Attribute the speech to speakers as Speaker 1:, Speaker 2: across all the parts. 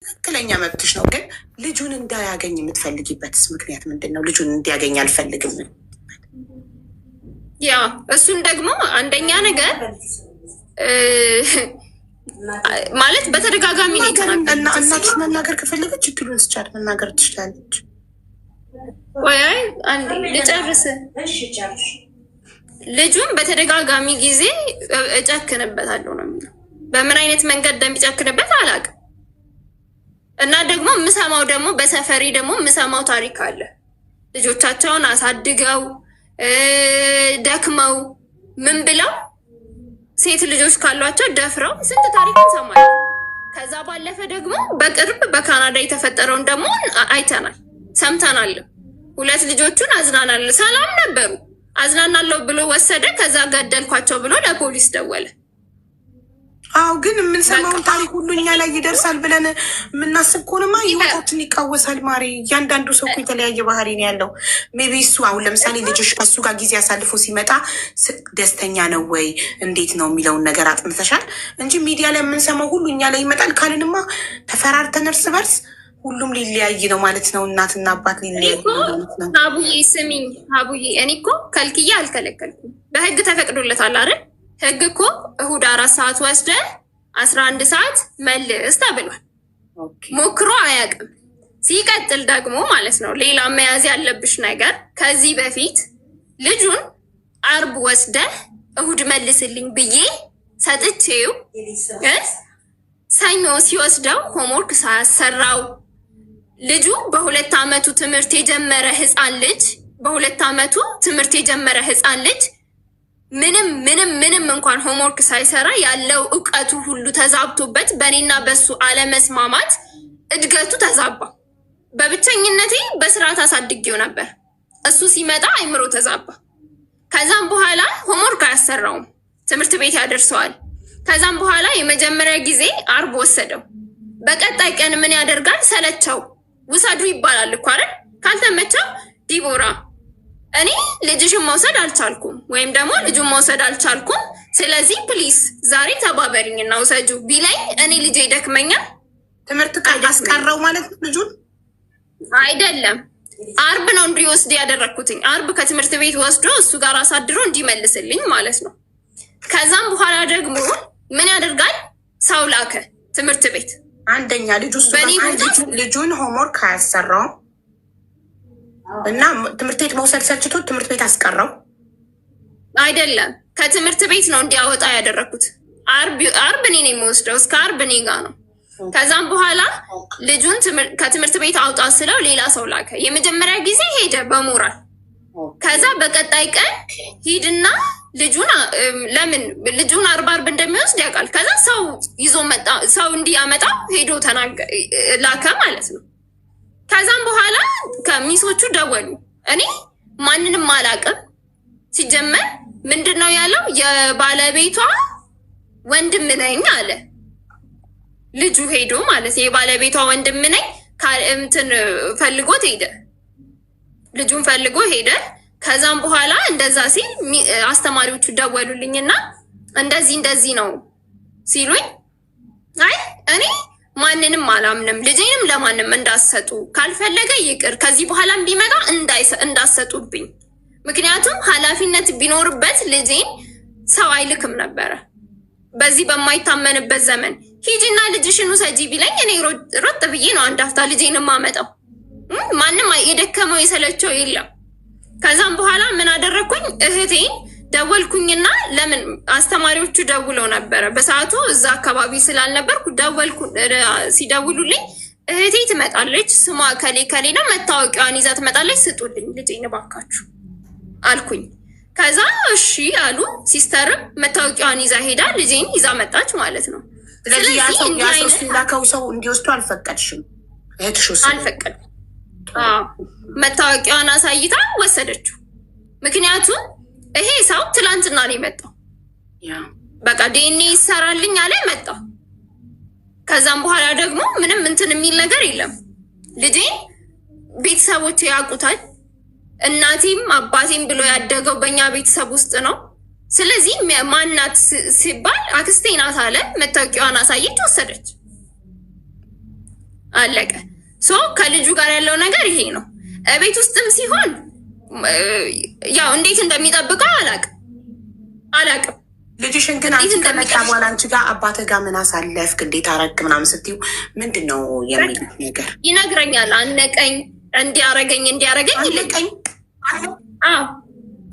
Speaker 1: ትክክለኛ መብትሽ ነው። ግን ልጁን እንዳያገኝ የምትፈልጊበትስ ምክንያት ምንድን ነው? ልጁን እንዲያገኝ አልፈልግም።
Speaker 2: ያ እሱን ደግሞ አንደኛ ነገር ማለት በተደጋጋሚ
Speaker 1: እናትሽ መናገር ከፈለገች እድሉን ስቻት መናገር ትችላለች።
Speaker 2: ወይ አንዴ ልጨርስ። ልጁን በተደጋጋሚ ጊዜ እጨክንበታለሁ ነው የሚለው። በምን አይነት መንገድ እንደሚጨክንበት አላውቅም። እና ደግሞ የምሰማው ደግሞ በሰፈሪ ደግሞ የምሰማው ታሪክ አለ። ልጆቻቸውን አሳድገው ደክመው ምን ብለው ሴት ልጆች ካሏቸው ደፍረው ስንት ታሪክ እንሰማለን። ከዛ ባለፈ ደግሞ በቅርብ በካናዳ የተፈጠረውን ደግሞ አይተናል፣ ሰምተናል። 2 ልጆቹን አዝናናል፣ ሰላም ነበሩ፣ አዝናናለሁ ብሎ ወሰደ። ከዛ ገደልኳቸው ብሎ ለፖሊስ ደወለ።
Speaker 1: አዎ ግን የምንሰማውን ታሪክ ሁሉ እኛ ላይ ይደርሳል ብለን የምናስብ ከሆነማ ህይወታችን ይቃወሳል። ማሪ እያንዳንዱ ሰው የተለያየ ባህሪ ነው ያለው። ሜቢ እሱ አሁን ለምሳሌ ልጆች ከሱ ጋር ጊዜ አሳልፎ ሲመጣ ደስተኛ ነው ወይ እንዴት ነው የሚለውን ነገር አጥንተሻል እንጂ ሚዲያ ላይ የምንሰማው ሁሉ እኛ ላይ ይመጣል ካልንማ ተፈራርተን እርስ በርስ ሁሉም ሊለያይ ነው ማለት ነው። እናትና አባት ሊለያይ ነው ማለት ነው።
Speaker 2: አቡዬ ስሚኝ፣ አቡዬ እኔ እኮ ከልክዬ አልከለከልኩም። በህግ ተፈቅዶለታል አይደል? ህግ እኮ እሁድ 4 ሰዓት ወስደ 11 ሰዓት መልስ ተብሏል። ሞክሮ አያውቅም። ሲቀጥል ደግሞ ማለት ነው ሌላ መያዝ ያለብሽ ነገር ከዚህ በፊት ልጁን አርብ ወስደ እሁድ መልስልኝ ብዬ ሰጥቼው ሰኞ ሲወስደው ሆምወርክ ሳያሰራው ልጁ በ2 ዓመቱ ትምህርት የጀመረ ህፃን ልጅ ምንም እንኳን ሆምወርክ ሳይሰራ ያለው እውቀቱ ሁሉ ተዛብቶበት በእኔና በሱ አለመስማማት እድገቱ ተዛባ። በብቸኝነቴ በስርዓት አሳድጌው ነበር። እሱ ሲመጣ አይምሮ ተዛባ። ከዛም በኋላ ሆምወርክ አያሰራውም፣ ትምህርት ቤት ያደርሰዋል። ከዛም በኋላ የመጀመሪያ ጊዜ አርብ ወሰደው። በቀጣይ ቀን ምን ያደርጋል? ሰለቸው ውሰዱ ይባላል እኮ አይደል? ካልተመቸው ዲቦራ እኔ ልጅሽን መውሰድ አልቻልኩም ወይም ደግሞ ልጁን መውሰድ አልቻልኩም፣ ስለዚህ ፕሊስ ዛሬ ተባበሪኝና ውሰጁ ቢለኝ እኔ ልጄ ይደክመኛል።
Speaker 1: ትምህርት ካስቀረው ማለት ነው ልጁን
Speaker 2: አይደለም። አርብ ነው እንዲወስድ ያደረግኩትኝ። አርብ ከትምህርት ቤት ወስዶ እሱ ጋር አሳድሮ እንዲመልስልኝ ማለት ነው። ከዛም በኋላ ደግሞ ምን ያደርጋል? ሰው ላከ ትምህርት ቤት።
Speaker 1: አንደኛ ልጁን ሆምወርክ አያሰራውም እና ትምህርት ቤት መውሰድ ሰልችቶት ትምህርት ቤት አስቀረው።
Speaker 2: አይደለም ከትምህርት ቤት ነው እንዲያወጣ ያደረግኩት። አርብ እኔ ነው የምወስደው፣ እስከ አርብ እኔ ጋ ነው። ከዛም በኋላ ልጁን ከትምህርት ቤት አውጣ ስለው ሌላ ሰው ላከ። የመጀመሪያ ጊዜ ሄደ በሞራል። ከዛ በቀጣይ ቀን ሂድና ለምን ልጁን አርብ እንደሚወስድ ያውቃል። ከዛ ሰው ይዞ መጣ። ሰው እንዲያመጣ ሄዶ ላከ ማለት ነው። ከዛም በኋላ ከሚሶቹ ደወሉ። እኔ ማንንም አላውቅም። ሲጀመር ምንድን ነው ያለው? የባለቤቷ ወንድም ነኝ አለ ልጁ። ሄዶ ማለት የባለቤቷ ወንድም ነኝ እንትን ፈልጎት ሄደ። ልጁን ፈልጎ ሄደ። ከዛም በኋላ እንደዛ ሲል አስተማሪዎቹ ደወሉልኝና እንደዚህ ነው ሲሉኝ፣ አይ እኔ ማንንም አላምንም፣ ልጄንም ለማንም እንዳሰጡ፣ ካልፈለገ ይቅር፣ ከዚህ በኋላም ቢመጣ እንዳሰጡብኝ። ምክንያቱም ኃላፊነት ቢኖርበት ልጄን ሰው አይልክም ነበረ። በዚህ በማይታመንበት ዘመን ሂጂና ልጅሽን ውሰጂ ቢለኝ እኔ ሮጥ ብዬ ነው አንድ አፍታ ልጄን የማመጣው። ማንም የደከመው የሰለቸው የለም። ከዛም በኋላ ምን አደረግኩኝ? እህቴን ደወልኩኝና ለምን አስተማሪዎቹ ደውለው ነበረ በሰዓቱ እዛ አካባቢ ስላልነበርኩ ሲደውሉልኝ እህቴ ትመጣለች፣ ስሟ ከሌ ነው፣ መታወቂያዋን ይዛ ትመጣለች፣ ስጡልኝ ልጄን እባካችሁ አልኩኝ። ከዛ እሺ አሉ። ሲስተርም መታወቂያዋን ይዛ ሄዳ ልጄን ይዛ መጣች ማለት ነው።
Speaker 1: ስለዚህ ያሰው ሰው እንዲወስዱ አልፈቀድሽም? እህትሽ
Speaker 2: አልፈቀድም። መታወቂያዋን አሳይታ ወሰደችው። ምክንያቱም ይሄ ሰው ትላንትና ነው የመጣው። በቃ ዲኤንኤ ይሰራልኝ አለ መጣ። ከዛም በኋላ ደግሞ ምንም እንትን የሚል ነገር የለም። ልጄን ቤተሰቦች ያውቁታል። እናቴም አባቴም ብሎ ያደገው በእኛ ቤተሰብ ውስጥ ነው። ስለዚህ ማናት ሲባል አክስቴ ናት አለ። መታወቂያዋን አሳየች፣ ወሰደች። አለቀ። ሶ ከልጁ ጋር ያለው ነገር ይሄ ነው። ቤት ውስጥም ሲሆን ያው እንዴት እንደሚጠብቀው አላቅም።
Speaker 1: ልጅሽን ግን አንቺ ከመጣ በኋላ አንቺ ጋር አባትህ ጋር ምን አሳለፍክ እንዴት አረክ ምናምን ስትይው ምንድን ነው የሚል ነገር
Speaker 2: ይነግረኛል። አነቀኝ፣ እንዲያረገኝ ይልቀኝ። አዎ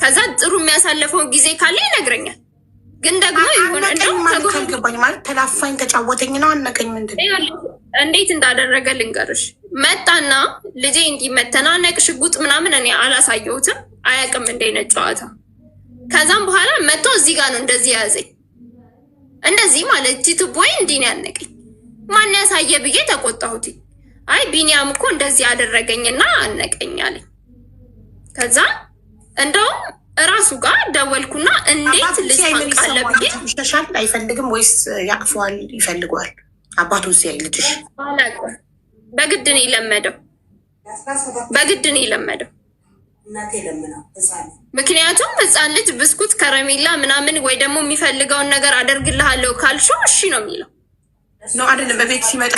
Speaker 2: ከዛ ጥሩ የሚያሳልፈው ጊዜ ካለ ይነግረኛል። ግን ደግሞ ይሁን
Speaker 1: እንደገባኝ ማለት ተላፋኝ፣ ተጫወተኝ ነው አነቀኝ። ምንድን
Speaker 2: እንዴት እንዳደረገ ልንገርሽ። መጣና ልጄ እንዲህ መተናነቅ፣ ሽጉጥ ምናምን እኔ አላሳየሁትም፣ አያውቅም እንደይነት ጨዋታ። ከዛም በኋላ መጥቶ እዚህ ጋር ነው እንደዚህ ያዘኝ። እንደዚህ ማለት ቲቱቦይ እንዲህ ነው ያነቀኝ። ማን ያሳየ ብዬ ተቆጣሁት። አይ ቢኒያም እኮ እንደዚህ ያደረገኝና አነቀኝ አለኝ። ከዛ እንደውም እራሱ ጋር ደወልኩና እንዴት ልጅ ታውቃለህ ብዬ
Speaker 1: ይሻሻል አይፈልግም ወይስ ያቅፈዋል ይፈልገዋል? አባቱ ሲያይ ልጅሽ
Speaker 2: በግድ ነው የለመደው። ምክንያቱም ህፃን ልጅ ብስኩት፣ ከረሜላ ምናምን ወይ ደግሞ የሚፈልገውን ነገር አደርግልሃለሁ ካልሽው እሺ ነው የሚለው
Speaker 1: ነው አይደለም? በቤት ሲመጣ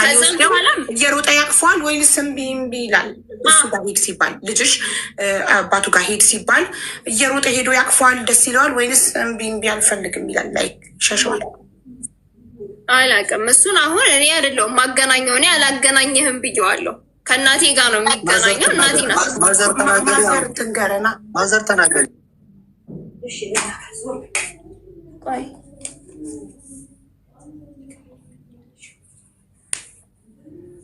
Speaker 1: እየሮጠ ያቅፈዋል ወይንስ እምቢ ይላል? እሱ ጋር ሄድ ሲባል ልጅሽ አባቱ ጋር ሄድ ሲባል እየሮጠ ሄዶ ያቅፈዋል፣ ደስ ይለዋል ወይንስ እምቢ አልፈልግም ይላል? ላይ ሸሸዋል
Speaker 2: አላውቅም። እሱን አሁን እኔ አይደለሁም ማገናኘው፣ እኔ አላገናኝህም ብዬዋለሁ። ከእናቴ ጋር ነው የሚገናኘው። እናቴ ናት።
Speaker 1: ማዘር ተናገሪ።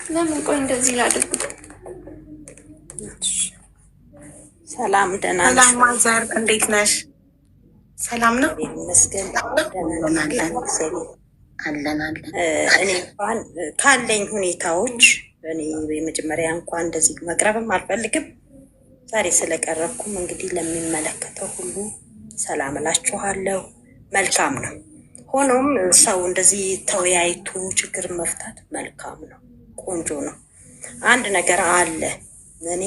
Speaker 2: ለምን ቆይ እንደዚህ ላድርግ?
Speaker 3: ሰላም ደህና ነሽ?
Speaker 1: ሰላም ማዘር እንዴት ነሽ? ሰላም ነው
Speaker 3: ይመስገን።
Speaker 1: አለን።
Speaker 3: እኔ እንኳን ካለኝ ሁኔታዎች እኔ በመጀመሪያ እንኳን እንደዚህ መቅረብም አልፈልግም። ዛሬ ስለቀረብኩም እንግዲህ ለሚመለከተው ሁሉ ሰላም እላችኋለሁ። መልካም ነው። ሆኖም ሰው እንደዚህ ተወያይቶ ችግር መፍታት መልካም ነው፣ ቆንጆ ነው። አንድ ነገር አለ። እኔ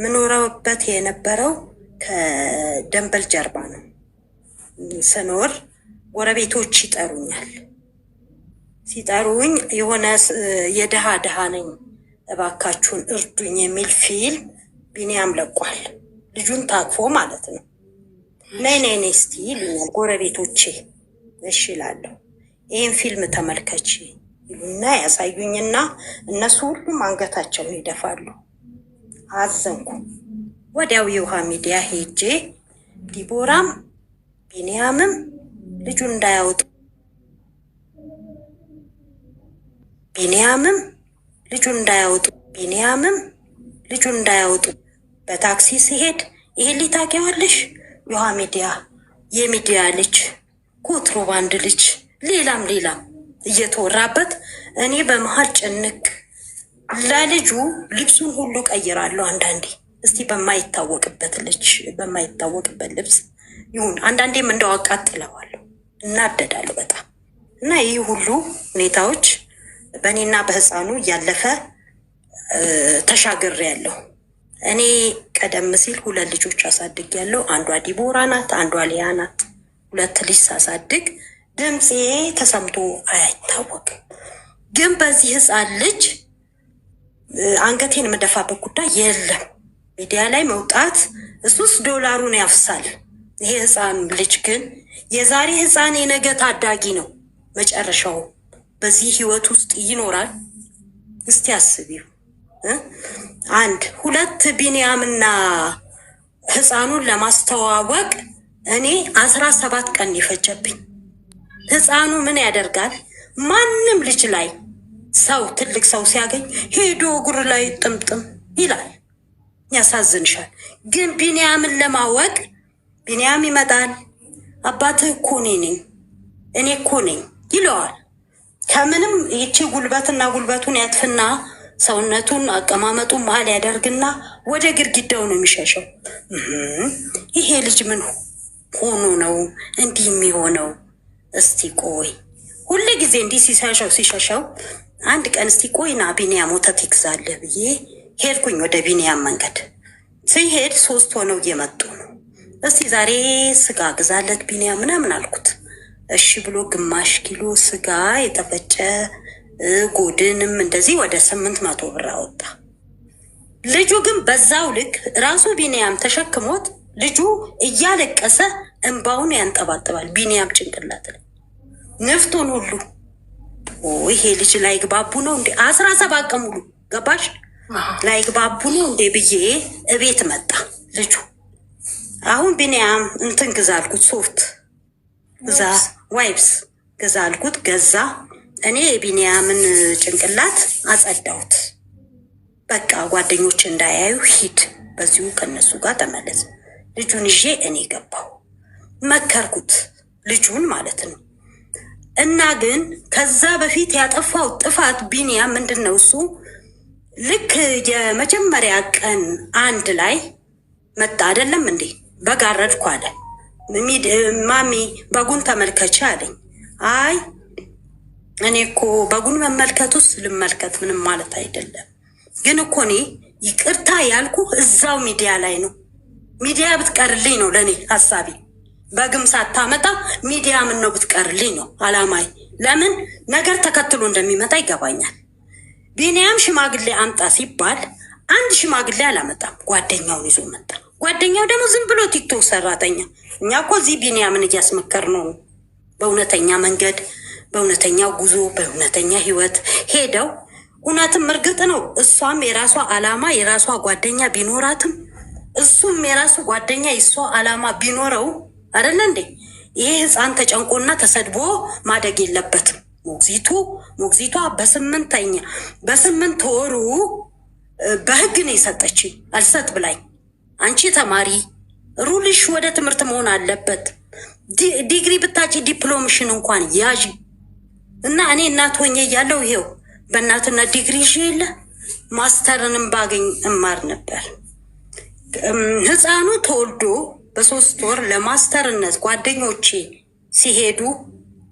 Speaker 3: ምኖረውበት የነበረው ከደንበል ጀርባ ነው። ስኖር ጎረቤቶች ይጠሩኛል። ሲጠሩኝ የሆነ የድሃ ነኝ እባካችሁን እርዱኝ የሚል ፊልም ቢኒያም ለቋል። ልጁን ታቅፎ ማለት ነው። ነይ እስቲ ይሉኛል ጎረቤቶቼ። እሺ እላለሁ። ይህን ፊልም ተመልከች ይሉና ያሳዩኝና እነሱ ሁሉም አንገታቸውን ይደፋሉ። አዘንኩ። ወዲያው የውሃ ሚዲያ ሄጄ ዲቦራም ቢኒያምም ልጁን እንዳያወጡ ልጁን እንዳያወጡ በታክሲ ሲሄድ ይሄን ሊታቂዋለሽ የውሃ ሚዲያ የሚዲያ ልጅ ኮንትሮባንድ ልጅ ሌላም እየተወራበት እኔ በመሀል ጭንቅ ለልጁ ልብሱን ሁሉ ቀይራለሁ። አንዳንዴ እስቲ በማይታወቅበት ልብስ ይሁን አንዳንዴም እንደው አቃጥለዋለሁ፣ እናደዳለሁ በጣም እና ይህ ሁሉ ሁኔታዎች በእኔና በህፃኑ እያለፈ ተሻግሬያለሁ። እኔ ቀደም ሲል 2 ልጆች አሳድጌያለሁ። አንዷ ዲቦራ ናት፣ አንዷ ሊያ ናት። 2 ልጅ ሳሳድግ ድምፄ ተሰምቶ አይታወቅም። ግን በዚህ ህፃን ልጅ አንገቴን የምደፋበት ጉዳይ የለም። ሚዲያ ላይ መውጣት እሱስ ዶላሩን ያፍሳል። ይሄ ህፃን ልጅ ግን የዛሬ ህፃን የነገ ታዳጊ ነው። መጨረሻው በዚህ ህይወት ውስጥ ይኖራል። እስቲ አስቢው። 1 2 ቢኒያምና ህፃኑን ለማስተዋወቅ እኔ 17 ቀን ይፈጀብኝ። ህፃኑ ምን ያደርጋል? ማንም ልጅ ላይ ሰው ትልቅ ሰው ሲያገኝ ሄዶ እግር ላይ ጥምጥም ይላል። ያሳዝንሻል። ግን ቢኒያምን ለማወቅ ቢኒያም ይመጣል። አባትህ እኮ እኔ እኮ ነኝ ይለዋል። ከምንም ይቺ ጉልበቱን ያጥፍና ሰውነቱን አቀማመጡን መሀል ያደርግና ወደ ግድግዳው ነው የሚሸሸው። ይሄ ልጅ ምን ሆኖ ነው እንዲህ የሚሆነው? እስቲ ቆይ ሁሉ ጊዜ እንዲህ ሲሸሸው አንድ ቀን እስቲ ቆይና ቢኒያም ወተት ይግዛልህ ብዬ ሄድኩኝ ወደ ቢኒያም መንገድ። ሲሄድ 3 ሆነው እየመጡ ነው። እስቲ ዛሬ ስጋ ግዛለት ቢኒያም ምናምን አልኩት። እሺ ብሎ ግማሽ ኪሎ ስጋ የተፈጨ ጎድንም እንደዚህ ወደ 800 ብር አወጣ። ልጁ ግን በዛው ልክ ራሱ ቢኒያም ተሸክሞት ልጁ እያለቀሰ እንባውን ያንጠባጥባል። ቢኒያም ጭንቅላት ላይ ንፍጡን ሁሉ ይሄ ልጅ ላይ ግባቡ ነው እንዴ? 17 ቀን ሙሉ ገባሽ ላይ ግባቡ ነው እንዴ ብዬ እቤት መጣ ልጁ። አሁን ቢኒያም እንትን ግዛ አልኩት፣ ሶፍት ግዛ ዋይፕስ ግዛ አልኩት፣ ገዛ። እኔ የቢኒያምን ጭንቅላት አጸዳሁት። በቃ ጓደኞች እንዳያዩ ሂድ፣ በዚሁ ከነሱ ጋር ተመለስ። ልጁን ይዤ እኔ ገባሁ። መከርኩት ልጁን ማለት ነው። እና ግን ከዛ በፊት ያጠፋው ጥፋት ቢኒያም ምንድን ነው? እሱ ልክ የመጀመሪያ ቀን አንድ ላይ መጣ አይደለም እንዴ? በጋረድኩ አለ። ማሚ በጉን ተመልከች አለኝ። አይ እኔ እኮ በጉን መመልከቱስ ልመልከት ምንም ማለት አይደለም፣ ግን እኮ እኔ ይቅርታ ያልኩ እዛው ሚዲያ ላይ ነው። ሚዲያ ብትቀርልኝ ነው ለእኔ ሀሳቢ። በግም ሳታመጣ ሚዲያ ምን ነው ብትቀርልኝ ነው አላማይ። ለምን ነገር ተከትሎ እንደሚመጣ ይገባኛል። ቢኒያም ሽማግሌ አምጣ ሲባል አንድ ሽማግሌ አላመጣም፣ ጓደኛውን ይዞ መጣ። ጓደኛው ደግሞ ዝም ብሎ ቲክቶክ ሰራተኛ። እኛ እኮ እዚህ ቢኒያምን እያስመከር ነው በእውነተኛ መንገድ፣ በእውነተኛ ጉዞ፣ በእውነተኛ ህይወት ሄደው እውነትም እርግጥ ነው እሷም የራሷ አላማ የራሷ ጓደኛ ቢኖራትም እሱም የራሱ ጓደኛ የሷ አላማ ቢኖረው አይደለ እንዴ? ይሄ ህፃን ተጨንቆና ተሰድቦ ማደግ የለበትም። ሞግዚቷ በ8 ወሩ በህግ ነው የሰጠችኝ። አልሰጥ ብላኝ አንቺ ተማሪ ሩልሽ ወደ ትምህርት መሆን አለበት። ዲግሪ ብታጭ ዲፕሎምሽን እንኳን ያዥ እና እኔ እናት ሆኜ እያለሁ ይሄው በእናትነት ዲግሪ ይዤ የለ ማስተርንም ባገኝ እማር ነበር። ህፃኑ ተወልዶ በ3 ወር ለማስተርነት ጓደኞቼ ሲሄዱ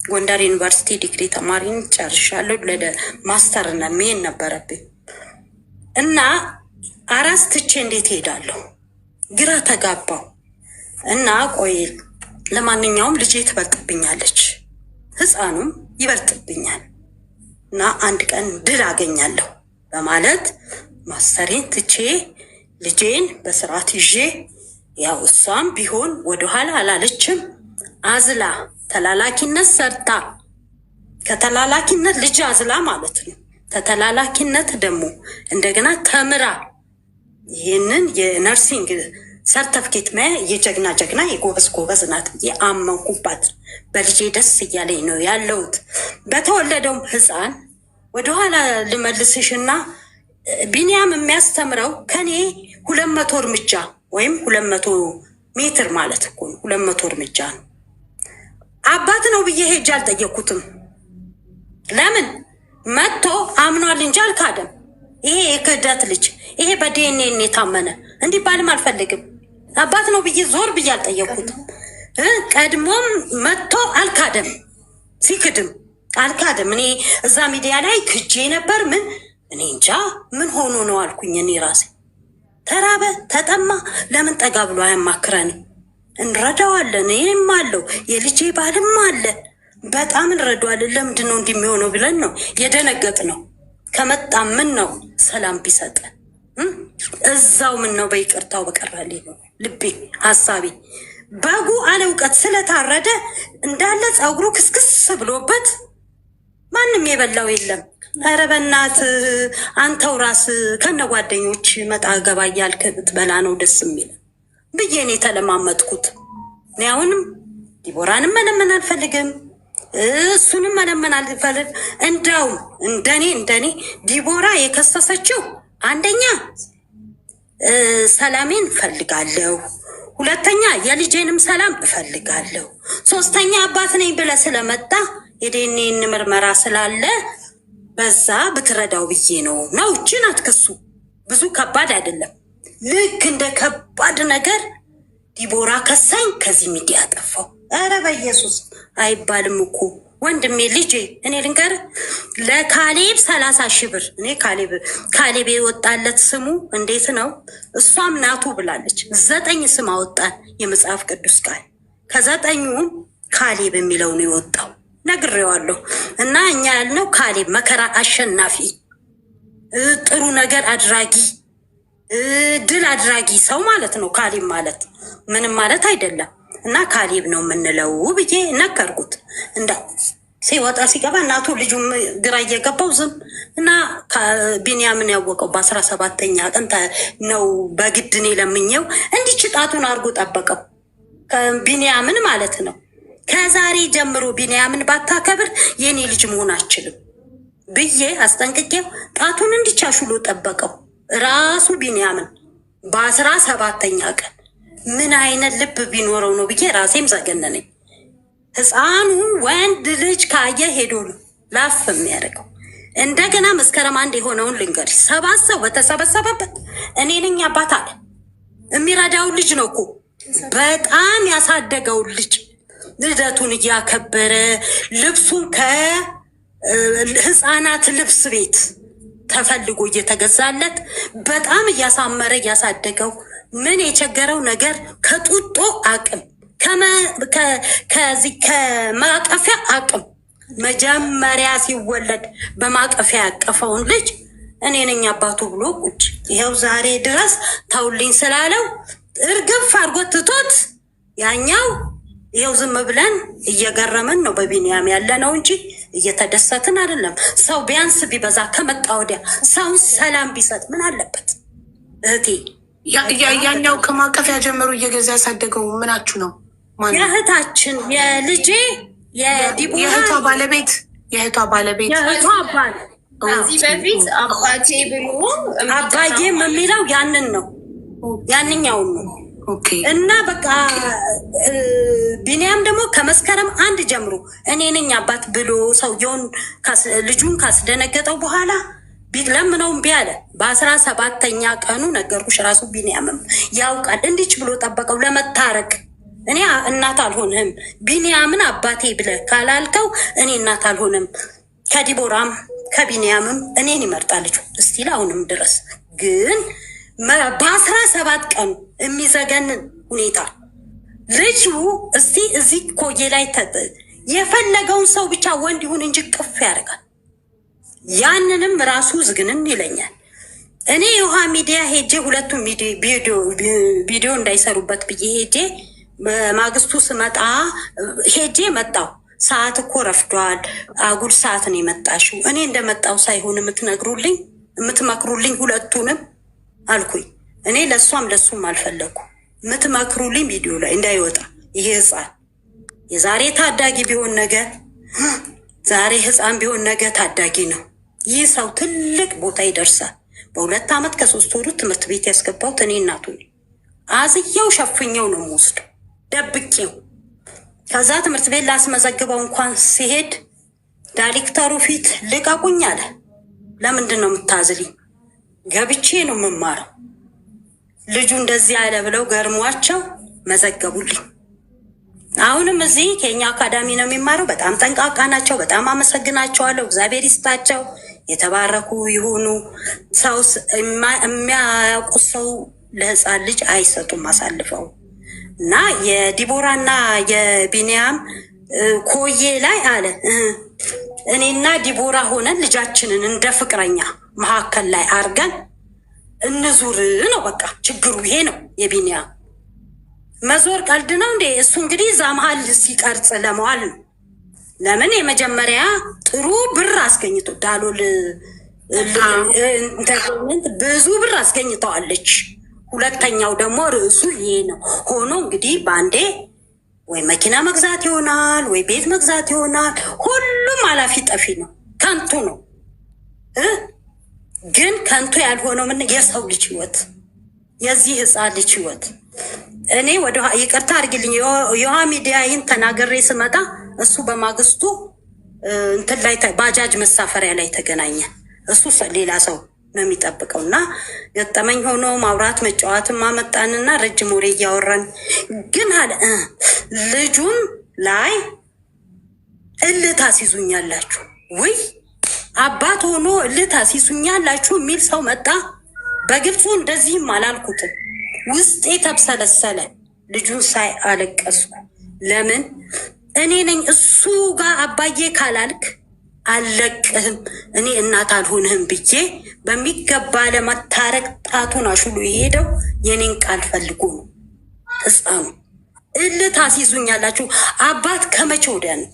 Speaker 3: ጎንደር ዩኒቨርሲቲ ዲግሪ ተማሪን ጨርሻለሁ። ለማስተርነት መሄድ ነበረብኝ እና አራስ ትቼ እንዴት ሄዳለሁ? ግራ ተጋባው እና ቆይ ለማንኛውም ልጄ ትበልጥብኛለች፣ ህፃኑም ይበልጥብኛል እና አንድ ቀን ድል አገኛለሁ በማለት ማስተሬን ትቼ ልጄን በስርዓት ይዤ ያው እሷም ቢሆን ወደኋላ አላለችም። አዝላ ተላላኪነት ሰርታ ከተላላኪነት ልጅ አዝላ ማለት ነው። ከተላላኪነት ደግሞ እንደገና ተምራ ይህንን የነርሲንግ ሰርተፍኬት የጀግና የጎበዝ ናት ብዬ አመንኩባት። በልጄ ደስ እያለኝ ነው ያለሁት። በተወለደውም ህፃን ወደኋላ ልመልስሽና ቢኒያም የሚያስተምረው ከኔ 200 እርምጃ ወይም 200 ሜትር ማለት እኮ ነው። 200 እርምጃ ነው። አባት ነው ብዬ ሄጄ አልጠየኩትም። ለምን መጥቶ አምኗል እንጂ አልካደም። ይሄ የክህደት ልጅ፣ ይሄ በዲኤንኤ የታመነ እንዲባልም አልፈልግም። አባት ነው ብዬ ዞር ብዬ አልጠየኩትም። ቀድሞም መጥቶ አልካደም። ሲክድም አልካደም። እኔ እዛ ሚዲያ ላይ ክጄ ነበር። ምን እኔ እንጃ ምን ሆኖ ነው አልኩኝ። እኔ ራሴ ተራበ ተጠማ ለምን ጠጋ ብሎ አያማክረንም? እንረዳዋለን። ይህም አለው የልጄ ባልም አለ። በጣም እንረዳዋለን። ለምንድን ነው እንደሚሆነው ብለን ነው የደነገጥ ነው። ከመጣ ምን ነው ሰላም ቢሰጠን እዛው ምን ነው በይቅርታው በቀራልኝ ነው ልቤ ሀሳቤ። በጉ አለ እውቀት ስለታረደ እንዳለ ፀጉሩ ክስክስ ብሎበት ማንም የበላው የለም። ኧረ በእናትህ አንተው ራስ ከነ ጓደኞች መጣ ገባ እያልክ ብትበላ ነው ደስ የሚል ብዬ እኔ ተለማመጥኩት። እኔ አሁንም ዲቦራንም መለመን አልፈልግም፣ እሱንም መለመን አልፈልግም። እንዳውም እንደኔ ዲቦራ የከሰሰችው አንደኛ ሰላሜን እፈልጋለሁ፣ ሁለተኛ የልጄንም ሰላም እፈልጋለሁ፣ ሶስተኛ አባት ነኝ ብለህ ስለመጣ የዲኤንኤ ምርመራ ስላለ በዛ ብትረዳው ብዬ ነው። እችን አትክሱ፣ ብዙ ከባድ አይደለም። ልክ እንደ ከባድ ነገር ዲቦራ ከሳኝ ከዚህ ሚዲያ ጠፋው። ኧረ በኢየሱስ አይባልም እኮ ወንድሜ ልጄ። እኔ ልንገር ለካሌብ 30,000 ብር እኔ ካሌብ የወጣለት ስሙ እንዴት ነው? እሷም ናቱ ብላለች። 9 ስም አወጣን የመጽሐፍ ቅዱስ ቃል። ከ9ኙም ካሌብ የሚለው ነው የወጣው። ነግሬዋለሁ። እና እኛ ያልነው ካሌብ መከራ አሸናፊ፣ ጥሩ ነገር አድራጊ፣ ድል አድራጊ ሰው ማለት ነው። ካሌብ ማለት ምንም ማለት አይደለም። እና ካሌብ ነው የምንለው ብዬ ነገርኩት። እንዳ ሲወጣ ሲገባ እናቱ ልጁም ግራ እየገባው ዝም እና ቢንያምን ያወቀው በ17ኛ ቀን ነው። በግድኔ ለምኘው እንዲች ጣቱን አድርጎ ጠበቀው። ቢንያምን ማለት ነው። ከዛሬ ጀምሮ ቢንያምን ባታከብር የኔ ልጅ መሆን አችልም ብዬ አስጠንቅቄው ጣቱን እንዲቻሹሎ ጠበቀው። ራሱ ቢንያምን በ17ኛ ቀን ምን አይነት ልብ ቢኖረው ነው ብዬ ራሴም ዘገነነኝ። ህፃኑ ወንድ ልጅ ካየ ሄዶ ነው ላፍ የሚያደርገው። እንደገና መስከረም 1 የሆነውን ልንገርሽ። 7 ሰው በተሰበሰበበት እኔ ነኝ አባት አለ። የሚረዳውን ልጅ ነው እኮ በጣም ያሳደገውን ልጅ ልደቱን እያከበረ ልብሱን ከህፃናት ልብስ ቤት ተፈልጎ እየተገዛለት በጣም እያሳመረ እያሳደገው ምን የቸገረው ነገር ከጡጦ አቅም ከዚህ ከማቀፊያ አቅም መጀመሪያ ሲወለድ በማቀፊያ ያቀፈውን ልጅ እኔ ነኝ አባቱ ብሎ ቁጭ ይኸው ዛሬ ድረስ ተውልኝ ስላለው እርግፍ አድርጎ ትቶት ያኛው ይኸው ዝም ብለን እየገረምን ነው በቢንያም ያለ ነው እንጂ እየተደሰትን አይደለም። ሰው ቢያንስ ቢበዛ ከመጣ ወዲያ ሰውን ሰላም ቢሰጥ ምን አለበት እህቴ?
Speaker 1: ያኛው ከማቀፊያ ጀምሮ እየገዛ ያሳደገው ምናችሁ ነው?
Speaker 3: የእህታችን የልጄ
Speaker 1: የእህቷ ባለቤት የእህቷ
Speaker 3: አባል
Speaker 2: ከዚህ በፊት አባቴ ብሎ
Speaker 3: አባዬም የሚለው ያንን ነው ያንኛውን ነው። እና በቃ ቢንያም ደግሞ ከመስከረም 1 ጀምሮ እኔ ነኝ አባት ብሎ ሰውየውን ልጁን ካስደነገጠው በኋላ ቢለምነው እምቢ አለ። በ17ኛ ቀኑ ነገርኩሽ። ራሱ ቢንያምም ያውቃል። እንዲች ብሎ ጠበቀው ለመታረቅ። እኔ እናት አልሆንህም ቢንያምን አባቴ ብለህ ካላልከው እኔ እናት አልሆንም። ከዲቦራም ከቢንያምም እኔን ይመርጣልች እስቲል አሁንም ድረስ ግን በ17 ቀኑ የሚዘገንን ሁኔታ ልጁ እስቲ እዚህ ኮዬ ላይ የፈለገውን ሰው ብቻ ወንድ ይሁን እንጂ ቅፍ ያደርጋል። ያንንም ራሱ ዝግንን ይለኛል። እኔ የውሃ ሚዲያ ሄጄ ሁለቱም ቪዲዮ እንዳይሰሩበት ብዬ ሄጄ በማግስቱ ስመጣ ሄጄ መጣው። ሰዓት እኮ ረፍዷል፣ አጉል ሰዓት ነው የመጣሽው። እኔ እንደመጣው ሳይሆን የምትመክሩልኝ ሁለቱንም አልኩኝ። እኔ ለእሷም ለሱም አልፈለጉ የምትመክሩልኝ ቪዲዮ ላይ እንዳይወጣ። ይሄ ህፃን የዛሬ ታዳጊ ቢሆን ነገ ዛሬ ህፃን ቢሆን ነገ ታዳጊ ነው። ይህ ሰው ትልቅ ቦታ ይደርሳል። በ2 ዓመት ከ3 ወሩ ትምህርት ቤት ያስገባሁት እኔ እናቱ አዝየው ሸፍኘው ነው የምወስደው ደብቄው። ከዛ ትምህርት ቤት ላስመዘግበው እንኳን ሲሄድ ዳይሬክተሩ ፊት ልቀቁኝ አለ። ለምንድን ነው የምታዝልኝ? ገብቼ ነው የምማረው። ልጁ እንደዚህ ያለ ብለው ገርሟቸው መዘገቡልኝ። አሁንም እዚህ ከኛ አካዳሚ ነው የሚማረው። በጣም ጠንቃቃ ናቸው። በጣም አመሰግናቸዋለሁ። እግዚአብሔር ይስጣቸው፣ የተባረኩ ይሁኑ። ሰው የሚያውቁት ሰው ለህፃን ልጅ አይሰጡም አሳልፈው። እና የዲቦራና የቢንያም ኮዬ ላይ አለ እኔና ዲቦራ ሆነን ልጃችንን እንደ ፍቅረኛ መካከል ላይ አርገን እንዙር ነው። በቃ ችግሩ ይሄ ነው። የቢንያም መዞር ቀልድ ነው እንዴ? እሱ እንግዲህ እዛ መሀል ሲቀርጽ ለመዋል ነው። ለምን የመጀመሪያ ጥሩ ብር አስገኝቶ ዳሎል ብዙ ብር አስገኝተዋለች። ሁለተኛው ደግሞ ርዕሱ ይሄ ነው ሆኖ እንግዲህ በአንዴ ወይ መኪና መግዛት ይሆናል ወይ ቤት መግዛት ይሆናል። ሁሉም አላፊ ጠፊ ነው፣ ከንቱ ነው። ግን ከንቱ ያልሆነው ምን የሰው ልጅ ህይወት፣ የዚህ ህፃን ልጅ ህይወት። እኔ ወደ ይቅርታ አድርግልኝ የውሃ ሚዲያ ይህን ተናገሬ ስመጣ እሱ በማግስቱ እንትን ላይ ባጃጅ መሳፈሪያ ላይ ተገናኘ። እሱ ሌላ ሰው ነው የሚጠብቀው እና ገጠመኝ ሆኖ ማውራት መጫወትም ማመጣንና ረጅም ወሬ እያወራን ግን አለ ልጁን ላይ እልህ ታስይዙኛላችሁ ወይ አባት ሆኖ እልህ ታስይዙኛላችሁ የሚል ሰው መጣ። በግልጹ እንደዚህም አላልኩትም። ውስጤ ተብሰለሰለ። ልጁን ሳይ አለቀስኩ። ለምን እኔ ነኝ እሱ ጋር አባዬ ካላልክ አልለቅህም፣ እኔ እናት አልሆንህም ብዬ በሚገባ ለመታረቅ ጣቱን አሹሉ የሄደው የኔን ቃል ፈልጎ ነው። ህፃኑ እልህ ታስይዙኛላችሁ። አባት ከመቼ ወዲያ ነው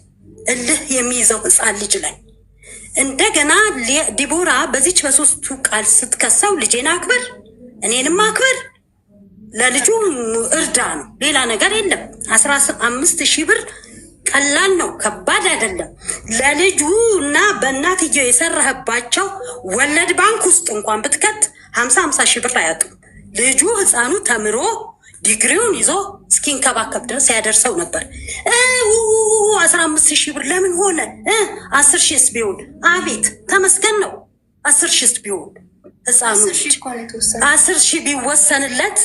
Speaker 3: እልህ የሚይዘው ህፃን ልጅ ላይ? እንደገና ዲቦራ በዚች በሶስቱ ቃል ስትከሰው ልጄን አክብር፣ እኔንም አክብር፣ ለልጁ እርዳ ነው፣ ሌላ ነገር የለም። 15,000 ብር ቀላል ነው፣ ከባድ አይደለም። ለልጁ እና በእናትየው የሰራህባቸው ወለድ ባንክ ውስጥ እንኳን ብትከት 50,000 ብር አያጡም። ልጁ ህፃኑ ተምሮ ዲግሪውን ይዞ እስኪንከባከብ ድረስ ያደርሰው ነበር። 15,000 ብር ለምን ሆነ? 10,000 ቢሆን አቤት ተመስገን ነው። 10,000 ቢሆን ህፃኑ 10,000 ቢወሰንለት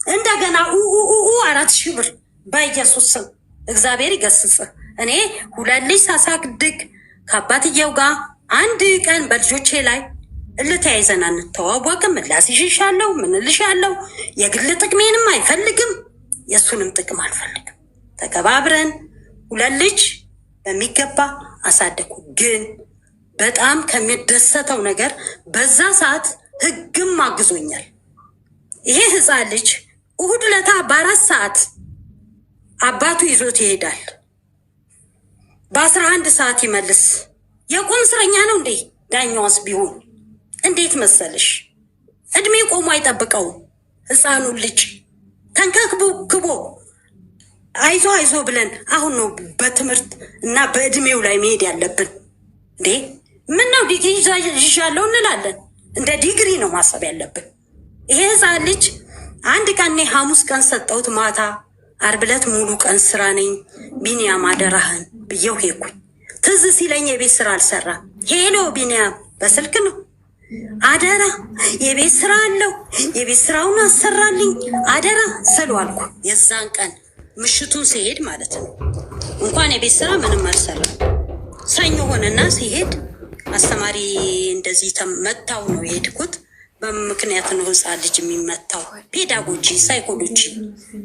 Speaker 3: እንደገና 4,000 ብር በኢየሱስ ስም እግዚአብሔር ይገስጽህ። እኔ 2 ልጅ ሳሳድግ ከአባትየው ጋር አንድ ቀን በልጆቼ ላይ እልተያይዘን አንተዋወቅም። ላስይሽሻለሁ፣ ምን እልሻለሁ። የግል ጥቅሜንም አይፈልግም፣ የእሱንም ጥቅም አልፈልግም። ተከባብረን 2 ልጅ በሚገባ አሳደኩ። ግን በጣም ከሚደሰተው ነገር በዛ ሰዓት ህግም አግዞኛል። ይሄ ህፃን ልጅ እሁድ ለታ በ4 ሰዓት አባቱ ይዞት ይሄዳል። በ11 ሰዓት ይመልስ። የቁም እስረኛ ነው እንዴ? ዳኛዋስ ቢሆን እንዴት መሰልሽ? እድሜ ቆሞ አይጠብቀውም። ህፃኑን ልጅ ተንከባክቦ አይዞ አይዞ ብለን አሁን ነው በትምህርት እና በእድሜው ላይ መሄድ ያለብን እንዴ? ምን ነው ዲግሪ ይዣለሁ እንላለን። እንደ ዲግሪ ነው ማሰብ ያለብን። ይሄ ህፃን ልጅ አንድ ቀን ሐሙስ ቀን ሰጠሁት ማታ። ዓርብ ዕለት ሙሉ ቀን ስራ ነኝ። ቢኒያም አደራህን ብየው ሄድኩኝ። ትዝ ሲለኝ የቤት ስራ አልሰራ። ሄሎ ቢኒያም በስልክ ነው። አደራ የቤት ስራ አለው፣ የቤት ስራውን አሰራልኝ አደራ ስሉ አልኩ። የዛን ቀን ምሽቱን ሲሄድ ማለት ነው እንኳን የቤት ስራ ምንም አልሰራ። ሰኞ ሆነና ሲሄድ አስተማሪ እንደዚህ ተመታው ነው የሄድኩት። በምክንያት ነው ህፃን ልጅ የሚመታው። ፔዳጎጂ ሳይኮሎጂ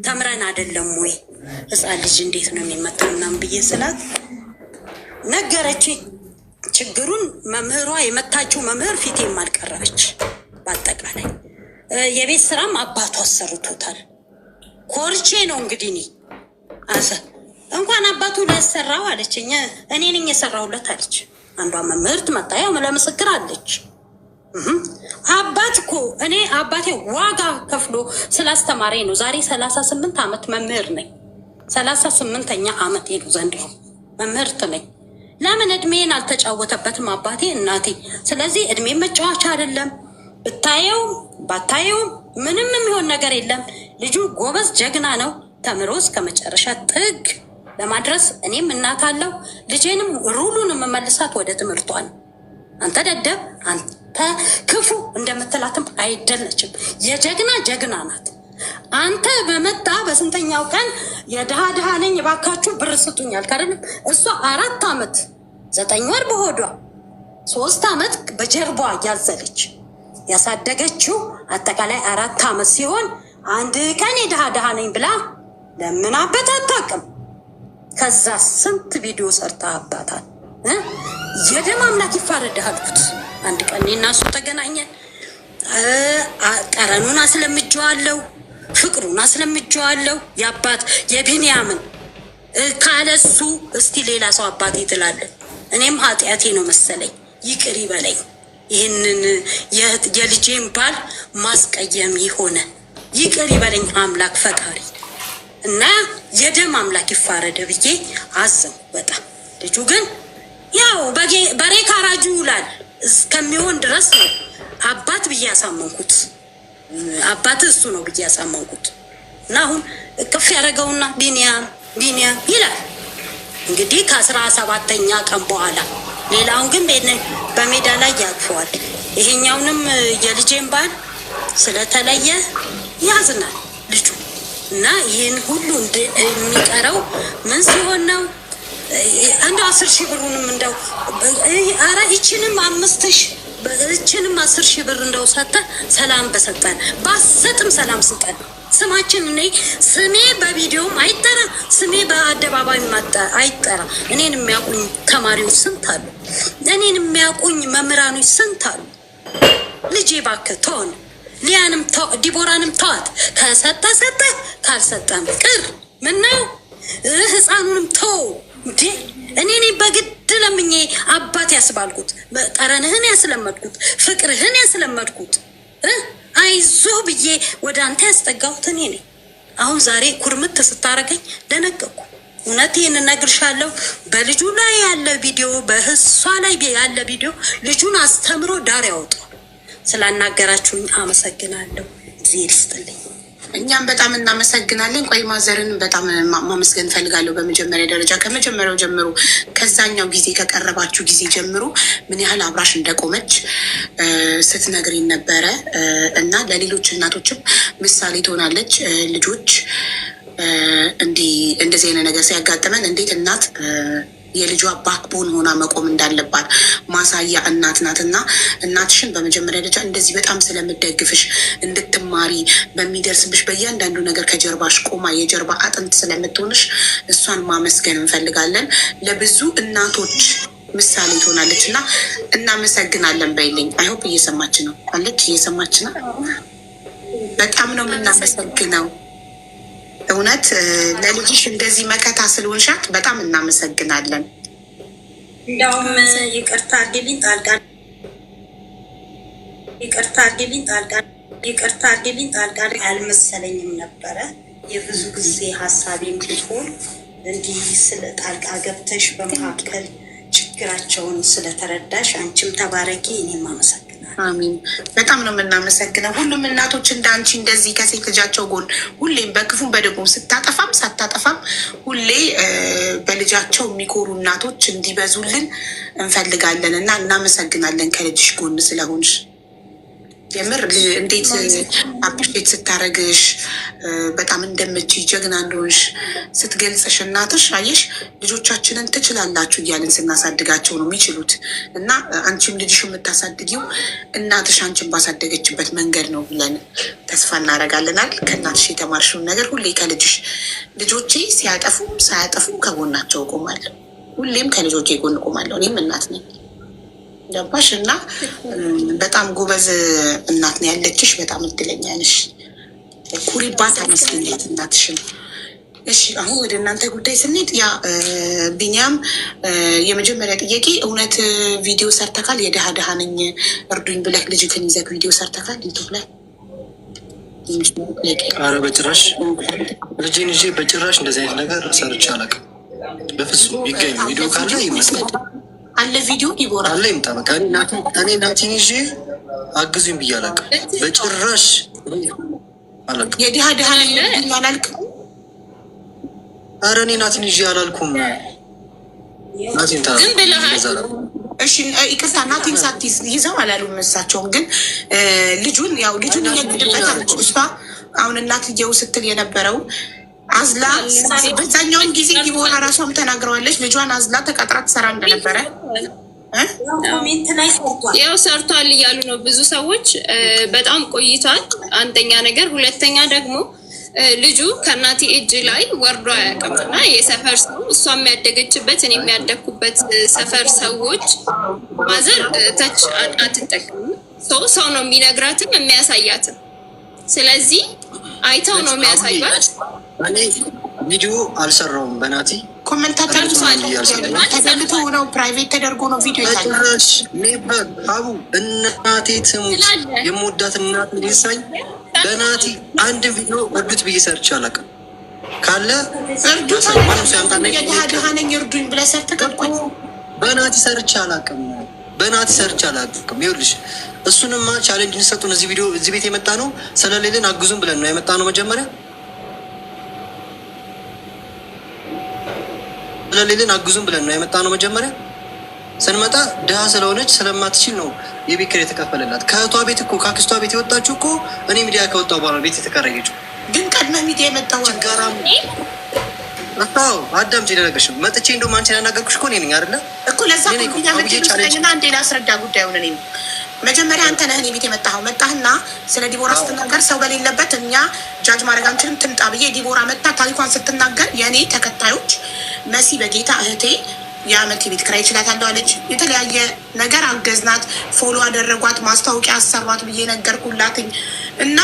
Speaker 3: ተምረን አይደለም ወይ? ህፃን ልጅ እንዴት ነው የሚመታው ምናምን ብዬ ስላት ነገረች ችግሩን። መምህሯ የመታችው መምህር ፊቴም አልቀረበች። በአጠቃላይ የቤት ስራም አባቱ አሰርቶታል። ኮርቼ ነው እንግዲህ እኔ እንኳን አባቱ ላሰራው አለችኝ። እኔ ነኝ የሰራሁለት አለች። አንዷ መምህርት መጣያው ለምስክር አለች። አባት እኮ እኔ አባቴ ዋጋ ከፍሎ ስላስተማረኝ ነው። ዛሬ 38 ዓመት መምህር ነኝ። 38ኛ ዓመት ነው ዘንድሮ መምህርት ነኝ። ለምን እድሜን አልተጫወተበትም አባቴ እናቴ? ስለዚህ እድሜ መጫወቻ አይደለም። ብታየው ባታየው ምንም የሚሆን ነገር የለም። ልጁ ጎበዝ ጀግና ነው። ተምሮ እስከ መጨረሻ ጥግ ለማድረስ እኔም እናት አለው። ልጄንም ሩሉን መመልሳት ወደ ትምህርቷ ነው። አንተ ደደብ፣ አንተ ክፉ እንደምትላትም አይደለችም። የጀግና ጀግና ናት። አንተ በመጣ በስንተኛው ቀን የድሃ ድሃ ነኝ እባካችሁ ብር ስጡኛል ካረንም እሷ 4 ዓመት 9 ወር በሆዷ 3 ዓመት በጀርባ ያዘለች ያሳደገችው አጠቃላይ 4 ዓመት ሲሆን አንድ ቀን የድሃ ድሃ ነኝ ብላ ለምናበት አታውቅም። ከዛ ስንት ቪዲዮ ሰርታ አባታል። የደም አምላክ ይፋረድህ አልኩት። አንድ ቀን እኔና እሱ ተገናኘን። ጠረኑን አስለምጄዋለሁ፣ ፍቅሩን አስለምጄዋለሁ። የአባት የቢንያምን ካለሱ እስቲ ሌላ ሰው አባቴ ትላለህ። እኔም ኃጢአቴ ነው መሰለኝ፣ ይቅር ይበለኝ። ይህንን የልጄን ባል ማስቀየም ይሆነ ይቅር ይበለኝ አምላክ ፈጣሪ እና የደም አምላክ ይፋረደ ብዬ አዘንኩ በጣም። ልጁ ግን ያው በሬ ካራጁ ይውላል እስከሚሆን ድረስ ነው አባት ብዬ ያሳመንኩት። አባት እሱ ነው ብዬ ያሳመንኩት እና አሁን እቅፍ ያደረገውና ቢንያም ይላል። እንግዲህ ከ17ኛ ቀን በኋላ ሌላውን ግን በሜዳ ላይ ያቅፈዋል። ይሄኛውንም የልጄን ባል ስለተለየ ያዝናል ልጁ እና ይህን ሁሉ የሚቀረው ምን ሲሆን ነው? እንደው 10,000 ብሩንም እንደው ኧረ ይችንም 5,000 ይችንም 10,000 ብር እንደው ሰጠ ሰላም በሰጠን ባሰጥም ሰላም ስጠን። ስማችን እኔ ስሜ በቪዲዮም አይጠራ፣ ስሜ በአደባባይ አይጠራ። እኔን የሚያውቁኝ ተማሪዎች ስንት አሉ? እኔን የሚያውቁኝ መምህራኖች ስንት አሉ? ልጄ እባክህ ተሆን፣ ሊያንም ዲቦራንም ተዋት። ከሰጠ ሰጠ፣ ካልሰጠም ቅር። ምነው ህፃኑንም ተው እንዴ! እኔ በግድ ለምኜ አባት ያስባልኩት፣ ጠረንህን ያስለመድኩት፣ ፍቅርህን ያስለመድኩት፣ አይዞህ ብዬ ወደ አንተ ያስጠጋሁት እኔ ነኝ። አሁን ዛሬ ኩርምት ስታረገኝ ደነገኩ። እውነት ይህን እነግርሻለሁ። በልጁ ላይ ያለ ቪዲዮ፣ በህሷ ላይ ያለ ቪዲዮ ልጁን አስተምሮ ዳር ያወጣል። ስላናገራችሁኝ አመሰግናለሁ። እግዚአብሔር ይስጥልኝ።
Speaker 1: እኛም በጣም እናመሰግናለን። ቆይ ማዘርን በጣም ማመስገን ፈልጋለሁ። በመጀመሪያ ደረጃ ከመጀመሪያው ጀምሮ ከዛኛው ጊዜ ከቀረባችሁ ጊዜ ጀምሮ ምን ያህል አብራሽ እንደቆመች ስትነግሪን ነበረ እና ለሌሎች እናቶችም ምሳሌ ትሆናለች። ልጆች እንደዚህ አይነት ነገር ሲያጋጥመን እንዴት እናት የልጇ ባክቦን ሆና መቆም እንዳለባት ማሳያ እናት ናት። እና እናትሽን በመጀመሪያ ደረጃ እንደዚህ በጣም ስለምደግፍሽ እንድትማሪ በሚደርስብሽ በእያንዳንዱ ነገር ከጀርባሽ ቆማ የጀርባ አጥንት ስለምትሆንሽ እሷን ማመስገን እንፈልጋለን። ለብዙ እናቶች ምሳሌ ትሆናለች እና እናመሰግናለን በይልኝ። አይሆፕ እየሰማች ነው አለች። እየሰማች ነው። በጣም ነው የምናመሰግነው። እውነት ለልጅሽ እንደዚህ መከታ ስለሆንሻት በጣም እናመሰግናለን።
Speaker 3: እንደውም ይቅርታ አድርጊልኝ ጣልቃ አልመሰለኝም ነበረ። የብዙ ጊዜ ሀሳቤም ቢሆን እንዲህ ስለ ጣልቃ ገብተሽ በመካከል ችግራቸውን ስለተረዳሽ አንቺም ተባረኪ፣ እኔም አመሰግናለሁ።
Speaker 1: አሚን። በጣም ነው የምናመሰግነው። ሁሉም እናቶች እንደ አንቺ እንደዚህ ከሴት ልጃቸው ጎን ሁሌም በክፉም በደጉም ስታጠፋም ሳታጠፋም ሁሌ በልጃቸው የሚኮሩ እናቶች እንዲበዙልን እንፈልጋለን እና እናመሰግናለን ከልጅሽ ጎን ስለሆንሽ። የምር እንዴት አፕሪሼት ስታረግሽ በጣም እንደምችይ ጀግና እንደሆንሽ ስትገልጽሽ እናትሽ አየሽ፣ ልጆቻችንን ትችላላችሁ እያልን ስናሳድጋቸው ነው የሚችሉት እና አንቺም ልጅሽ የምታሳድጊው እናትሽ አንቺን ባሳደገችበት መንገድ ነው ብለን ተስፋ እናደርጋለናል። ከእናትሽ የተማርሽውን ነገር ሁሌ ከልጅሽ ልጆቼ ሲያጠፉም ሳያጠፉም ከጎናቸው እቆማለሁ። ሁሌም ከልጆቼ ጎን እቆማለሁ። እኔም እናት ነኝ ገባሽ? እና በጣም ጎበዝ እናት ነው ያለችሽ። በጣም እድለኛ ነሽ። ኩሪባት፣ አመስግኛት እናትሽን። እሺ አሁን ወደ እናንተ ጉዳይ ስንሄድ ያ ቢኒያም የመጀመሪያ ጥያቄ እውነት ቪዲዮ ሰርተካል? የድሃ ድሃ ነኝ እርዱኝ ብለህ ልጅክን ይዘህ ቪዲዮ ሰርተካል ዩቱብ ላይ?
Speaker 4: አረ በጭራሽ ልጄን ይዤ በጭራሽ እንደዚህ አይነት ነገር ሰርቼ አላውቅም። በፍጹም ይገኝ ቪዲዮ ካለ ይመስላል
Speaker 1: አለ ቪዲዮ ይቦራል
Speaker 4: አለ ይምጣ። በቃ እኔ ናቲን ይዤ አግዙኝ ብዬ አላውቅም በጭራሽ አላውቅም።
Speaker 1: የድሃ ድሃ ነኝ አላልክም?
Speaker 4: አረ እኔ ናቲን ይዤ አላልኩም። ናቲን
Speaker 2: ግን ብለሃል።
Speaker 1: እሺ ይቅርታ፣ ናቲን ሳትይዝ ይዘው አላሉም እሳቸውም። ግን ልጁን እየግድበታለች እሷ። አሁን እናትየው ስትል የነበረው አዝላ በዛኛውን ጊዜ ዲቦራ ራሷም ተናግረዋለች። ልጇን አዝላ ተቀጥራ ትሰራ እንደነበረ
Speaker 2: ያው ሰርቷል እያሉ ነው ብዙ ሰዎች። በጣም ቆይቷል አንደኛ ነገር፣ ሁለተኛ ደግሞ ልጁ ከእናቴ እጅ ላይ ወርዶ አያውቅም እና የሰፈር ሰው እሷ የሚያደገችበት እኔ የሚያደግኩበት ሰፈር ሰዎች ማዘር ተች አትጠቀምም። ሰው ነው የሚነግራትም የሚያሳያትም። ስለዚህ አይተው ነው የሚያሳዩት።
Speaker 4: እኔ ቪዲዮ አልሰራውም በናቲ
Speaker 1: ኮመንታተር ተገልቶ ነው ፕራይቬት ተደርጎ ነው ቪዲዮ
Speaker 4: ይታያል። አቡ እናቴ ትሙት የምወዳት እናት ሊሳኝ በናቲ አንድ ቪዲዮ እርዱት ብዬ ሰርቼ አላውቅም። ካለ
Speaker 1: ድሃነኝ እርዱኝ ብለህ ሰርተህ
Speaker 4: በናቲ ሰርቼ አላውቅም። ይኸውልሽ እሱንማ ቻሌንጅ እንሰጡን እዚህ ቤት የመጣ ነው ስለሌለን አግዙን ብለን ነው የመጣ ነው። መጀመሪያ ስለሌለን አግዙን ብለን ነው የመጣ ነው። መጀመሪያ ስንመጣ ድሃ ስለሆነች ስለማትችል ነው የቤት ኪራይ የተከፈለላት። ከእህቷ ቤት እኮ ከአክስቷ ቤት የወጣችው እኮ እኔ ሚዲያ ከወጣሁ በኋላ ቤት የተከራየችው።
Speaker 1: ግን ቀድመ ሚዲያ የመጣው
Speaker 4: ችጋራም አዳምጪ ልነግርሽ ነው። መጥቼ እንደውም አንቺን ያናገርኩሽ እኮ እኔ ነኝ አይደለ
Speaker 1: እኮ ለዛ ና እንዴ ላስረዳ ጉዳዩን። እኔ መጀመሪያ አንተ ነህ እኔ ቤት የመጣኸው። መጣህና ስለ ዲቦራ ስትናገር ሰው በሌለበት እኛ ጃጅ ማድረግ አንችልም። ትምጣ ብዬ ዲቦራ መጣ ታሪኳን ስትናገር የእኔ ተከታዮች መሲ በጌታ እህቴ የአመት ቤት ክራይ ይችላታለሁ አለች። የተለያየ ነገር አገዝናት፣ ፎሎ አደረጓት፣ ማስታወቂያ አሰሯት ብዬ ነገርኩላትኝ እና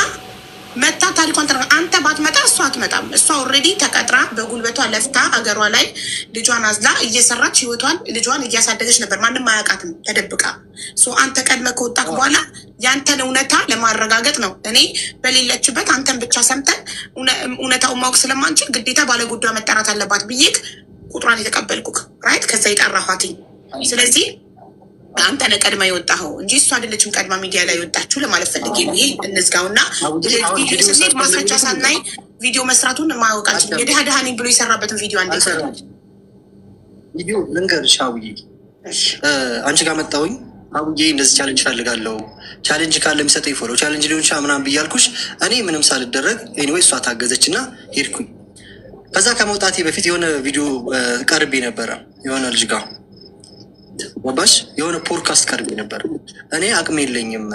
Speaker 1: መታ ታሪኳን ተናገር። አንተ ባትመጣ እሷ አትመጣም። እሷ ኦልሬዲ ተቀጥራ በጉልበቷ ለፍታ አገሯ ላይ ልጇን አዝላ እየሰራች ህይወቷን ልጇን እያሳደገች ነበር። ማንም አያውቃትም ተደብቃ። አንተ ቀድመ ከወጣክ በኋላ ያንተን እውነታ ለማረጋገጥ ነው እኔ በሌለችበት አንተን ብቻ ሰምተን እውነታውን ማወቅ ስለማንችል ግዴታ ባለጉዳዩ መጠራት አለባት ብዬ ቁጥሯን የተቀበልኩክ ራይት። ከዛ የጠራኋትኝ ስለዚህ አንተ ነህ ቀድማ የወጣኸው እንጂ እሷ አይደለችም ቀድማ ሚዲያ ላይ የወጣችሁ ለማለት ፈልጌ ነው። ይሄ እንዝጋውና ስሜት ማስረጃ ሳናይ ቪዲዮ መስራቱን ማወቃችን የድሃ ድሃ ነኝ ብሎ የሰራበትን ቪዲዮ አንዴ
Speaker 4: ቪዲዮ ልንገርሽ። አውዬ አንቺ ጋር መጣሁኝ። አውዬ እንደዚህ ቻሌንጅ ፈልጋለሁ፣ ቻሌንጅ ካለ የሚሰጠኝ ፎሎ ቻሌንጅ ሊሆን ይችላል ምናምን ብያልኩሽ። እኔ ምንም ሳልደረግ ኤኒዌይ እሷ ታገዘች እና ሄድኩኝ። ከዛ ከመውጣቴ በፊት የሆነ ቪዲዮ ቀርቤ ነበረ የሆነ ልጅ ጋር ወባሽ የሆነ ፖድካስት ቀርቤ ነበር። እኔ አቅም የለኝም፣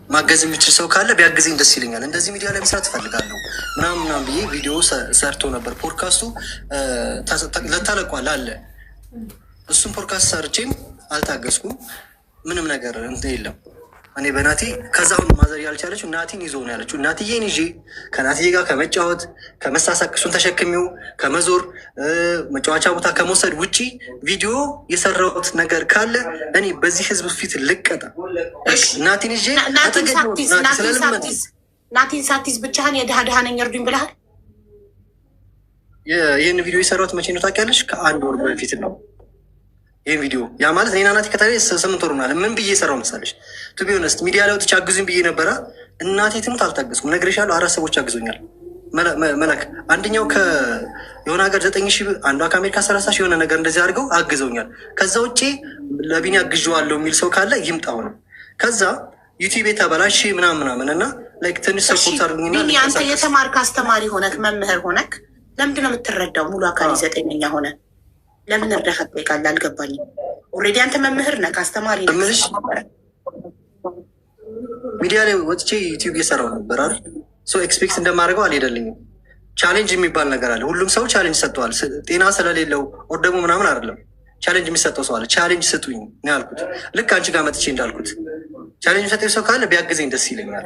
Speaker 4: ማገዝ የሚችል ሰው ካለ ቢያግዘኝ ደስ ይለኛል፣ እንደዚህ ሚዲያ ላይ መስራት እፈልጋለሁ ምናምን ብዬ ቪዲዮ ሰርቶ ነበር። ፖድካስቱ ለታለቋል አለ። እሱም ፖድካስት ሰርቼም አልታገዝኩም። ምንም ነገር እንትን የለም። እኔ በናቲ ከዛ አሁን ማዘር ያልቻለችው ናቲን ይዞ ነው ያለችው። ናትዬን ይዤ ከናትዬ ጋር ከመጫወት ከመሳሳቅ እሱን ተሸክሚው ከመዞር መጫወቻ ቦታ ከመውሰድ ውጪ ቪዲዮ የሰራሁት ነገር ካለ እኔ በዚህ ህዝብ ፊት ልቀጣ። ናቲን ይዤ
Speaker 1: ናቲን ሳቲዝ ብቻህን የድሃ ድሃ ነኝ እርዱኝ ብለሃል።
Speaker 4: ይህን ቪዲዮ የሰራሁት መቼ ነው ታውቂያለሽ? ከ1 ወር በፊት ነው። ይህ ቪዲዮ ያ ማለት እኔና ናቲ ከተለየ 8 ወር ሆኗል። ምን ብዬ የሰራው መሰለሽ? ቱ ቢ ኦነስት ሚዲያ ላይ ወጥቼ አግዙኝ ብዬ ነበረ። እናቴ ትሙት አልታገዝኩም። ነግሬሻለሁ። 4 ሰዎች አግዞኛል። መለክ አንደኛው የሆነ ሀገር 9,000 አንዷ ከአሜሪካ 30,000 የሆነ ነገር እንደዚህ አድርገው አግዘውኛል። ከዛ ውጭ ለቢኒ አግዤዋለሁ የሚል ሰው ካለ ይምጣው ነው። ከዛ ዩቲዩብ የተበላሽ ምናምን እና ላይክ ትንሽ ሰፖርት አድርጉኝና
Speaker 1: አንተ የተማርክ አስተማሪ ሆነክ መምህር ሆነክ ለምንድን ነው የምትረዳው? ሙሉ አካል 9ኛ ሆነ ለምን እርዳታ ትጠይቃለህ? አልገባኝም። ኦልሬዲ አንተ መምህር ነህ፣ አስተማሪ ነህ።
Speaker 4: ሚዲያ ላይ ወጥቼ ዩቲዩብ እየሰራው ነበር አይደል? ኤክስፔክት እንደማደርገው አልሄደልኝም። ቻሌንጅ የሚባል ነገር አለ። ሁሉም ሰው ቻሌንጅ ሰጥተዋል። ጤና ስለሌለው ወር ደግሞ ምናምን አይደለም ቻሌንጅ የሚሰጠው ሰው አለ። ቻሌንጅ ስጡኝ ነው ያልኩት። ልክ አንቺ ጋር መጥቼ እንዳልኩት ቻሌንጅ ሰጠኝ ሰው ካለ ቢያግዘኝ ደስ ይለኛል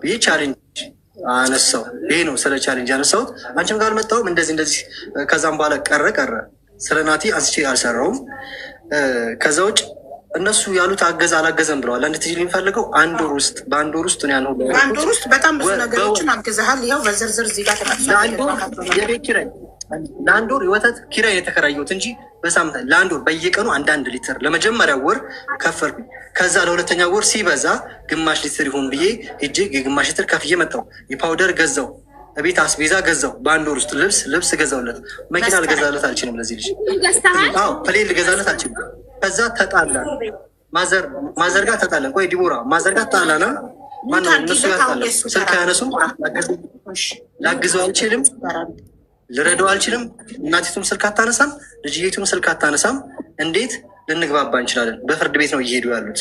Speaker 4: ብዬ ቻሌንጅ አነሳው። ይሄ ነው ስለ ቻሌንጅ ያነሳሁት። አንቺም ጋር አልመጣሁም እንደዚህ። ከዛም በኋላ ቀረ ስለ ናቲ አንስቼ አልሰራውም። ከዛ ውጭ እነሱ ያሉት አገዛ አላገዘም ብለዋል። አንድ ትጅ የሚፈልገው በአንድ ወር ውስጥ ነው ያለው።
Speaker 1: በአንድ ወር ውስጥ በጣም ብዙ ነገሮችን አግዘሃል። ይኸው በዝርዝር እዚህ ጋር
Speaker 4: የቤት ኪራይ ለአንድ ወር የወተት ኪራይ የተከራየሁት እንጂ በሳምንት ለአንድ ወር በየቀኑ 1 ሊትር ለመጀመሪያ ወር ከፈልኩኝ። ከዛ ለሁለተኛ ወር ሲበዛ ግማሽ ሊትር ይሁን ብዬ ሄጄ የግማሽ ሊትር ከፍዬ መጣሁ። የፓውደር ገዛው፣ ቤት አስቤዛ ገዛው። በአንድ ወር ውስጥ ልብስ ገዛውለት። መኪና ልገዛለት አልችልም ለዚህ ልጅ። ፕሌን ልገዛለት አልችልም። ከዛ ተጣላ ማዘር ጋር ተጣላ። ቆይ ዲቦራ ማዘር ጋር ተጣላና ማነው እነሱ ጋር ተጣላ። ስልክ አያነሱም። ላግዘው አልችልም፣ ልረዳው አልችልም። እናቲቱም ስልክ አታነሳም፣ ልጅየቱም ስልክ አታነሳም። እንዴት ልንግባባ እንችላለን? በፍርድ ቤት ነው እየሄዱ ያሉት።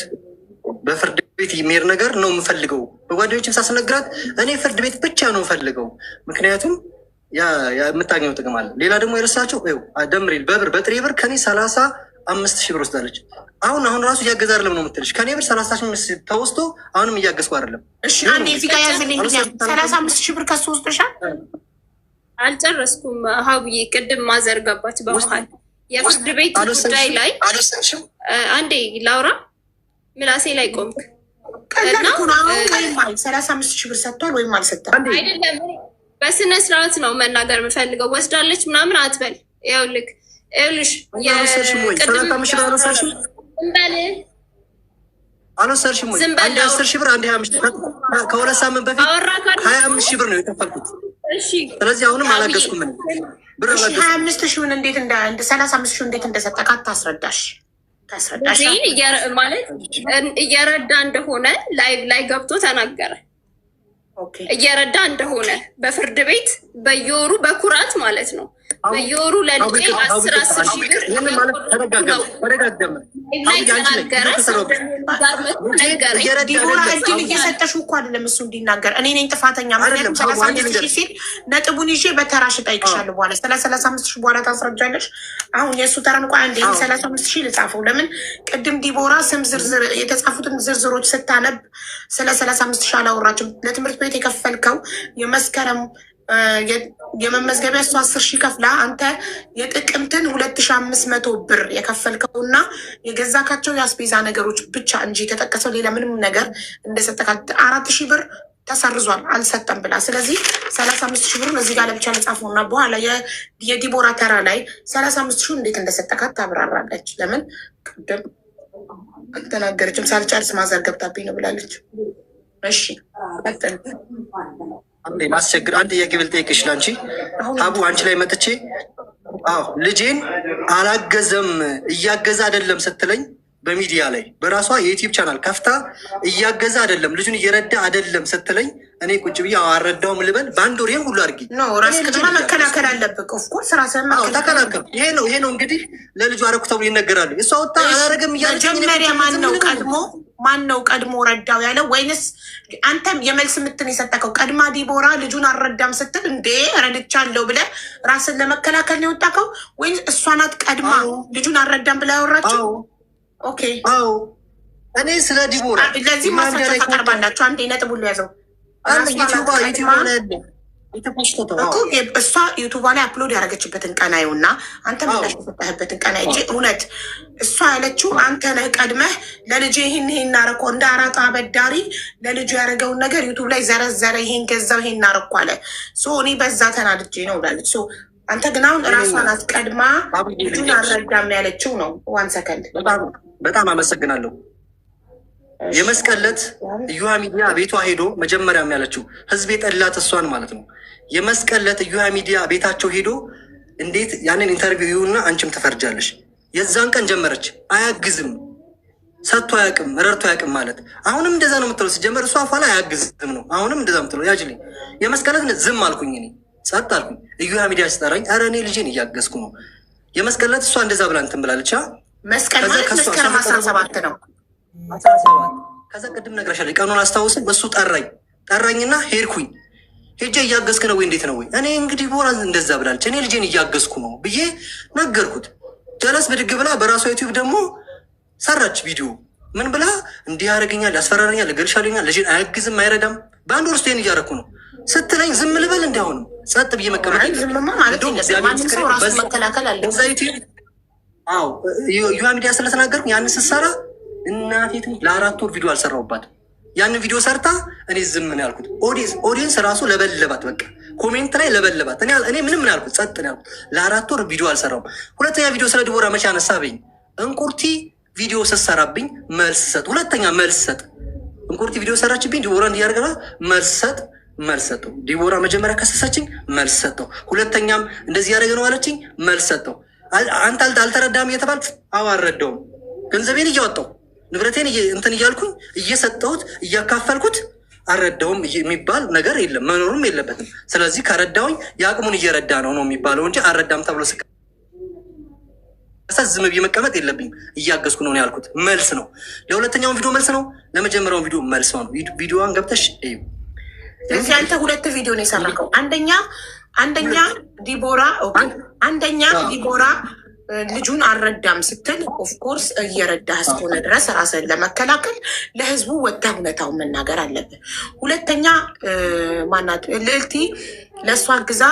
Speaker 4: በፍርድ ቤት የሚሄድ ነገር ነው የምፈልገው። በጓደኞችን ሳስነግራት እኔ ፍርድ ቤት ብቻ ነው የምፈልገው፣ ምክንያቱም የምታገኘው ጥቅም አለ። ሌላ ደግሞ የረሳቸው ደምሬል በጥሬ ብር ከኔ 35,000 ብር ወስዳለች። አሁን ራሱ እያገዛ አይደለም ነው የምትልሽ። ከኔ ብር 30,000 ተወስዶ አሁንም እያገዝኩ አይደለም።
Speaker 1: እሺ አንዴ እዚህ ጋር ያዝልኝ። 35,000 ብር ከሱ ወስደሻል?
Speaker 2: አልጨረስኩም ሀቡዬ። ቅድም ማዘር ገባች በመሀል። የፍርድ ቤት ጉዳይ ላይ አንዴ ላውራ። ምላሴ ላይ ቆምክ።
Speaker 1: 35,000 ብር ሰጥቷል ወይም አልሰጠም
Speaker 2: አይደለም። በስነ ስርዓት ነው መናገር የምፈልገው። ወስዳለች ምናምን አትበል። ይኸውልሽ
Speaker 4: አልወሰድሽም ወይ? 10,000 ብር 25 ከ2 ሳምንት በፊት 25,000 ብር ነው የከፈልኩት። ስለዚህ አሁንም አላገዝኩም። ብር
Speaker 1: 25,000 እንዴት 35,000 እንዴት እንደሰጠ ታስረዳሽ
Speaker 2: ማለት እየረዳ እንደሆነ ላይ ገብቶ ተናገረ። እየረዳ እንደሆነ በፍርድ ቤት በየወሩ በኩራት ማለት ነው በየወሩ ለልጄ 10 ሺህ ብር
Speaker 4: ተደጋገመ
Speaker 2: ላይ ተናገረ።
Speaker 1: ዲቦራ እድል እየሰጠሽው እኮ አይደለም እሱ እንዲናገር። እኔ ነኝ ጥፋተኛ። ምክንያቱም 35 ሺህ ሲል ነጥቡን ይዤ በተራሽ እጠይቅሻለሁ። በኋላ 35 ሺህ በኋላ ታስረጃለሽ። አሁን የእሱ ተራን እንኳ አንዴ 35 ሺህ ልጻፈው። ለምን ቅድም ዲቦራ ስም ዝርዝር የተጻፉትን ዝርዝሮች ስታነብ ስለ 35 ሺህ አላወራችም። ለትምህርት ቤት የከፈልከው የመስከረም የመመዝገቢያ እሱ 10 ሺህ ከፍላ አንተ የጥቅምትን 2500 ብር የከፈልከው እና የገዛካቸው የአስቤዛ ነገሮች ብቻ እንጂ የተጠቀሰው ሌላ ምንም ነገር እንደሰጠካት 4 ሺህ ብር ተሰርዟል አልሰጠም ብላ። ስለዚህ 35 ሺህ ብሩን እዚህ ጋር ለብቻ ለጻፈው እና በኋላ የዲቦራ ተራ ላይ 35 ሺህ እንዴት እንደሰጠካት ታብራራለች። ለምን ቅድም አልተናገረችም? ሳልጨርስ ማዘር ገብታብኝ ነው ብላለች። እሺ ቀጥል።
Speaker 4: ማስቸግር አንድ ጥያቄ ልጠይቅሽ ለአንቺ ሀቡ፣ አንቺ ላይ መጥቼ ልጄን አላገዘም እያገዛ አይደለም ስትለኝ በሚዲያ ላይ በራሷ የዩቲዩብ ቻናል ከፍታ እያገዛ አይደለም ልጁን እየረዳ አይደለም ስትለኝ እኔ ቁጭ ብዬ አረዳውም ልበል በአንድ ወር ሁሉ አድርጊ
Speaker 1: ራስ ቅድማ መከላከል አለብህ። ኦፍኮርስ ራስህን
Speaker 4: ተከላከል። ይሄ ነው እንግዲህ ለልጁ አረኩ ተብሎ ይነገራሉ። እሷ ወጣ አላረገም እያለ
Speaker 1: መጀመሪያ ማን ነው ቀድሞ ረዳው ያለው? ወይንስ አንተም የመልስ ምትን የሰጠከው? ቀድማ ዲቦራ ልጁን አልረዳም ስትል እንዴ ረድቻለሁ ብለህ ራስን ለመከላከል ነው የወጣከው? ወይንስ እሷ ናት ቀድማ ልጁን አልረዳም ብላ ያወራችው? ኦኬ
Speaker 4: እኔ ስለ ዲቦራ
Speaker 1: ለዚህ ማስረጃ ታቀርባላችሁ። አንዴ ነጥብ ሁሉ ያዘው እሷ ዩቱባ ላይ አፕሎድ ያደረገችበትን ቀናዩ እና አንተ ምላሽ የሰጠህበትን ቀና እንጂ እውነት እሷ ያለችው አንተ ነህ ቀድመህ ለልጅ ይህን እናረኮ እንደ አራጣ አበዳሪ ለልጁ ያደረገውን ነገር ዩቱብ ላይ ዘረዘረ። ይሄን ገዛው ይሄን እናረኮ አለ። እኔ በዛ ተናድጄ ነው ብላለች። አንተ ግን አሁን እራሷን አስቀድማ ልጁን አልረዳም ያለችው ነው። ዋን ሰከንድ።
Speaker 4: በጣም አመሰግናለሁ። የመስቀል ዕለት እዩሃ ሚዲያ ቤቷ ሄዶ መጀመሪያም ያለችው ህዝብ የጠላት እሷን ማለት ነው። የመስቀል ዕለት እዩሃ ሚዲያ ቤታቸው ሄዶ እንዴት ያንን ኢንተርቪው ይሁንና አንቺም ትፈርጃለሽ። የዛን ቀን ጀመረች። አያግዝም፣ ሰጥቶ አያውቅም፣ ረድቶ አያውቅም ማለት አሁንም እንደዛ ነው የምትለው። ሲጀመር እሷ ኋላ አያግዝም ነው አሁንም እንደዛ የምትለው። ያጅልኝ የመስቀል ዕለት ዝም አልኩኝ፣ እኔ ጸጥ አልኩኝ። እዩሃ ሚዲያ ሲጠራኝ ኧረ እኔ ልጄን እያገዝኩ ነው። የመስቀል ዕለት እሷ እንደዛ ብላ እንትን ብላለች።
Speaker 1: መስቀል ማለት መስከረም 17 ነው።
Speaker 4: ከዛ ቅድም ነግረሻለሁ፣ ቀኑን አስታውስም። በሱ ጠራኝና ሄድኩኝ። ሄጄ እያገዝክ ነው ወይ እንዴት ነው ወይ? እኔ እንግዲህ ቦራ እንደዛ ብላለች፣ እኔ ልጄን እያገዝኩ ነው ብዬ ነገርኩት። ጀለስ ብድግ ብላ በራሷ ዩቲዩብ ደግሞ ሰራች ቪዲዮ። ምን ብላ እንዲህ ያደርገኛል፣ ያስፈራረኛል፣ እገልሻለኛል፣ ልጄን አያግዝም፣ አይረዳም፣ በአንድ ወር ውስጥ ይሄን እያደረኩ ነው ስትለኝ ዝም ልበል? እንዲያሁንም ጸጥ ብዬ መቀመጥ ዩሃ ሚዲያ ስለተናገርኩ ያንን ስትሰራ እናቴት ለ4 ወር ቪዲዮ አልሰራሁባትም። ያንን ቪዲዮ ሰርታ እኔ ዝም ነው ያልኩት። ኦዲየንስ ራሱ ለበለባት፣ በቃ ኮሜንት ላይ ለበለባት። እኔ ምንም ምን ያልኩት ጸጥ ነው ያልኩት። ለ4 ወር ቪዲዮ አልሰራሁም። ሁለተኛ ቪዲዮ ስለ ዲቦራ መቼ አነሳብኝ? እንቁርቲ ቪዲዮ ስትሰራብኝ መልስ ሰጥ። ሁለተኛ መልስ ሰጥ። እንቁርቲ ቪዲዮ ሰራችብኝ፣ ዲቦራ እንዲያደርገ መልስ ሰጠው። ዲቦራ መጀመሪያ ከሰሰችኝ፣ መልስ ሰጠው። ሁለተኛም እንደዚህ ያደረገ ነው አለችኝ፣ መልስ ሰጠው። አንተ አልተረዳም እየተባልክ አልረዳውም። ገንዘቤን እያወጣው ንብረቴን እንትን እያልኩኝ እየሰጠሁት እያካፈልኩት አልረዳውም የሚባል ነገር የለም፣ መኖርም የለበትም። ስለዚህ ከረዳውኝ የአቅሙን እየረዳ ነው የሚባለው እንጂ አልረዳም ተብሎ ዝም ብዬ መቀመጥ የለብኝም። እያገዝኩ ነው ያልኩት መልስ ነው። ለሁለተኛውን ቪዲዮ መልስ ነው፣ ለመጀመሪያውን ቪዲዮ መልስ ነው። ቪዲዮዋን ገብተሽ እዩ።
Speaker 1: ስለዚህ አንተ 2 ቪዲዮ ነው የሰራከው። አንደኛ ዲቦራ ልጁን አልረዳም ስትል ኦፍኮርስ እየረዳህ እስከሆነ ድረስ ራስን ለመከላከል ለህዝቡ ወጥተህ እውነታውን መናገር አለብህ። ሁለተኛ ማናት ልዕልቲ ለእሷ ግዛ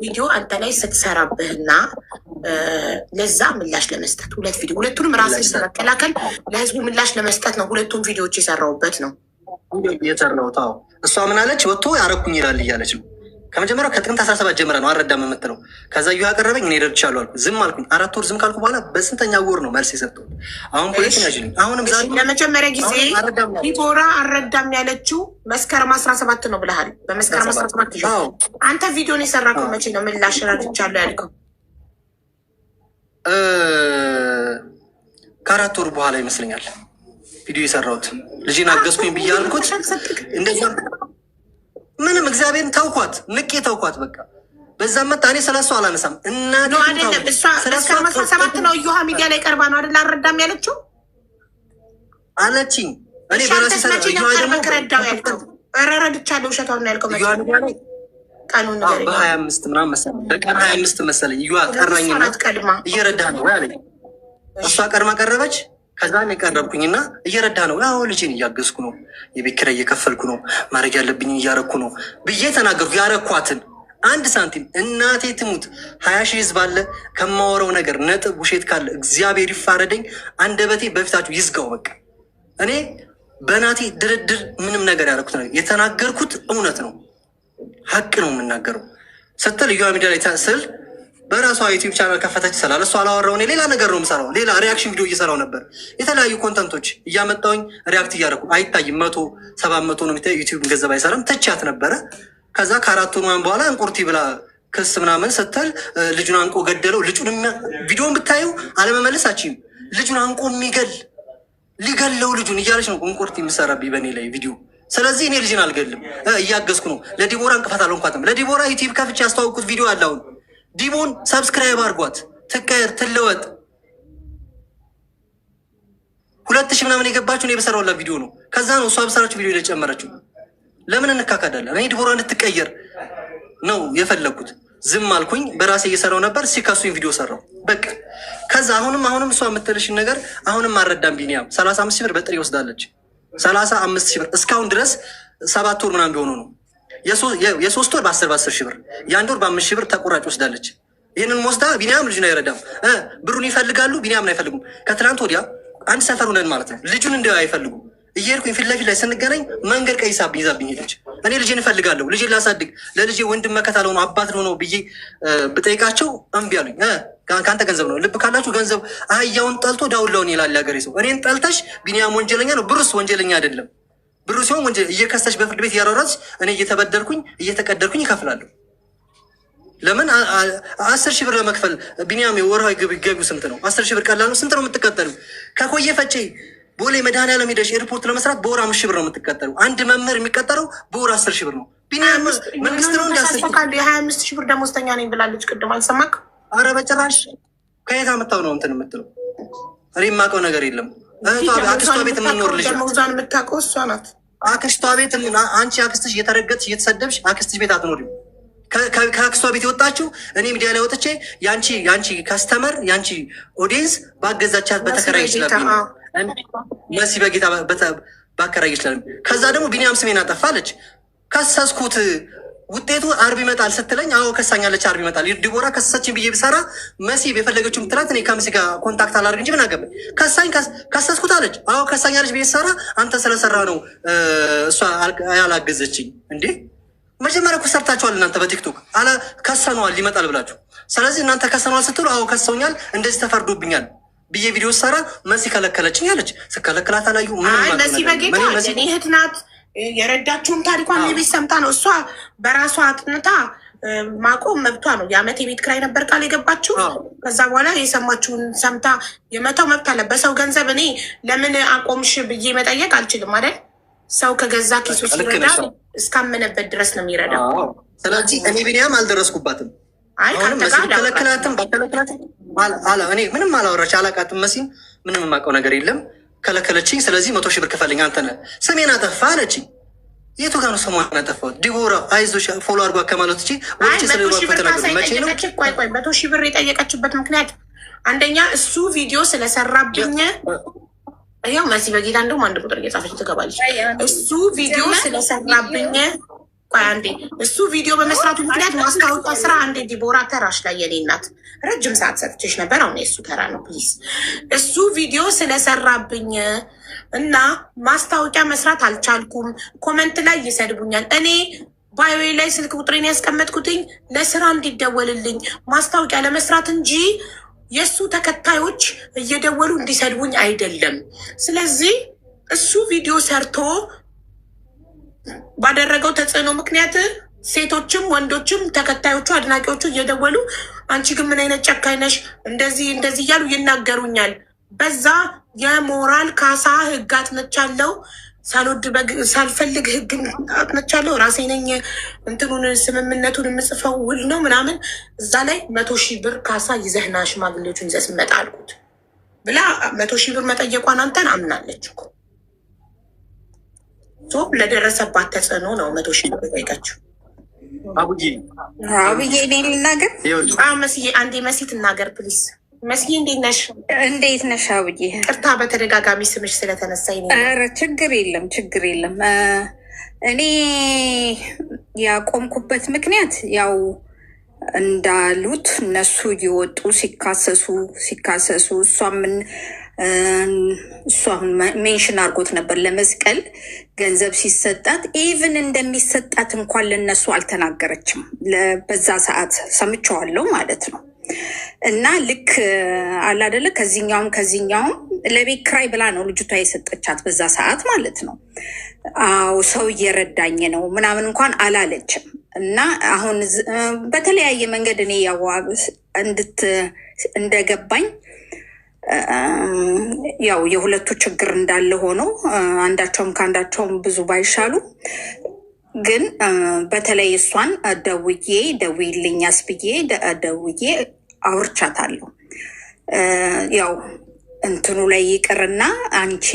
Speaker 1: ቪዲዮ አንተ ላይ ስትሰራብህና ለዛ ምላሽ ለመስጠት 2 ቪዲዮ፣ ሁለቱንም ራስን ለመከላከል ለህዝቡ ምላሽ ለመስጠት ነው። ሁለቱም ቪዲዮዎች የሰራሁበት ነው
Speaker 4: የሰራሁት። እሷ ምን አለች? ወጥቶ ያረኩኝ ይላል እያለች ነው። ከመጀመሪያው ከጥቅምት 17 ጀምረ ነው አልረዳም የምትለው። ከዛ ዩ ያቀረበኝ እኔ ረድቻለሁ አልኩ። ዝም አልኩኝ። 4 ወር ዝም ካልኩ በኋላ በስንተኛ ወር ነው መልስ የሰጠሁት? አሁን ፖለቲካ ያጅልኝ። አሁንም ዛሬ
Speaker 1: ለመጀመሪያ ጊዜ ዲቦራ አልረዳም ያለችው መስከረም 17 ነው ብለሃል። በመስከረም 17 አንተ ቪዲዮን የሰራከው መቼ ነው? ምላሽ ረድቻለሁ ያልከው
Speaker 4: ከ4 ወር በኋላ ይመስለኛል ቪዲዮ የሰራሁት። ልጄን አገዝኩኝ ብዬ አልኩት። እንደዛ ምንም እግዚአብሔርን ተውኳት፣ ንቄ ተውኳት። በቃ በዛ መጣ። እኔ ስለሷ አላነሳም። እናቴ
Speaker 1: ነው አይደለም እሷ መስከረም 17 ነው እዮሃ ሚዲያ ላይ ቀርባ ነው አይደል አልረዳም ያለችው
Speaker 4: አለችኝ። እኔ በራሴ ሰራው እዮሃ ደግሞ
Speaker 1: ከረዳው ያልከው ረረድቻለሁ ውሸታውን ያልከው
Speaker 4: እዮሃ ሚዲያ ላይ ቀኑን ነገር በ25 ምናምን መሰለኝ በቀን 25 መሰለኝ እዮሃ ጠራኝና እየረዳ ነው ያለኝ። እሷ ቀድማ ቀረበች። ከዛ እኔ ቀረብኩኝና እየረዳ ነው ያው ልጄን እያገዝኩ ነው፣ የቤት ኪራይ እየከፈልኩ ነው፣ ማድረግ ያለብኝ እያረኩ ነው ብዬ ተናገርኩ። ያረኳትን አንድ ሳንቲም እናቴ ትሙት 20 ሺህ ህዝብ አለ ከማወራው ነገር ነጥብ ውሸት ካለ እግዚአብሔር ይፋረደኝ። አንደበቴ በፊታችሁ ይዝጋው። በቃ እኔ በናቴ ድርድር ምንም ነገር ያደረኩት ነገር የተናገርኩት እውነት ነው፣ ሀቅ ነው የምናገረው ስትል እዮሃ ሚዲያ ላይ ስል በራሷ ዩቲዩብ ቻናል ከፈተች ስላለ እሷ አላወራው። እኔ ሌላ ነገር ነው የምሰራው። ሌላ ሪያክሽን ቪዲዮ እየሰራው ነበር። የተለያዩ ኮንተንቶች እያመጣውኝ ሪያክት እያደረኩ አይታይም። 100-700 ነው የሚታይ። ዩቲዩብ ገንዘብ አይሰራም። ተቻት ነበረ። ከዛ ከ4 ወር በኋላ እንቁርቲ ብላ ክስ ምናምን ስትል ልጁን አንቆ ገደለው። ልጁን ቪዲዮን ብታዩ አለመመለሳችም ልጁን አንቆ ሊገለው ልጁን እያለች ነው እንቁርቲ የምሰራብኝ በእኔ ላይ ቪዲዮ። ስለዚህ እኔ ልጅን አልገልም፣ እያገዝኩ ነው። ለዲቦራ እንቅፋት አልሆንኳትም። ለዲቦራ ዩቲዩብ ከፍቼ ያስተዋውቁት ቪዲዮ አለ። አሁን ዲቦን ሰብስክራይብ አድርጓት፣ ትቀየር፣ ትለወጥ። 2000 ምናምን የገባችሁ እኔ በሰራሁላ ቪዲዮ ነው። ከዛ ነው እሷ በሰራችሁ ቪዲዮ የጨመረችው። ለምን እንካካዳለን? እኔ ዲቦራ እንድትቀየር ነው የፈለግኩት። ዝም አልኩኝ። በራሴ እየሰራው ነበር። ሲከሱኝ ቪዲዮ ሰራው። በቃ ከዛ አሁንም እሷ የምትልሽን ነገር አሁንም አልረዳም። ቢኒያም 35 ሺህ ብር በጥሬ ወስዳለች። 35 ሺህ ብር እስካሁን ድረስ 7 ወር ምናምን ቢሆኑ ነው። የ3 ወር በ10 ሺህ ብር፣ የ1 ወር በ5 ሺህ ብር ተቆራጭ ወስዳለች። ይህንን ወስዳ ቢኒያም ልጁን አይረዳም። ብሩን ይፈልጋሉ፣ ቢኒያምን አይፈልጉም። ከትናንት ወዲያ አንድ ሰፈር ሁነን ማለት ነው። ልጁን እንደ አይፈልጉም። እየሄድኩኝ ፊት ለፊት ላይ ስንገናኝ መንገድ ቀይ ይዛብኝ ሄደች። እኔ ልጄን እፈልጋለሁ፣ ልጄን ላሳድግ፣ ለልጄ ወንድም መከታ ለሆነ አባት ለሆነው ብዬ ብጠይቃቸው እምቢ አሉኝ። ከአንተ ገንዘብ ነው፣ ልብ ካላችሁ ገንዘብ አህያውን ጠልቶ ዳውላውን ይላል ያገሬ ሰው። እኔን ጠልተሽ ቢኒያም ወንጀለኛ ነው፣ ብሩስ ወንጀለኛ አይደለም። ብሩ ሲሆን ወንጀል እየከሰሽ በፍርድ ቤት እያሯሯች እኔ እየተበደልኩኝ እየተቀደልኩኝ ይከፍላለሁ። ለምን 10 ሺህ ብር ለመክፈል ቢኒያም የወርሃዊ ገቢው ስንት ነው? 10 ሺህ ብር ቀላል ነው። ስንት ነው የምትቀጠሉ? ከኮየ ፈጬ ቦሌ መድኃኒዓለም ሄደሽ ኤርፖርት ለመስራት በወር 5 ሺህ ብር ነው የምትቀጠሉ። አንድ መምህር የሚቀጠረው በወር 10 ሺህ ብር ነው። ቢኒያም መንግስት ነው እንዲያስብ
Speaker 1: 25 ሺህ ብር ደሞዝተኛ ነኝ ብላለች ቅድም አልሰማክ?
Speaker 4: አረ በጭራሽ። ከየት አመጣው ነው እንትን የምትለው? እኔ የማውቀው ነገር የለም። አክስቷ ቤት የምንኖር ልጅ
Speaker 1: ደሞዟን የምታውቀው እሷ ናት።
Speaker 4: አክስቷ ቤት አንቺ አክስትሽ እየተረገጥሽ እየተሰደብሽ አክስትሽ ቤት አትኖሪም። ከአክስቷ ቤት የወጣችው እኔ ሚዲያ ላይ ወጥቼ የአንቺ ካስተመር የአንቺ ኦዲየንስ ባገዛቻት በተከራይ ይችላል መሲ በጌታ ባከራይ ይችላል። ከዛ ደግሞ ቢኒያም ስሜን አጠፋለች። ከሰስኩት ውጤቱ አርብ ይመጣል ስትለኝ አዎ ከሳኛለች፣ አርብ ይመጣል። ዲቦራ ከሰሰችን ብዬ ብሰራ መሲ የፈለገችው ምትላት እኔ ከመሲ ጋር ኮንታክት አላደርግ እንጂ ምን አገባኝ። ከሰስኩት አለች። አዎ ከሳኛለች ብዬ ሰራ አንተ ስለሰራ ነው እሷ ያላገዘችኝ እንዴ። መጀመሪያ እኮ ሰርታችኋል እናንተ በቲክቶክ ከሰነዋል ይመጣል ብላችሁ። ስለዚህ እናንተ ከሰነዋል ስትሉ አዎ ከሰውኛል እንደዚህ ተፈርዶብኛል ብዬ ቪዲዮ ሰራ። መሲ ከለከለችኝ አለች። ስከለክላት አላዩ
Speaker 1: መሲ በጌታ እኔ እህት ናት። የረዳችውም ታሪኳን ቤት ሰምታ ነው እሷ በራሷ አጥንታ ማቆም መብቷ ነው። የአመት የቤት ኪራይ ነበር ቃል የገባችው። ከዛ በኋላ የሰማችውን ሰምታ የመታው መብት አለ። በሰው ገንዘብ እኔ ለምን አቆምሽ ብዬ መጠየቅ አልችልም አይደል? ሰው ከገዛ ኪሱ ሲረዳ እስካመነበት ድረስ ነው የሚረዳው።
Speaker 4: ስለዚህ እኔ ቢኒያም አልደረስኩባትም። ከለክላትም ባከለክላትም እኔ ምንም አላወራች አላቃትም። መሲን ምንም የማውቀው ነገር የለም። ከለከለችኝ። ስለዚህ 100 ሺህ ብር ክፈልኝ አንተ ነህ ስሜን አጠፋ አለችኝ። የቱ ጋር ነው ስሟን ያጠፋሁት? ዲቦራ አይዞሽ ፎሎ አድርጓ ከማለት ውጪ ወጪ ስለተናገሩ መቼ ነው?
Speaker 1: ቆይ 100 ሺህ ብር የጠየቀችበት ምክንያት አንደኛ እሱ ቪዲዮ ስለሰራብኝ ያው መሲ በጌታ እንደውም አንድ ቁጥር እየጻፈች ትገባለች። እሱ ቪዲዮ ስለሰራብኝ አንዴ እሱ ቪዲዮ በመስራቱ ምክንያት ማስታወቂያ ስራ አንዴ ዲቦራ ተራሽ ላይ የኔ እናት ረጅም ሰዓት ሰጥቼሽ ነበር። አሁን የእሱ ተራ ነው ፕሊዝ። እሱ ቪዲዮ ስለሰራብኝ እና ማስታወቂያ መስራት አልቻልኩም። ኮመንት ላይ ይሰድቡኛል። እኔ ባዮ ላይ ስልክ ቁጥሬን ያስቀመጥኩትኝ ለስራ እንዲደወልልኝ ማስታወቂያ ለመስራት እንጂ የእሱ ተከታዮች እየደወሉ እንዲሰድቡኝ አይደለም። ስለዚህ እሱ ቪዲዮ ሰርቶ ባደረገው ተጽዕኖ ምክንያት ሴቶችም ወንዶችም ተከታዮቹ አድናቂዎቹ እየደወሉ አንቺ ግን ምን አይነት ጨካኝ ነሽ እንደዚህ እያሉ ይናገሩኛል። በዛ የሞራል ካሳ ህግ አጥንቻለሁ። ሳልወድ ሳልፈልግ ህግ አጥንቻለሁ። ራሴ ነኝ እንትኑን ስምምነቱን የምጽፈው ውል ነው ምናምን። እዛ ላይ 100,000 ብር ካሳ ይዘህና ሽማግሌዎቹን ይዘህ ስትመጣ አልኩት ብላ 100,000 ብር መጠየቋን አንተን አምናለች እኮ። ለደረሰባት ተጽዕኖ ነው 100,000 ብር ጠይቀችው።
Speaker 4: አቡዬ
Speaker 3: እኔ ልናገር?
Speaker 1: መስዬ አንዴ መሲ ትናገር ፕሊስ። መስዬ እንዴት ነሽ?
Speaker 3: እንዴት ነሽ አቡዬ?
Speaker 1: ቅርታ በተደጋጋሚ ስምሽ ስለተነሳኝ።
Speaker 3: ኧረ ችግር የለም ችግር የለም። እኔ ያቆምኩበት ምክንያት ያው እንዳሉት እነሱ እየወጡ ሲካሰሱ እሷም ሜንሽን አድርጎት ነበር ለመስቀል ገንዘብ ሲሰጣት ኢቭን እንደሚሰጣት እንኳን ለነሱ አልተናገረችም። በዛ ሰዓት ሰምቼዋለሁ ማለት ነው። እና ልክ አላደለ ከዚህኛውም ለቤት ክራይ ብላ ነው ልጅቷ የሰጠቻት በዛ ሰዓት ማለት ነው። አዎ ሰው እየረዳኝ ነው ምናምን እንኳን አላለችም። እና አሁን በተለያየ መንገድ እኔ ያዋብ እንደገባኝ ያው የሁለቱ ችግር እንዳለ ሆኖ አንዳቸውም ከአንዳቸውም ብዙ ባይሻሉ ግን በተለይ እሷን ደውይልኛስ ብዬ ደውዬ አውርቻታለሁ። ያው እንትኑ ላይ ይቅርና አንቺ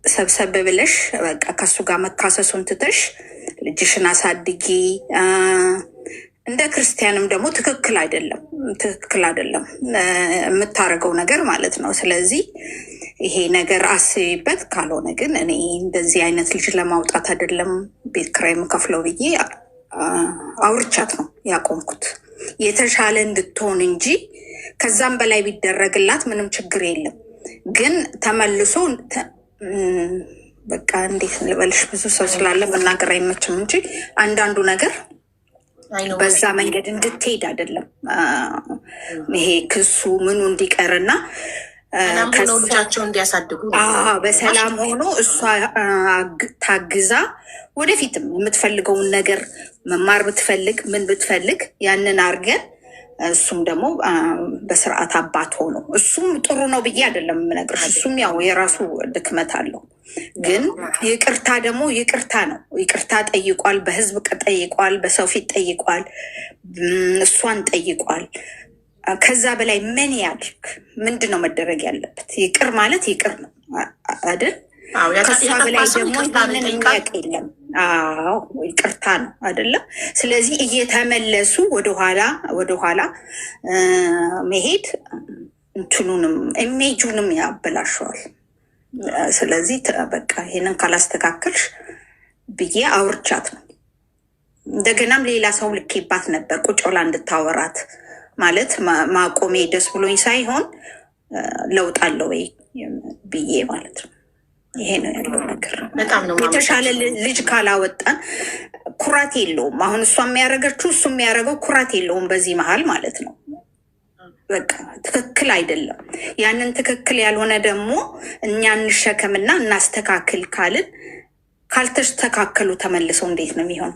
Speaker 3: ሰብሰብ ብለሽ በቃ ከሱ ጋር መካሰሱን ትተሽ ልጅሽን አሳድጊ። እንደ ክርስቲያንም ደግሞ ትክክል አይደለም የምታደርገው ነገር ማለት ነው። ስለዚህ ይሄ ነገር አስቢበት፣ ካልሆነ ግን እኔ እንደዚህ አይነት ልጅ ለማውጣት አይደለም ቤት ኪራይ የምከፍለው ብዬ አውርቻት ነው ያቆምኩት። የተሻለ እንድትሆን እንጂ ከዛም በላይ ቢደረግላት ምንም ችግር የለም። ግን ተመልሶ በቃ እንዴት ልበልሽ፣ ብዙ ሰው ስላለ መናገር አይመችም እንጂ አንዳንዱ ነገር በዛ መንገድ እንድትሄድ አይደለም ይሄ ክሱ ምኑ እንዲቀርና
Speaker 1: ልጃቸው እንዲያሳድጉ
Speaker 3: በሰላም ሆኖ እሷ ታግዛ ወደፊትም የምትፈልገውን ነገር መማር ብትፈልግ ምን ብትፈልግ ያንን አርገን እሱም ደግሞ በስርዓት አባት ሆኖ እሱም ጥሩ ነው ብዬ አይደለም የምነግርሽ። እሱም ያው የራሱ ድክመት አለው። ግን ይቅርታ ደግሞ ይቅርታ ነው። ይቅርታ ጠይቋል፣ በህዝብ ጠይቋል፣ በሰው ፊት ጠይቋል፣ እሷን ጠይቋል። ከዛ በላይ ምን ያድርግ? ምንድን ነው መደረግ ያለበት? ይቅር ማለት ይቅር ነው አይደል? ከዛ በላይ ደግሞ ይህንን የሚያውቅ የለም። አዎ ይቅርታ ነው አይደለም? ስለዚህ እየተመለሱ ወደኋላ መሄድ እንትኑንም ኢሜጁንም ያበላሸዋል። ስለዚህ በቃ ይሄንን ካላስተካከልሽ ብዬ አውርቻት ነው። እንደገናም ሌላ ሰው ልኬባት ነበር ቁጭ ብላ እንድታወራት ማለት ማቆሜ ደስ ብሎኝ ሳይሆን ለውጥ አለው ወይ ብዬ ማለት ነው። ይሄ ነው ያለው ነገር። የተሻለ ልጅ ካላወጣን ኩራት የለውም። አሁን እሷ የሚያደርገችው እሱ የሚያደርገው ኩራት የለውም በዚህ መሀል ማለት ነው። በቃ ትክክል አይደለም። ያንን ትክክል ያልሆነ ደግሞ እኛ እንሸከምና እናስተካክል ካልን ካልተስተካከሉ ተመልሰው እንዴት ነው የሚሆን?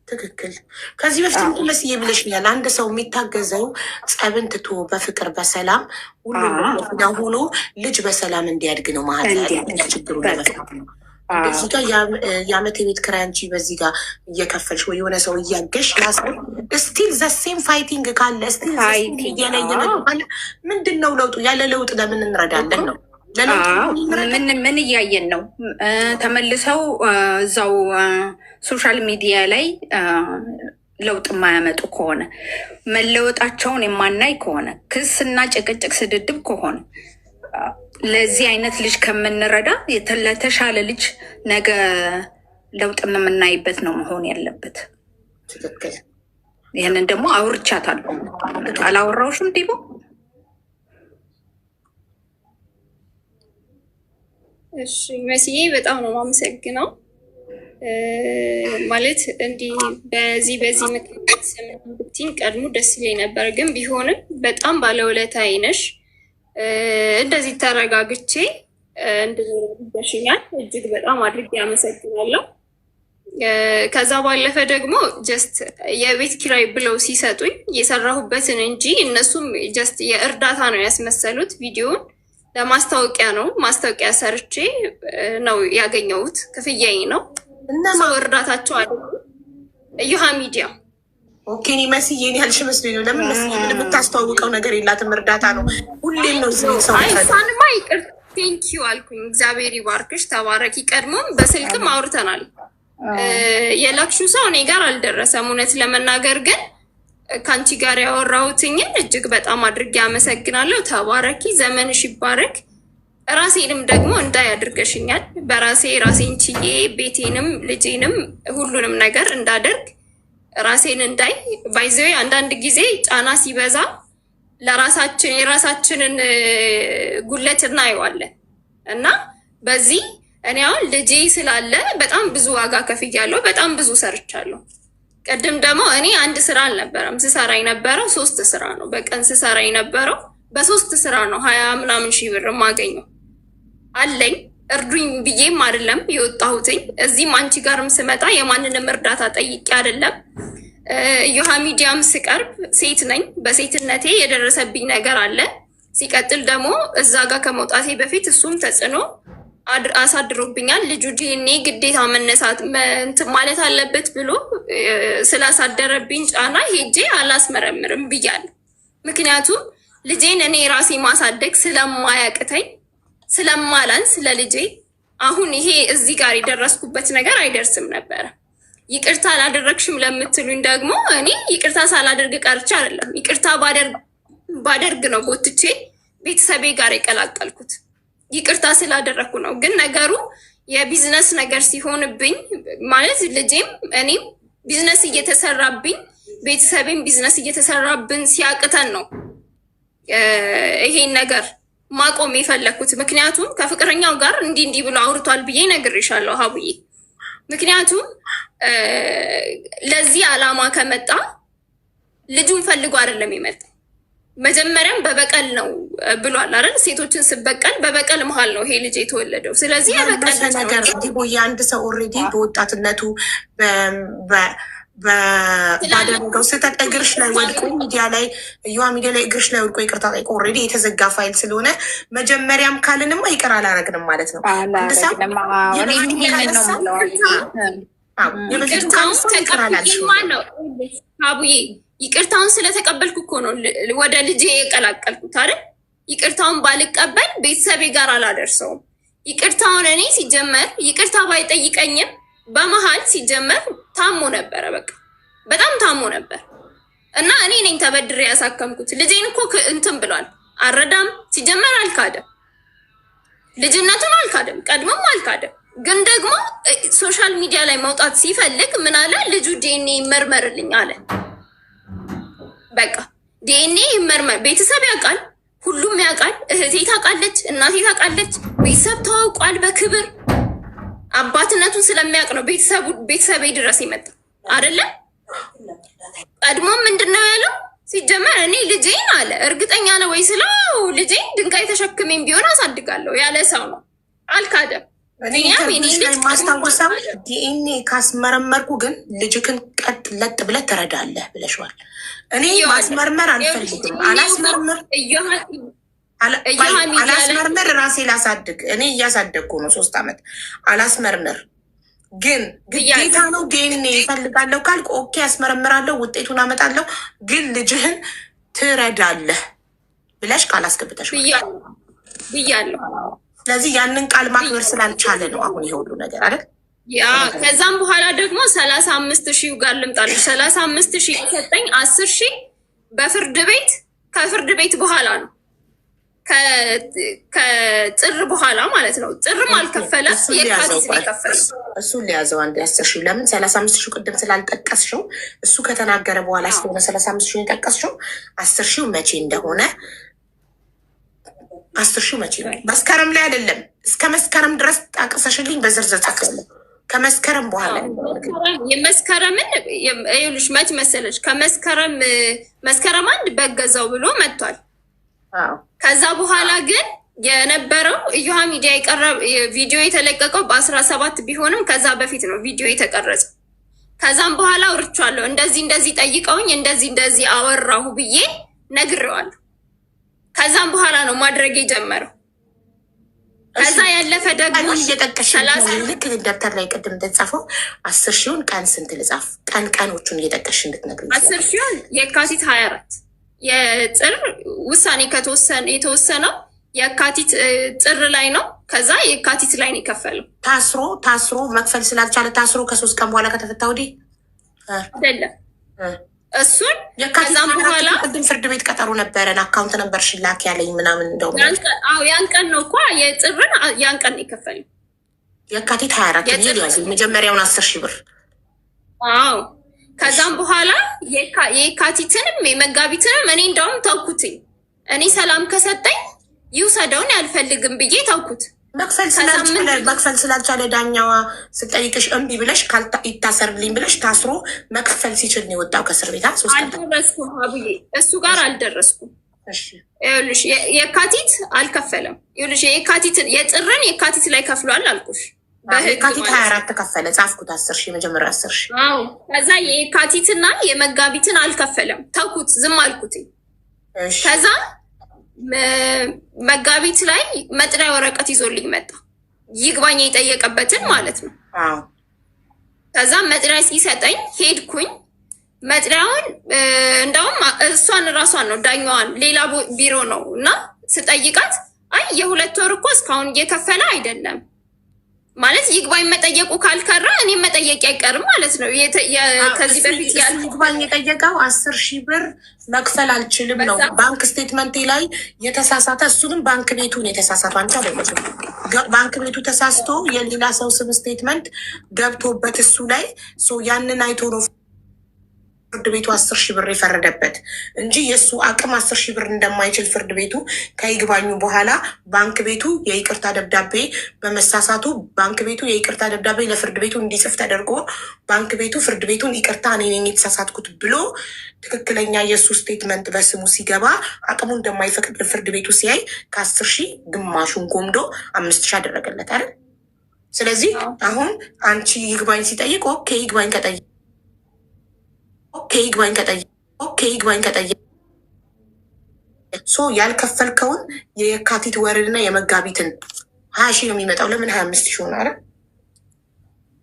Speaker 1: ትክክል። ከዚህ በፊት መስዬ ብለሽኛል። አንድ ሰው የሚታገዘው ጸብን ትቶ በፍቅር በሰላም ሁሉ ሆኖ ልጅ በሰላም እንዲያድግ ነው። መሀል ችግሩ ለመፍታት ነው። እዚህ ጋር የአመት የቤት ኪራይ አንቺ በዚህ ጋር እየከፈልሽ ወይ የሆነ ሰው እያገሽ ያሰው ስቲል ዘሴም ፋይቲንግ ካለ ስቲል እየለየ ካለ ምንድን ነው ለውጡ? ያለ ለውጥ ለምን እንረዳለን ነው?
Speaker 3: ምን እያየን ነው? ተመልሰው እዛው ሶሻል ሚዲያ ላይ ለውጥ የማያመጡ ከሆነ መለወጣቸውን የማናይ ከሆነ ክስና ጭቅጭቅ ስድድብ ከሆነ ለዚህ አይነት ልጅ ከምንረዳ ለተሻለ ልጅ ነገ ለውጥ የምናይበት ነው መሆን ያለበት።
Speaker 1: ትክክል።
Speaker 3: ይህንን ደግሞ አውርቻታለሁ። አላወራሁሽም ዲቦ?
Speaker 2: እሺ መስዬ በጣም ነው የማመሰግነው። ማለት እንዲህ በዚህ ምክንያት ብትይኝ ቀድሞ ደስ ይለኝ ነበር፣ ግን ቢሆንም በጣም ባለውለታዬ ነሽ። እንደዚህ ተረጋግቼ እንድሽኛል እጅግ በጣም አድርጌ አመሰግናለሁ። ከዛ ባለፈ ደግሞ ጀስት የቤት ኪራይ ብለው ሲሰጡኝ የሰራሁበትን እንጂ እነሱም ጀስት የእርዳታ ነው ያስመሰሉት ቪዲዮን ለማስታወቂያ ነው። ማስታወቂያ ሰርቼ ነው ያገኘሁት። ክፍያዬ ነው። ሰው እርዳታቸው አለ። እዩሃ ሚዲያ
Speaker 1: ኦኬ። እኔ መስዬ እኔ ያልሽ መስሎኝ ነው። ለምን መስዬ ምን የምታስተዋውቀው ነገር የላትም። እርዳታ ነው ሁሌም ነው እዚህ ሰው
Speaker 2: አይሳንማ ይቅር ቴንኪዩ አልኩኝ። እግዚአብሔር ይባርክሽ፣ ተባረኪ። ቀድሞም በስልክም አውርተናል። የላክሹ ሰው እኔ ጋር አልደረሰም። እውነት ለመናገር ግን ከአንቺ ጋር ያወራሁትኝን እጅግ በጣም አድርጌ አመሰግናለሁ። ተባረኪ፣ ዘመንሽ ይባረክ። ራሴንም ደግሞ እንዳይ አድርገሽኛል። በራሴ ራሴን ችዬ ቤቴንም ልጄንም ሁሉንም ነገር እንዳደርግ ራሴን እንዳይ ባይዘዌ አንዳንድ ጊዜ ጫና ሲበዛ ለራሳችን የራሳችንን ጉለት እናየዋለን እና በዚህ እኔ አሁን ልጄ ስላለ በጣም ብዙ ዋጋ ከፍያለሁ። በጣም ብዙ ሰርቻለሁ። ቅድም ደግሞ እኔ አንድ ስራ አልነበረም ስሰራ የነበረው 3 ስራ ነው። በቀን ስሰራ የነበረው በ3 ስራ ነው 20 ምናምን ሺህ ብር ማገኘው አለኝ። እርዱኝ ብዬም አይደለም የወጣሁትኝ። እዚህም አንቺ ጋርም ስመጣ የማንንም እርዳታ ጠይቄ አይደለም። እዩሃ ሚዲያም ስቀርብ ሴት ነኝ። በሴትነቴ የደረሰብኝ ነገር አለ። ሲቀጥል ደግሞ እዛ ጋር ከመውጣቴ በፊት እሱም ተጽዕኖ አሳድሮብኛል። ልጁ ዲኤንኤ ግዴታ መነሳት እንትን ማለት አለበት ብሎ ስላሳደረብኝ ጫና ሄጄ አላስመረምርም ብያለሁ። ምክንያቱም ልጄን እኔ ራሴ ማሳደግ ስለማያቅተኝ ስለማላንስ ለልጄ አሁን ይሄ እዚህ ጋር የደረስኩበት ነገር አይደርስም ነበረ። ይቅርታ አላደረግሽም ለምትሉኝ ደግሞ እኔ ይቅርታ ሳላደርግ ቀርቼ አይደለም። ይቅርታ ባደርግ ነው ጎትቼ ቤተሰቤ ጋር የቀላቀልኩት። ይቅርታ ስላደረግኩ ነው። ግን ነገሩ የቢዝነስ ነገር ሲሆንብኝ ማለት ልጄም እኔም ቢዝነስ እየተሰራብኝ ቤተሰቤም ቢዝነስ እየተሰራብን ሲያቅተን ነው ይሄን ነገር ማቆም የፈለግኩት። ምክንያቱም ከፍቅረኛው ጋር እንዲህ ብሎ አውርቷል ብዬ ነግሬሻለሁ ሀቡዬ። ምክንያቱም ለዚህ ዓላማ ከመጣ ልጁን ፈልጎ አይደለም የመጣ መጀመሪያም በበቀል ነው ብሏል አይደል? ሴቶችን ስበቀል በበቀል መሀል ነው ይሄ ልጅ የተወለደው። ስለዚህ የበቀል
Speaker 1: ነገር የአንድ ሰው ኦልሬዲ በወጣትነቱ ባደረገው ስህተት እግርሽ ላይ ወድቆ ሚዲያ ላይ እዩሃ ሚዲያ ላይ እግርሽ ላይ ወድቆ ይቅርታ ጠይቆ ኦልሬዲ የተዘጋ ፋይል ስለሆነ መጀመሪያም ካልንማ ይቅር አላረግንም ማለት ነው።
Speaker 2: አቡዬ ይቅርታውን ስለተቀበልኩ እኮ ነው ወደ ልጄ የቀላቀልኩት አይደል? ይቅርታውን ባልቀበል ቤተሰቤ ጋር አላደርሰውም። ይቅርታውን እኔ ሲጀመር ይቅርታ ባይጠይቀኝም በመሀል ሲጀመር ታሞ ነበረ። በቃ በጣም ታሞ ነበር እና እኔ ነኝ ተበድሬ ያሳከምኩት። ልጄን እኮ እንትን ብሏል። አረዳም ሲጀመር አልካደም፣ ልጅነቱን አልካደም፣ ቀድሞም አልካደም። ግን ደግሞ ሶሻል ሚዲያ ላይ መውጣት ሲፈልግ ምን አለ? ልጁ ዲኤንኤ ይመርመርልኝ አለ። በቃ ዲኤንኤ ይመርመር። ቤተሰብ ያውቃል፣ ሁሉም ያውቃል። እህቴ ታውቃለች፣ እናቴ ታውቃለች። ቤተሰብ ተዋውቋል በክብር አባትነቱን ስለሚያውቅ ነው ቤተሰቤ ድረስ ይመጣ አይደለም። ቀድሞም ምንድነው ያለው? ሲጀመር እኔ ልጄን አለ እርግጠኛ ነው ወይ ስለው ልጄን ድንጋይ ተሸክሜም ቢሆን አሳድጋለሁ ያለ ሰው ነው። አልካደም።
Speaker 1: ማስታወሳው ዲኤንኤ ካስመረመርኩ ግን ልጅክን ቀጥ ለጥ ብለህ ትረዳለህ ብለሽዋል። እኔ ማስመርመር አልፈልግም። አላስመርምር ራሴ ላሳድግ። እኔ እያሳደግኩ ነው 3 ዓመት። አላስመርምር ግን ግዴታ ነው። ዲኤንኤ ይፈልጋለሁ ካልክ ኦኬ አስመረምራለሁ፣ ውጤቱን አመጣለሁ። ግን ልጅህን ትረዳለህ ብለሽ ቃል አስገብተሽ
Speaker 2: ብያለሁ።
Speaker 1: ስለዚህ ያንን ቃል ማክበር ስላልቻለ ነው አሁን ይሄ ሁሉ ነገር አይደል?
Speaker 2: ያ ከዛም በኋላ ደግሞ 35,000 ጋር ልምጣለሁ። 35,000 የሰጠኝ 10,000 በፍርድ ቤት ከፍርድ ቤት በኋላ ነው ከጥር በኋላ ማለት ነው። ጥርም አልከፈለም፣ የካቲት ነው የከፈለው።
Speaker 1: እሱን ሊያዘው አንድ 10,000 ለምን 35,000 ቅድም ስላልጠቀስሽው እሱ ከተናገረ በኋላ ስለሆነ 35,000 የጠቀስሽው 10,000 መቼ እንደሆነ 10,000 መቼ ነው? መስከረም ላይ አይደለም፣ እስከ መስከረም ድረስ ጠቅሰሽልኝ በዝርዝር ጠቅሰለ ከመስከረም በኋላ
Speaker 2: የመስከረምን ይኸውልሽ መች መሰለሽ መስከረም 1 በገዛው ብሎ መጥቷል። ከዛ በኋላ ግን የነበረው እዩሃ ሚዲያ ቪዲዮ የተለቀቀው በ17 ቢሆንም ከዛ በፊት ነው ቪዲዮ የተቀረጸ። ከዛም በኋላ አውርቻለሁ። እንደዚህ ጠይቀውኝ እንደዚህ አወራሁ ብዬ ነግሬዋለሁ። ከዛም በኋላ ነው ማድረግ የጀመረው። ከዛ ያለፈ ደግሞ
Speaker 1: እየጠቀሽ ልክ ደብተር ላይ ቅድም እንደተጻፈው 10 ሺውን ቀን ስንት ልጻፍ? ቀኖቹን እየጠቀሽ እንድትነግሪኝ።
Speaker 2: 10 ሺውን የካቲት 24 የጥር ውሳኔ የተወሰነው የካቲት ጥር ላይ ነው። ከዛ የካቲት ላይ ነው የከፈለው።
Speaker 1: ታስሮ መክፈል ስላልቻለ ታስሮ ከ3 ቀን በኋላ ከተፈታ ወዲህ
Speaker 2: አይደለም እሱን ከዛም በኋላ
Speaker 1: ቅድም ፍርድ ቤት ቀጠሮ ነበረን። አካውንት ነበር ሽላክ ያለኝ ምናምን እንደው
Speaker 2: ያን ቀን ነው እኮ የጥርን ያን ቀን ነው የከፈለው።
Speaker 1: የካቲት 24 ያዝ መጀመሪያውን 10 ሺህ ብር።
Speaker 2: አዎ ከዛም በኋላ የካቲትንም የመጋቢትንም እኔ እንደውም ተውኩትኝ። እኔ ሰላም ከሰጠኝ ይውሰደውን ያልፈልግም ብዬ ተውኩት።
Speaker 1: መክፈል ስላልቻለ ዳኛዋ ስጠይቅሽ እምቢ ብለሽ ይታሰርልኝ ብለሽ ታስሮ መክፈል ሲችል ነው የወጣው ከእስር ቤት።
Speaker 2: አልደረስኩም አብዬ እሱ ጋር አልደረስኩም። ይኸውልሽ የካቲት አልከፈለም። ይኸውልሽ የጥርን የካቲት ላይ ከፍሏል አልኩሽ።
Speaker 1: የካቲት 24 ተከፈለ ጻፍኩት 10 ሺህ መጀመሪያ 10 ሺህ።
Speaker 2: አዎ ከዛ የካቲትና የመጋቢትን አልከፈለም ተውኩት፣ ዝም አልኩት። ከዛ መጋቢት ላይ መጥሪያ ወረቀት ይዞልኝ መጣ፣ ይግባኝ የጠየቀበትን ማለት ነው። ከዛ መጥሪያ ሲሰጠኝ ሄድኩኝ። መጥሪያውን እንደውም ራሷን ነው ዳኛዋን ሌላ ቢሮ ነው እና ስጠይቃት አይ የ2 ወር እኮ እስካሁን እየከፈለ አይደለም ማለት ይግባኝ መጠየቁ ካልከራ እኔ መጠየቅ አይቀርም ማለት ነው። ከዚህ በፊት
Speaker 1: ይግባኝ የጠየቀው 10 ሺህ ብር መክፈል አልችልም ነው ባንክ ስቴትመንቴ ላይ የተሳሳተ። እሱንም ባንክ ቤቱን የተሳሳተ አንቺ አይደለም፣ ባንክ ቤቱ ተሳስቶ የሌላ ሰው ስም ስቴትመንት ገብቶበት እሱ ላይ ያንን አይቶ ነው ፍርድ ቤቱ 10 ሺህ ብር የፈረደበት እንጂ የእሱ አቅም 10 ሺህ ብር እንደማይችል ፍርድ ቤቱ ከይግባኙ በኋላ ባንክ ቤቱ የይቅርታ ደብዳቤ በመሳሳቱ ባንክ ቤቱ የይቅርታ ደብዳቤ ለፍርድ ቤቱ እንዲጽፍ ተደርጎ ባንክ ቤቱ ፍርድ ቤቱን ይቅርታ እኔ ነኝ የተሳሳትኩት ብሎ ትክክለኛ የእሱ ስቴትመንት በስሙ ሲገባ አቅሙ እንደማይፈቅድ ፍርድ ቤቱ ሲያይ ከ10 ሺህ ግማሹን ጎምዶ 5 ሺህ አደረገለት አይደል? ስለዚህ አሁን አንቺ ይግባኝ ሲጠይቅ ኦኬ ይግባኝ ከጠየቅ ያልከፈልከውን የካቲት ወርና የመጋቢትን 20 ሺህ ነው የሚመጣው። ለምን 25 ሺህ ሆነ? አረ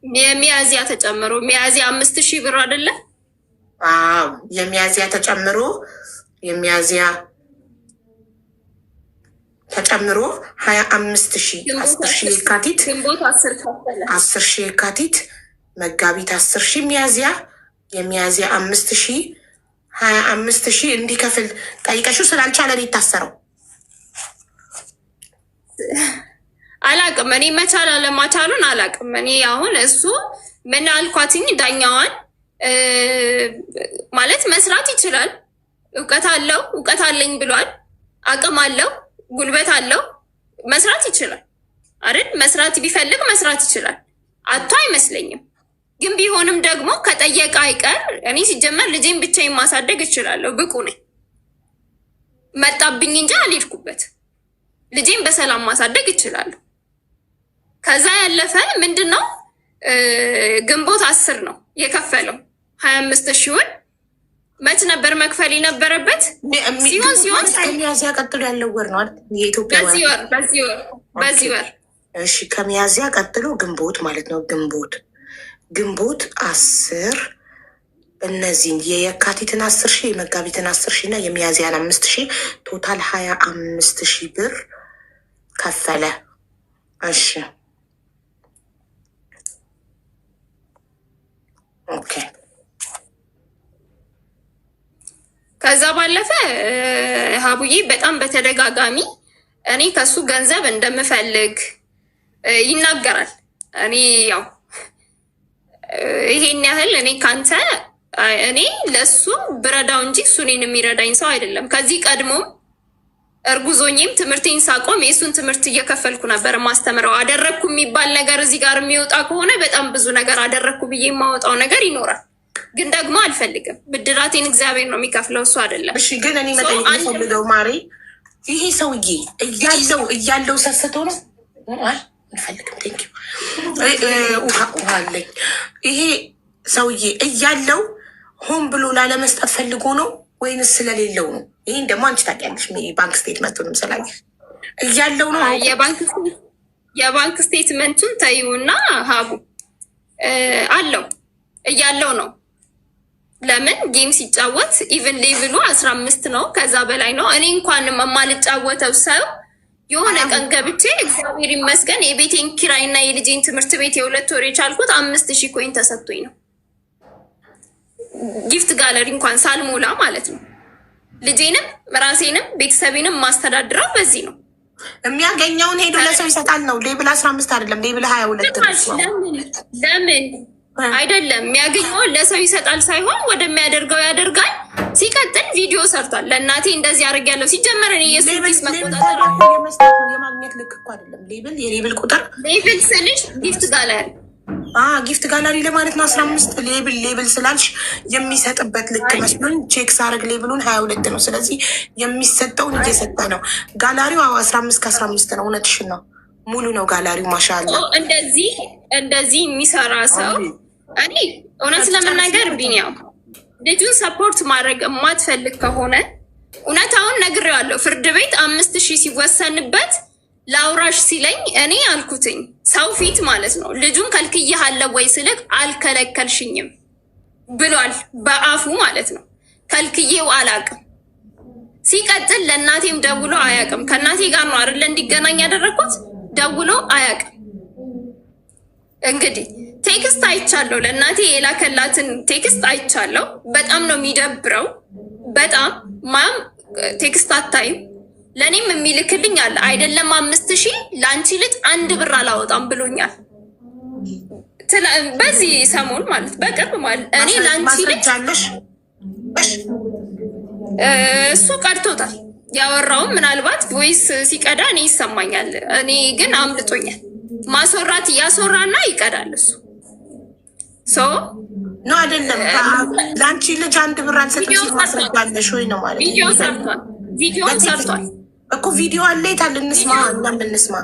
Speaker 2: የሚያዚያ ተጨምሮ ሚያዚያ 5 ሺህ ብር አይደለ?
Speaker 1: አዎ የሚያዚያ ተጨምሮ 25 ሺህ 10 ሺህ የካቲት 10 ሺህ የካቲት መጋቢት 10 ሺህ የሚያዚያ 5 ሺህ 25 ሺህ እንዲከፍል ጠይቀሽው ስላልቻለ የታሰረው
Speaker 2: አላቅም። እኔ መቻል አለማቻሉን አላቅም። እኔ አሁን እሱ ምን አልኳትኝ ዳኛዋን ማለት መስራት ይችላል፣ እውቀት አለኝ ብሏል፣ አቅም አለው፣ ጉልበት አለው፣ መስራት ይችላል አይደል? መስራት ቢፈልግ መስራት ይችላል። አቶ አይመስለኝም። ግን ቢሆንም ደግሞ ከጠየቀ አይቀር እኔ ሲጀመር ልጄን ብቻዬን ማሳደግ እችላለሁ፣ ብቁ ነኝ። መጣብኝ እንጂ አልሄድኩበት። ልጄን በሰላም ማሳደግ እችላለሁ። ከዛ ያለፈ ምንድን ነው ግንቦት 10 ነው የከፈለው 25 ሺውን። መች ነበር መክፈል የነበረበት? ሲሆን
Speaker 1: ከሚያዚያ ቀጥሎ ያለው ወር ነው አይደል? የኢትዮጵያ
Speaker 2: በዚህ ወር
Speaker 1: እሺ፣ ከሚያዚያ ቀጥሎ ግንቦት ማለት ነው። ግንቦት 10 እነዚህን የየካቲትን 10 ሺህ የመጋቢትን 10 ሺህ እና የሚያዚያን 5 ሺህ ቶታል 25 ሺህ ብር ከፈለ። እሺ ኦኬ።
Speaker 2: ከዛ ባለፈ ሀቡዬ በጣም በተደጋጋሚ እኔ ከሱ ገንዘብ እንደምፈልግ ይናገራል። እኔ ያው ይሄን ያህል እኔ ለሱ ብረዳው እንጂ እሱ እኔን የሚረዳኝ ሰው አይደለም። ከዚህ ቀድሞም እርጉዞኝም ትምህርቴን ሳቆም የእሱን ትምህርት እየከፈልኩ ነበር ማስተምረው። አደረግኩ የሚባል ነገር እዚህ ጋር የሚወጣ ከሆነ በጣም ብዙ ነገር አደረግኩ ብዬ የማወጣው ነገር ይኖራል። ግን ደግሞ አልፈልግም። ብድራቴን እግዚአብሔር ነው የሚከፍለው፣ እሱ አይደለም።
Speaker 1: እሺ ግን እኔ መጠየቅ የምፈልገው ማሬ፣ ይሄ ሰውዬ እያለው ሰስቶ ነው አልፈልግም። ቴንኪው ውሃ አለኝ። ይሄ ሰውዬ እያለው ሆን ብሎ ላለመስጠት ፈልጎ ነው ወይንስ ስለሌለው ነው? ይህን ደግሞ አንቺ ታውቂያለሽ። ባንክ ስቴትመንቱንም ስላየሽ እያለው ነው
Speaker 2: የባንክ ስቴትመንቱን ተይውና ሀቡ አለው እያለው ነው። ለምን ጌም ሲጫወት ኢቭን ሌቭሉ 15 ነው፣ ከዛ በላይ ነው። እኔ እንኳን የማልጫወተው ሰው የሆነ ቀን ገብቼ እግዚአብሔር ይመስገን የቤቴን ኪራይና የልጄን ትምህርት ቤት የ2 ወር የቻልኩት 5000 ኮይን ተሰጥቶኝ ነው። ጊፍት ጋለሪ እንኳን ሳልሞላ ማለት ነው። ልጄንም ራሴንም ቤተሰቤንም ማስተዳድረው በዚህ ነው።
Speaker 1: የሚያገኘውን ሄዶ ለሰው ይሰጣል ነው። ሌብል 15 አይደለም ሌብል 22 ነው።
Speaker 2: ለምን አይደለም የሚያገኘውን ለሰው ይሰጣል ሳይሆን ወደሚያደርገው ያደርጋል። ሲቀጥል ቪዲዮ ሰርቷል። ለእናቴ እንደዚህ አድርጌያለሁ። ሲጀመር እኔ የሱስ መቆጣጠር
Speaker 1: የማግኘት ልክ እኮ አይደለም። ሌብል የሌብል ቁጥር
Speaker 2: ሌብል ስልሽ ጊፍት ጋለሪ
Speaker 1: ጊፍት ጋላሪ ለማለት ነው። 15 ሌብል ስላልሽ የሚሰጥበት ልክ መስሎኝ ቼክ ሳረግ ሌብሉን 22 ነው። ስለዚህ የሚሰጠውን እየሰጠ ነው። ጋላሪው 15 ከ15 ነው። እውነትሽን ነው። ሙሉ ነው ጋላሪው። ማሻአላ
Speaker 2: እንደዚህ የሚሰራ ሰው እኔ እውነት ለመናገር ቢኒያም ልጁን ሰፖርት ማድረግ የማትፈልግ ከሆነ እውነታውን ነግሬዋለሁ። ፍርድ ቤት 5000 ሲወሰንበት ላውራሽ ሲለኝ እኔ አልኩትኝ ሰው ፊት ማለት ነው። ልጁን ከልክዬሃለሁ ወይ ስልክ አልከለከልሽኝም ብሏል በአፉ ማለት ነው። ከልክዬው አላቅም። ሲቀጥል ለእናቴም ደውሎ አያቅም። ከእናቴ ጋር ነው አይደለ እንዲገናኝ ያደረግኩት። ደውሎ አያቅም። እንግዲህ ቴክስት አይቻለሁ፣ ለእናቴ የላከላትን ቴክስት አይቻለሁ። በጣም ነው የሚደብረው። በጣም ማም ቴክስት አታይም። ለእኔም የሚልክልኝ አለ አይደለም 5000 ለአንቺ ልጅ 1 ብር አላወጣም ብሎኛል። በዚህ ሰሞን ማለት በቅርብ ማለት እኔ ለአንቺ ልጅ እሱ ቀድቶታል። ያወራውም ምናልባት ቮይስ ሲቀዳ እኔ ይሰማኛል። እኔ ግን አምልጦኛል። ማስወራት እያስወራና ይቀዳል እሱ
Speaker 1: ኖ አይደለም። ለአንቺ ልጅ 1 ብር አልሰጥም ማስረጃለሽ ወይ ነው ማለት
Speaker 2: ቪዲዮ ሰርቷል
Speaker 1: እኮ ቪዲዮ አለ። የታል እንስማ፣ እናም እንስማ።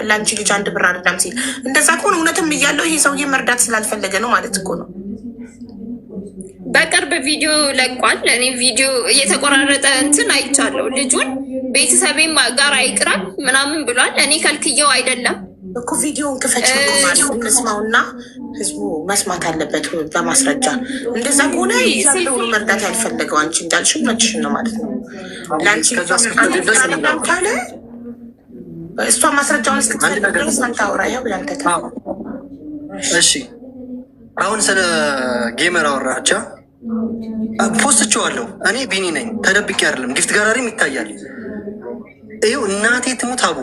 Speaker 1: ለአንቺ ልጅ 1 ብር አይደለም ሲል እንደዛ ከሆነ እውነትም እያለው ይሄ ሰውዬ መርዳት ስላልፈለገ ነው ማለት እኮ ነው።
Speaker 2: በቅርብ ቪዲዮ ለቋል። እኔ ቪዲዮ እየተቆራረጠ እንትን አይቻለሁ። ልጁን ቤተሰቤም ጋር አይቅራል ምናምን ብሏል። እኔ ከልክየው አይደለም
Speaker 1: እኮ ቪዲዮውን ክፈች ማለት እንስማውና ህዝቡ መስማት አለበት በማስረጃ። እንደዛ ከሆነ ያለው መርዳት ያልፈለገው አንቺ እንዳልሽ መችሽን ነው ማለት ነው። ለአንቺ ካለ እሷ ማስረጃውን እስክትፈልግ ታውራ ያው ያንተ።
Speaker 4: እሺ አሁን ስለ ጌመር አወራቻ ፖስትቼዋለሁ። እኔ ቢኒ ነኝ፣ ተደብቄ አይደለም። ጊፍት ጋላሪም ይታያል። ይኸው እናቴ ትሙት አቡ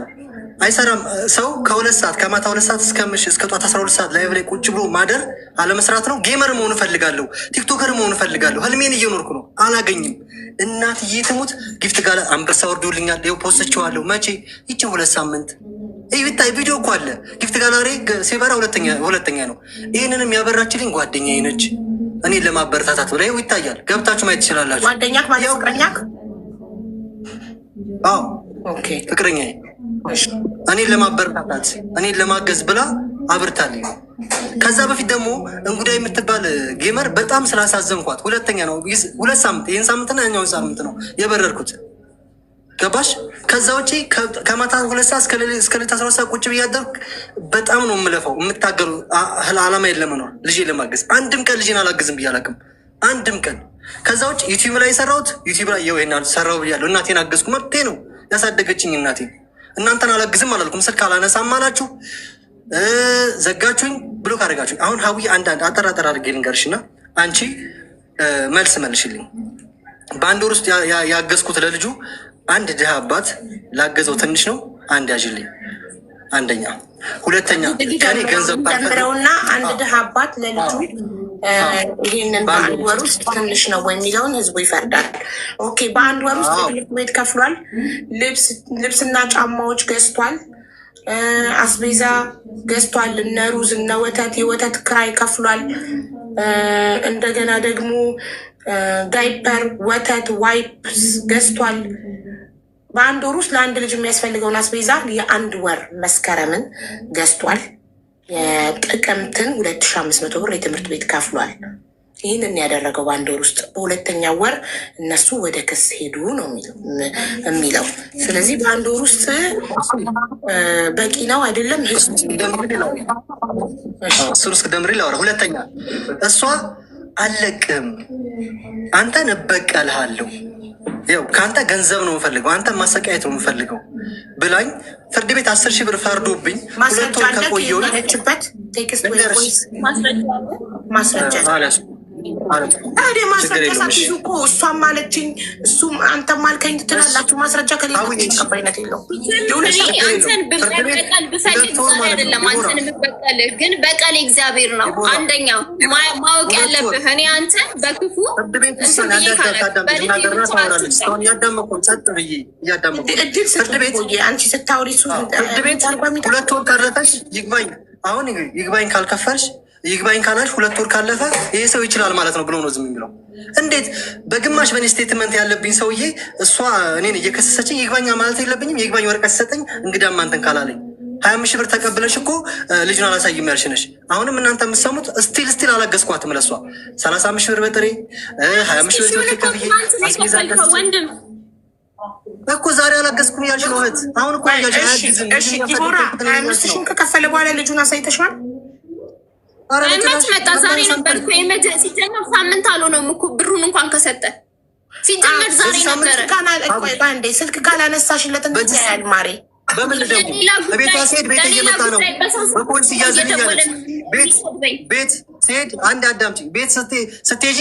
Speaker 4: አይሰራም። ሰው ከ2 ሰዓት ከማታ 2 ሰዓት እስከ ጧት 12 ሰዓት ላይ ብላይ ቁጭ ብሎ ማደር አለመስራት ነው። ጌመር መሆን እፈልጋለሁ፣ ቲክቶከር መሆን እፈልጋለሁ። ህልሜን እየኖርኩ ነው፣ አላገኝም። እናትዬ ትሙት ጊፍት ጋር አንበሳ ወርዶልኛል። ይኸው ፖስትቼዋለሁ። መቼ ይቺ 2 ሳምንት ይታይ ቪዲዮ እኮ አለ። ጊፍት ጋላሪ ሲበራ ሁለተኛ ነው። ይህንንም ያበራችልኝ ጓደኛዬ ነች። እኔን ለማበረታታት ብላ ይታያል። ገብታችሁ ማየት ትችላላችሁ።
Speaker 1: ጓደኛክ ማለት ፍቅረኛክ?
Speaker 4: አዎ ፍቅረኛዬ እኔን ለማበረታታት እኔን ለማገዝ ብላ አብርታልኝ። ከዛ በፊት ደግሞ እንጉዳይ የምትባል ጌመር በጣም ስላሳዘንኳት 2ኛ ነው 2 ሳምንት ይህን ሳምንትና ያኛውን ሳምንት ነው የበረርኩት። ገባሽ? ከዛ ውጪ ከማታ 2 ሰዓት እስከ ሌሊት 12 ሰዓት ቁጭ ብያደርግ በጣም ነው የምለፋው የምታገሉ አላማ የለመኖር ልጄ ለማገዝ። አንድም ቀን ልጄን አላገዝም ብዬ አላውቅም፣ አንድም ቀን። ከዛ ውጭ ዩቲዩብ ላይ የሰራሁት ዩቲዩብ ላይ ይሄን ሰራው ብያለሁ። እናቴን አገዝኩ፣ መብቴ ነው። ያሳደገችኝ እናቴ። እናንተን አላግዝም አላልኩም። ስልክ አላነሳም አላችሁ፣ ዘጋችሁኝ፣ ብሎክ አደረጋችሁ። አሁን ሀዊ አንዳንድ አጠራጠር አድርጌ ልንገርሽ እና አንቺ መልስ መልሽልኝ። በ1 ወር ውስጥ ያገዝኩት ለልጁ አንድ ድሃ አባት ላገዘው ትንሽ ነው። አንድ ያዥልኝ። አንደኛ። ሁለተኛ ከኔ ገንዘብ
Speaker 1: ጀምረውና አንድ ድሃ አባት ለልጁ ይህንን በ1 ወር ውስጥ ትንሽ ነው ወይ የሚለውን ህዝቡ ይፈርዳል። ኦኬ፣ በ1 ወር ውስጥ ትምህርት ቤት ከፍሏል፣ ልብስና ጫማዎች ገዝቷል፣ አስቤዛ ገዝቷል፣ እነ ሩዝ እነ ወተት የወተት ክራይ ከፍሏል። እንደገና ደግሞ ዳይፐር፣ ወተት፣ ዋይፕስ ገዝቷል። በ1 ወር ውስጥ ለአንድ ልጅ የሚያስፈልገውን አስቤዛ የ1 ወር መስከረምን ገዝቷል። የጥቅምትን 2500 ብር የትምህርት ቤት ከፍሏል። ይህንን ያደረገው በአንድ ወር ውስጥ። በሁለተኛ ወር እነሱ ወደ ክስ ሄዱ ነው የሚለው። ስለዚህ በአንድ ወር ውስጥ በቂ ነው አይደለም?
Speaker 4: እሱን እስክደምሪ ላውራ። ሁለተኛ እሷ አለቅም አንተን እበቀልሃለሁ፣ ያው ከአንተ ገንዘብ ነው የምፈልገው፣ አንተ ማሰቃየት ነው የምፈልገው ብላኝ ፍርድ ቤት 10,000 ብር ፈርዶብኝ ሁለት ወር ከቆየሁ
Speaker 1: ማስረጃ ታዲያ ማስረጃ ሳትይዙ እኮ እሷም አለችኝ እሱም አንተም አልከኝ ትላላችሁ። ማስረጃ ከሌላችሁ ተቀባይነት የለውም።
Speaker 2: አንተን ብበቀል ብፈልግ አይደለም አንተን የምበቀልህ፣ ግን በቀል እግዚአብሔር ነው። አንደኛው ማወቅ ያለብህ እኔ አንተን በክፉ
Speaker 1: አንቺ ስታወሪ
Speaker 4: ሁለት ወር ካለፈሽ ይግባኝ፣ አሁን ይግባኝ ካልከፈልሽ ይግባኝ ካላሽ 2 ወር ካለፈ ይሄ ሰው ይችላል ማለት ነው ብሎ ነው ዝም የሚለው። እንዴት በግማሽ በኔ ስቴትመንት ያለብኝ ሰውዬ እሷ እኔን እየከሰሰችኝ ይግባኛ ማለት የለብኝም? ይግባኝ ወረቀት ሰጠኝ እንግዳም አንተን ካላለኝ 25,000 ብር ተቀብለሽ እኮ ልጁን አላሳይም ያልሽ ነሽ። አሁንም እናንተ የምትሰሙት ስቲል አላገዝኳትም ለሷ 35,000 ብር በጥሬ 25,000 ብር ከብዬ
Speaker 2: ወንድም
Speaker 4: እኮ ዛሬ አላገዝኩም እያልሽ ነው እህት። አሁን እኮ
Speaker 1: ዲቦራ 25,000 ከከፈለ በኋላ ልጁን አሳይተሽዋል?
Speaker 2: መች መጣ? ዛሬ ነበር እኮ ሲጀመር ሳምንት አልሆነም እኮ ብሩን እንኳን ከሰጠ ሲጀመር ዛሬ ነበረ።
Speaker 1: ስልክ ካላነሳሽለት ያል ማሬ
Speaker 4: በምን ደግሞ ቤቷ ሲሄድ ቤት እየመጣ ነው በፖሊስ እያዘልኛለች። ቤት ሲሄድ አንድ አዳምጪ፣ ቤት ስትሄጂ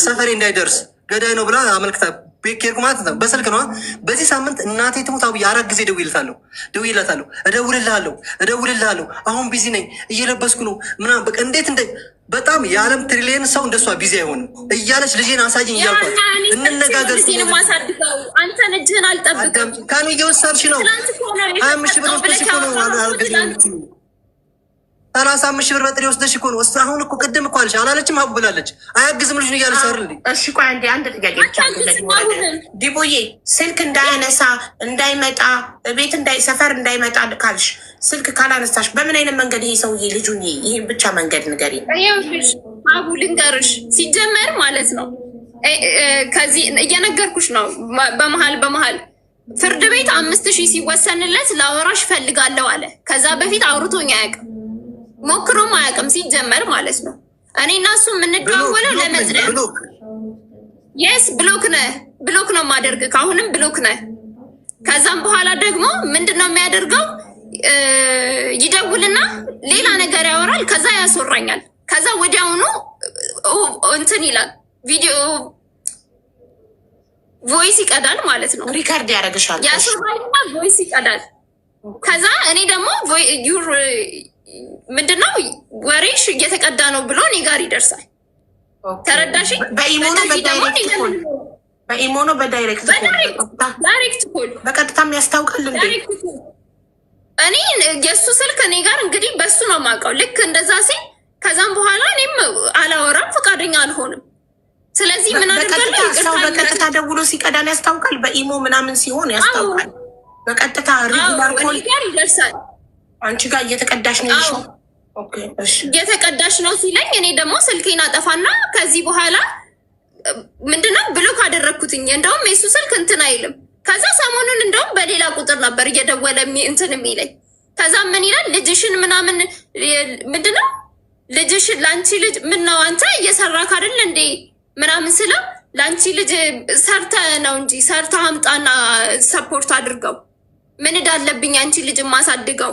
Speaker 4: ሰፈሬ እንዳይደርስ ገዳይ ነው ብላ አመልክታ ቤት ኬርኩ ማለት ነው። በስልክ ነዋ። በዚህ ሳምንት እናቴ ትሙት አብዬ 4 ጊዜ ደውይላታለሁ፣ እደውልልሃለሁ፣ አሁን ቢዚ ነኝ፣ እየለበስኩ ነው ምናምን በቃ እንዴት በጣም የዓለም ትሪሊየን ሰው እንደሷ ቢዚ አይሆንም እያለች ልጄን አሳየኝ እያልኳት እንነጋገር።
Speaker 2: አንተን እጅህን አልጠብቅም
Speaker 4: ካኑ እየወሰድሽ ነው 25,000 ብር ወስደሽ እኮ ነው 35,000 ብር በጥሬ ወስደሽ እኮ ነው። አሁን እኮ ቅድም እኮ አለች አላለችም? አቡ ብላለች። አያግዝም ልጁን እያለች አይደል?
Speaker 1: እሺ ቆይ አንድ ጥያቄ ብቻ ዲቦዬ፣ ስልክ እንዳያነሳ እንዳይመጣ ቤት ሰፈር እንዳይመጣ ካልሽ ስልክ ካላነሳሽ በምን አይነት መንገድ ይሄ ሰውዬ ልጁን ይሄን ብቻ መንገድ ንገሪ።
Speaker 2: አቡ ልንገርሽ፣ ሲጀመር ማለት ነው ከዚህ እየነገርኩሽ ነው። በመሀል ፍርድ ቤት 5,000 ሲወሰንለት ላወራሽ ፈልጋለሁ አለ። ከዛ በፊት አውርቶኝ አያውቅም፣ ሞክሮም አያውቅም ሲጀመር ማለት ነው። እኔ እና እሱ የምንደዋወለው ለመዝለል የስ ብሎክ ነው ማደርግ፣ ከአሁንም ብሎክ ነህ። ከዛም በኋላ ደግሞ ምንድን ነው የሚያደርገው? ይደውልና ሌላ ነገር ያወራል፣ ከዛ ያስወራኛል። ከዛ ወዲያውኑ እንትን ይላል፣ ቪዲዮ ቮይስ ይቀዳል ማለት ነው።
Speaker 1: ሪካርድ ያደርግሻል፣
Speaker 2: ያስወራኝና ቮይስ ይቀዳል። ከዛ እኔ ደግሞ ምንድነው ወሬሽ እየተቀዳ ነው ብሎ እኔ ጋር ይደርሳል። ተረዳሽ?
Speaker 1: በኢሞ ነው በዳይሬክት
Speaker 2: ኮል
Speaker 1: በቀጥታም ያስታውቃል እንዴ?
Speaker 2: እኔ የእሱ ስልክ እኔ ጋር እንግዲህ በሱ ነው የማውቀው። ልክ እንደዛ ሲል ከዛም በኋላ እኔም አላወራም፣ ፈቃደኛ አልሆንም። ስለዚህ ምን አደርጋለሁ?
Speaker 1: ሰው በቀጥታ ደውሎ ሲቀዳን ያስታውቃል። በኢሞ ምናምን ሲሆን ያስታውቃል። በቀጥታ ሪጉላር ኮል
Speaker 2: ጋር ይደርሳል።
Speaker 1: አንቺ ጋር እየተቀዳሽ ነው
Speaker 2: እየተቀዳሽ ነው ሲለኝ እኔ ደግሞ ስልኬን አጠፋና ከዚህ በኋላ ምንድነው ብሎክ አደረግኩትኝ። እንደውም የሱ ስልክ እንትን አይልም። ከዛ ሰሞኑን እንደውም በሌላ ቁጥር ነበር እየደወለ እንትን የሚለኝ። ከዛ ምን ይላል? ልጅሽን ምናምን ምንድነው ልጅሽን ለአንቺ ልጅ ምነው አንተ እየሰራክ አይደል እንዴ ምናምን ስለው ለአንቺ ልጅ ሰርተ ነው እንጂ ሰርተ አምጣና ሰፖርት አድርገው ምን እዳለብኝ አንቺ ልጅ ማሳድገው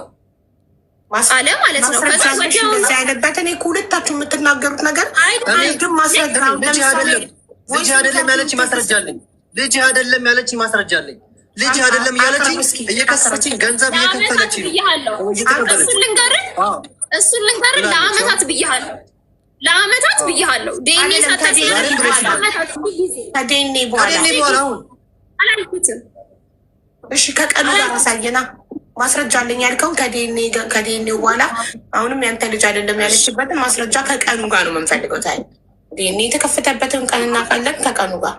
Speaker 2: አለ ማለት ነው። ከዛ ወዲያው
Speaker 1: ያለበት እኔ ሁለታችሁ የምትናገሩት ነገር አይደለም። ማስረጃ
Speaker 4: ልጅ አይደለም ያለች ማስረጃለኝ። ልጅ አይደለም ያለች ማስረጃለኝ። ልጅ አይደለም ያለች እየከሰሰችኝ ገንዘብ እየከፈለች ነው።
Speaker 2: እሱን ልንገርህ ለአመታት ብያለሁ። ዴኔ
Speaker 1: ከዴኔ በኋላ
Speaker 2: አላልኩትም።
Speaker 1: እሺ ከቀኑ ጋር አሳየና ማስረጃ አለኝ ያልከውን ከዲኤንኤ በኋላ አሁንም ያንተ ልጅ አይደለም ያለችበትን ማስረጃ ከቀኑ ጋር ነው የምንፈልገው። ታይ ዲኤንኤ የተከፈተበትን ቀን እናውቃለን። ከቀኑ ጋር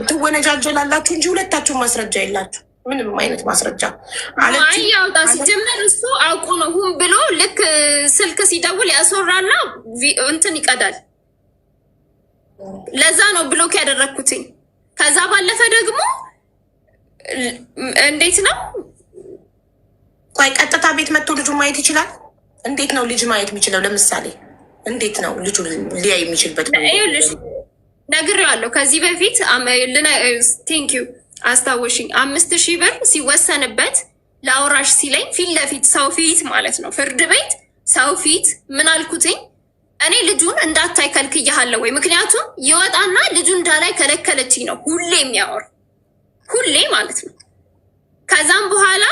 Speaker 1: ትወነጃጀላላችሁ እንጂ ሁለታችሁም ማስረጃ የላችሁ። ምንም አይነት ማስረጃ
Speaker 2: ያውጣ። ሲጀመር እሱ አውቁ ነው ሁን ብሎ ልክ ስልክ ሲደውል ያስወራና እንትን ይቀዳል። ለዛ ነው ብሎክ ያደረግኩትኝ። ከዛ ባለፈ ደግሞ እንዴት ነው
Speaker 1: ቆይ ቀጥታ ቤት መጥቶ ልጁ ማየት ይችላል? እንዴት ነው ልጅ ማየት የሚችለው? ለምሳሌ እንዴት ነው ልጁ ሊያይ የሚችልበት?
Speaker 2: ይኸውልሽ ነግሬዋለሁ ከዚህ በፊት ቴንኪዩ አስታወሽኝ። 5,000 ብር ሲወሰንበት ለአውራሽ ሲለኝ ፊት ለፊት ሰው ፊት ማለት ነው ፍርድ ቤት ሰው ፊት ምን አልኩትኝ? እኔ ልጁን እንዳታይ ከልክያለሁ ወይ? ምክንያቱም ይወጣና ልጁ እንዳላይ ከለከለችኝ ነው ሁሌ የሚያወር ሁሌ ማለት ነው። ከዛም በኋላ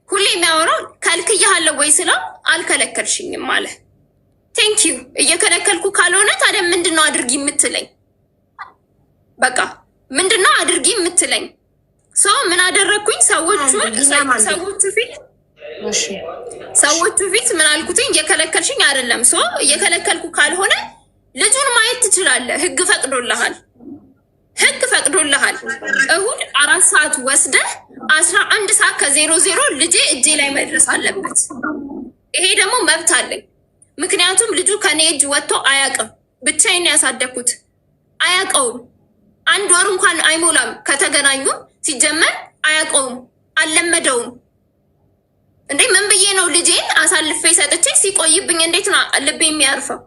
Speaker 2: ሁሌ የሚያወራው ከልክያለሁ ወይ ስለው አልከለከልሽኝም አለ። ቴንኪዩ እየከለከልኩ ካልሆነ ታዲያ ምንድነው አድርጊ የምትለኝ? በቃ ምንድነው አድርጊ የምትለኝ? ሰው ምን አደረግኩኝ? ሰዎቹ ፊት ምን አልኩትኝ? እየከለከልሽኝ አይደለም። ሰው እየከለከልኩ ካልሆነ ልጁን ማየት ትችላለህ። ህግ ፈቅዶልሃል። እሁድ 4 ሰዓት ወስደህ 11 ሰዓት ከ00 ልጄ እጄ ላይ መድረስ አለበት። ይሄ ደግሞ መብት አለኝ። ምክንያቱም ልጁ ከኔ እጅ ወጥቶ አያውቅም። ብቻዬን ያሳደግኩት አያውቀውም። 1 ወር እንኳን አይሞላም ከተገናኙ። ሲጀመር አያውቀውም፣ አልለመደውም። እንዴ ምን ብዬ ነው ልጄን አሳልፌ ሰጥቼ ሲቆይብኝ እንዴት ነው ልቤ የሚያርፈው?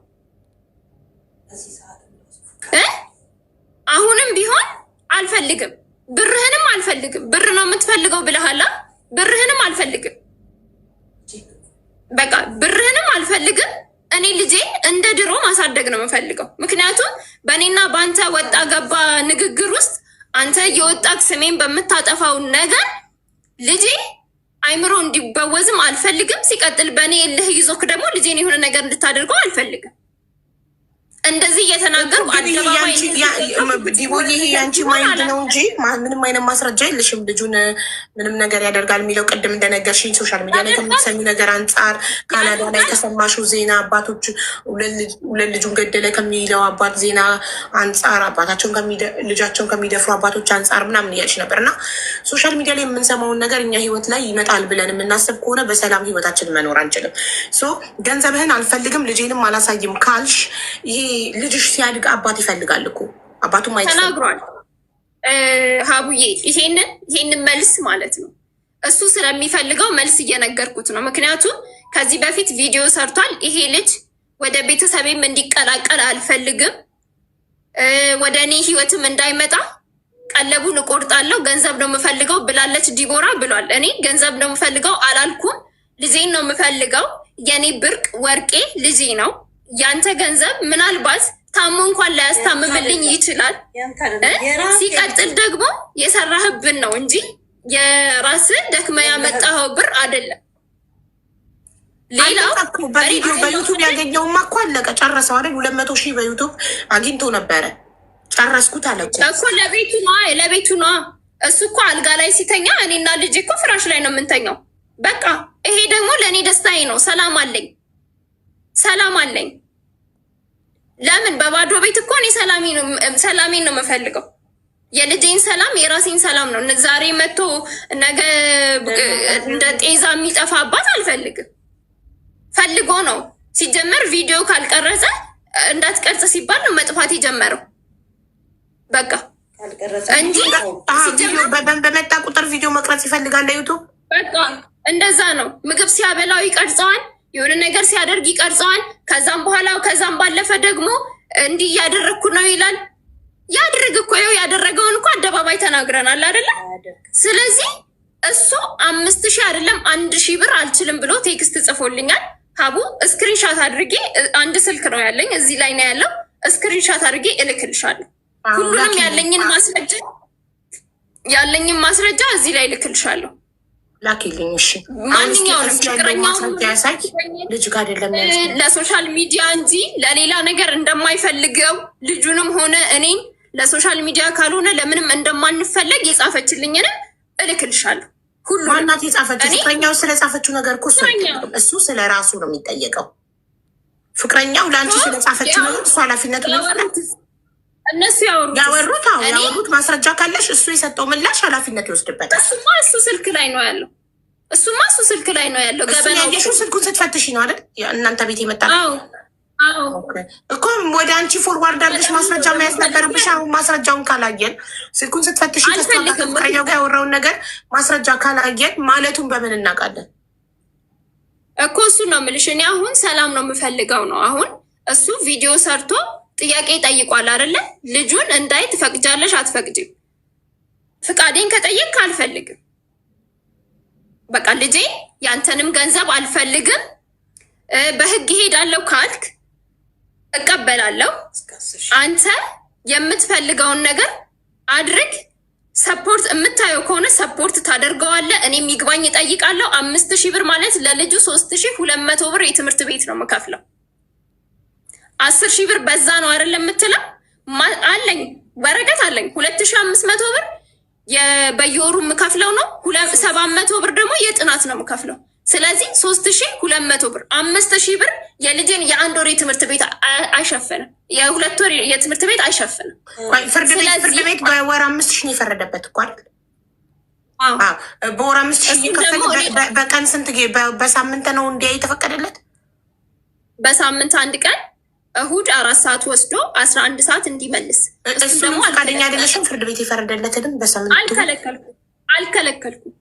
Speaker 2: አሁንም ቢሆን አልፈልግም፣ ብርህንም አልፈልግም። ብር ነው የምትፈልገው ብለሃላ። ብርህንም አልፈልግም፣ በቃ ብርህንም አልፈልግም። እኔ ልጄን እንደ ድሮ ማሳደግ ነው የምፈልገው። ምክንያቱም በእኔና በአንተ ወጣ ገባ ንግግር ውስጥ አንተ የወጣት ስሜን በምታጠፋው ነገር ልጄ አይምሮ እንዲበወዝም አልፈልግም። ሲቀጥል በእኔ እልህ ይዞክ ደግሞ ልጄን የሆነ ነገር እንድታደርገው አልፈልግም። እንደዚህ እየተናገርኩ
Speaker 1: ዲቦዬ ይሄ የአንቺ ማይንድ ነው እንጂ ምንም አይነት ማስረጃ የለሽም። ልጁን ምንም ነገር ያደርጋል የሚለው ቅድም እንደነገርሽኝ ሶሻል ሚዲያ ላይ ከሚሰሚ ነገር አንጻር ካናዳ ላይ ከሰማሽው ዜና አባቶች ሁለት ልጁን ገደለ ከሚለው አባት ዜና አንጻር ልጃቸውን ከሚደፍሩ አባቶች አንጻር ምናምን እያልሽ ነበር። እና ሶሻል ሚዲያ ላይ የምንሰማውን ነገር እኛ ህይወት ላይ ይመጣል ብለን የምናስብ ከሆነ በሰላም ህይወታችን መኖር አንችልም። ገንዘብህን አልፈልግም ልጄንም አላሳይም ካልሽ ይሄ ልጅሽ ሲያድግ አባት ይፈልጋል እኮ አባቱ
Speaker 2: ተናግሯል። ሀቡዬ ይሄንን መልስ ማለት ነው እሱ ስለሚፈልገው መልስ እየነገርኩት ነው። ምክንያቱም ከዚህ በፊት ቪዲዮ ሰርቷል። ይሄ ልጅ ወደ ቤተሰቤም እንዲቀላቀል አልፈልግም፣ ወደ እኔ ህይወትም እንዳይመጣ ቀለቡን እቆርጣለሁ፣ ገንዘብ ነው የምፈልገው ብላለች ዲቦራ ብሏል። እኔ ገንዘብ ነው የምፈልገው አላልኩም፣ ልጄን ነው የምፈልገው። የኔ ብርቅ ወርቄ ልጄ ነው። ያንተ ገንዘብ ምናልባት ታሞ እንኳን ላያስታምምልኝ ይችላል። ሲቀጥል ደግሞ የሰራህብን ነው እንጂ የራስህ ደክመ ያመጣኸው ብር አይደለም። ሌላው
Speaker 1: በዩቱብ ያገኘውማ እኮ አለቀ ጨረሰው አይደል? 200,000 በዩቱብ አግኝቶ ነበረ። ጨረስኩት አለ
Speaker 2: እኮ ለቤቱ ነዋ። እሱ እኮ አልጋ ላይ ሲተኛ እኔና ልጅ እኮ ፍራሽ ላይ ነው የምንተኛው። በቃ ይሄ ደግሞ ለእኔ ደስታዬ ነው። ሰላም አለኝ። ለምን በባዶ ቤት እኮ እኔ ሰላሜን ነው የምፈልገው። የልጄን ሰላም የራሴን ሰላም ነው። ዛሬ መጥቶ ነገ እንደ ጤዛ የሚጠፋ አባት አልፈልግም። ፈልጎ ነው ሲጀመር ቪዲዮ ካልቀረጸ እንዳትቀርጽ ሲባል ነው መጥፋት የጀመረው። በቃ እንጂ
Speaker 1: በመጣ ቁጥር ቪዲዮ መቅረጽ ይፈልጋል ዩቱብ።
Speaker 2: በቃ እንደዛ ነው። ምግብ ሲያበላው ይቀርጸዋል፣ የሆነ ነገር ሲያደርግ ይቀርጸዋል። ከዛም ባለፈ ደግሞ እንዲህ እያደረግኩ ነው ይላል። ያድርግ እኮ ይኸው ያደረገውን እኮ አደባባይ ተናግረናል አይደለ? ስለዚህ እሱ 5,000 አይደለም 1,000 ብር አልችልም ብሎ ቴክስት ጽፎልኛል። ሀቡ ስክሪንሻት አድርጌ አንድ ስልክ ነው ያለኝ እዚህ ላይ ነው ያለው። ስክሪንሻት አድርጌ እልክልሻለሁ። ሁሉንም ያለኝን ማስረጃ እዚህ ላይ እልክልሻለሁ።
Speaker 1: ላኪልኝ። እሺ
Speaker 2: ማንኛውንም
Speaker 1: ልጅ ጋር አይደለም
Speaker 2: ለሶሻል ሚዲያ እንጂ ለሌላ ነገር እንደማይፈልገው ልጁንም ሆነ እኔን ለሶሻል ሚዲያ ካልሆነ ለምንም እንደማንፈለግ የጻፈችልኝንም እልክልሻለሁ። ሁሉ
Speaker 1: ማናት የጻፈችው? ፍቅረኛው ስለጻፈችው ነገር እኮ እሱ ስለ ራሱ ነው የሚጠየቀው። ፍቅረኛው ለአንቺ ስለጻፈችው ነገር እሱ ኃላፊነቱ
Speaker 2: እነሱ
Speaker 1: ያወሩት ማስረጃ ካለሽ እሱ የሰጠው ምላሽ ኃላፊነት ይወስድበታል።
Speaker 2: እሱ ስልክ ላይ ነው ያለው። እሱ ስልክ ላይ ነው ያለው።
Speaker 1: ገበናው ስልኩን ስትፈትሽ ነው አይደል እናንተ ቤት የመጣ እኮ ወደ አንቺ ፎርዋርድ አድርገሽ ማስረጃ መያዝ ነበረብሽ። አሁን ማስረጃውን ካላየን ስልኩን ስትፈትሽ ከፍቅረኛው ጋር ያወራውን ነገር ማስረጃ ካላየን ማለቱን በምን እናውቃለን?
Speaker 2: እኮ እሱ ነው የምልሽ። እኔ አሁን ሰላም ነው የምፈልገው ነው። አሁን እሱ ቪዲዮ ሰርቶ ጥያቄ ጠይቋል አይደለ? ልጁን እንዳይ ትፈቅጃለሽ አትፈቅጂም? ፍቃዴን ከጠየቅ አልፈልግም። በቃ ልጄ ያንተንም ገንዘብ አልፈልግም፣ በህግ ሄዳለሁ ካልክ እቀበላለሁ። አንተ የምትፈልገውን ነገር አድርግ። ሰፖርት የምታየው ከሆነ ሰፖርት ታደርገዋለህ። እኔም ይግባኝ እጠይቃለሁ። 5000 ብር ማለት ለልጁ 3200 ብር የትምህርት ቤት ነው የምከፍለው። 10,000 ብር በዛ ነው አይደለም የምትለው? አለኝ ወረቀት አለኝ። 2500 ብር በየወሩ የምከፍለው ነው። 700 ብር ደግሞ የጥናት ነው የምከፍለው። ስለዚህ 3200 ብር 5000 ብር የልጅን የአንድ ወር የትምህርት ቤት አይሸፍንም። የ2 ወር የትምህርት ቤት አይሸፍንም።
Speaker 1: ፍርድ ቤት በወር 5000 ነው የፈረደበት እኮ አይደል? በወር 5000 እየከፈለ በቀን ስንት በሳምንት ነው እንዲያ የተፈቀደለት?
Speaker 2: በሳምንት አንድ ቀን እሁድ 4 ሰዓት ወስዶ 11 ሰዓት እንዲመልስ።
Speaker 1: እሱ ደግሞ ፈቃደኛ አይደለሽም? ፍርድ ቤት የፈረደለትንም በሳምንት
Speaker 2: አልከለከልኩም።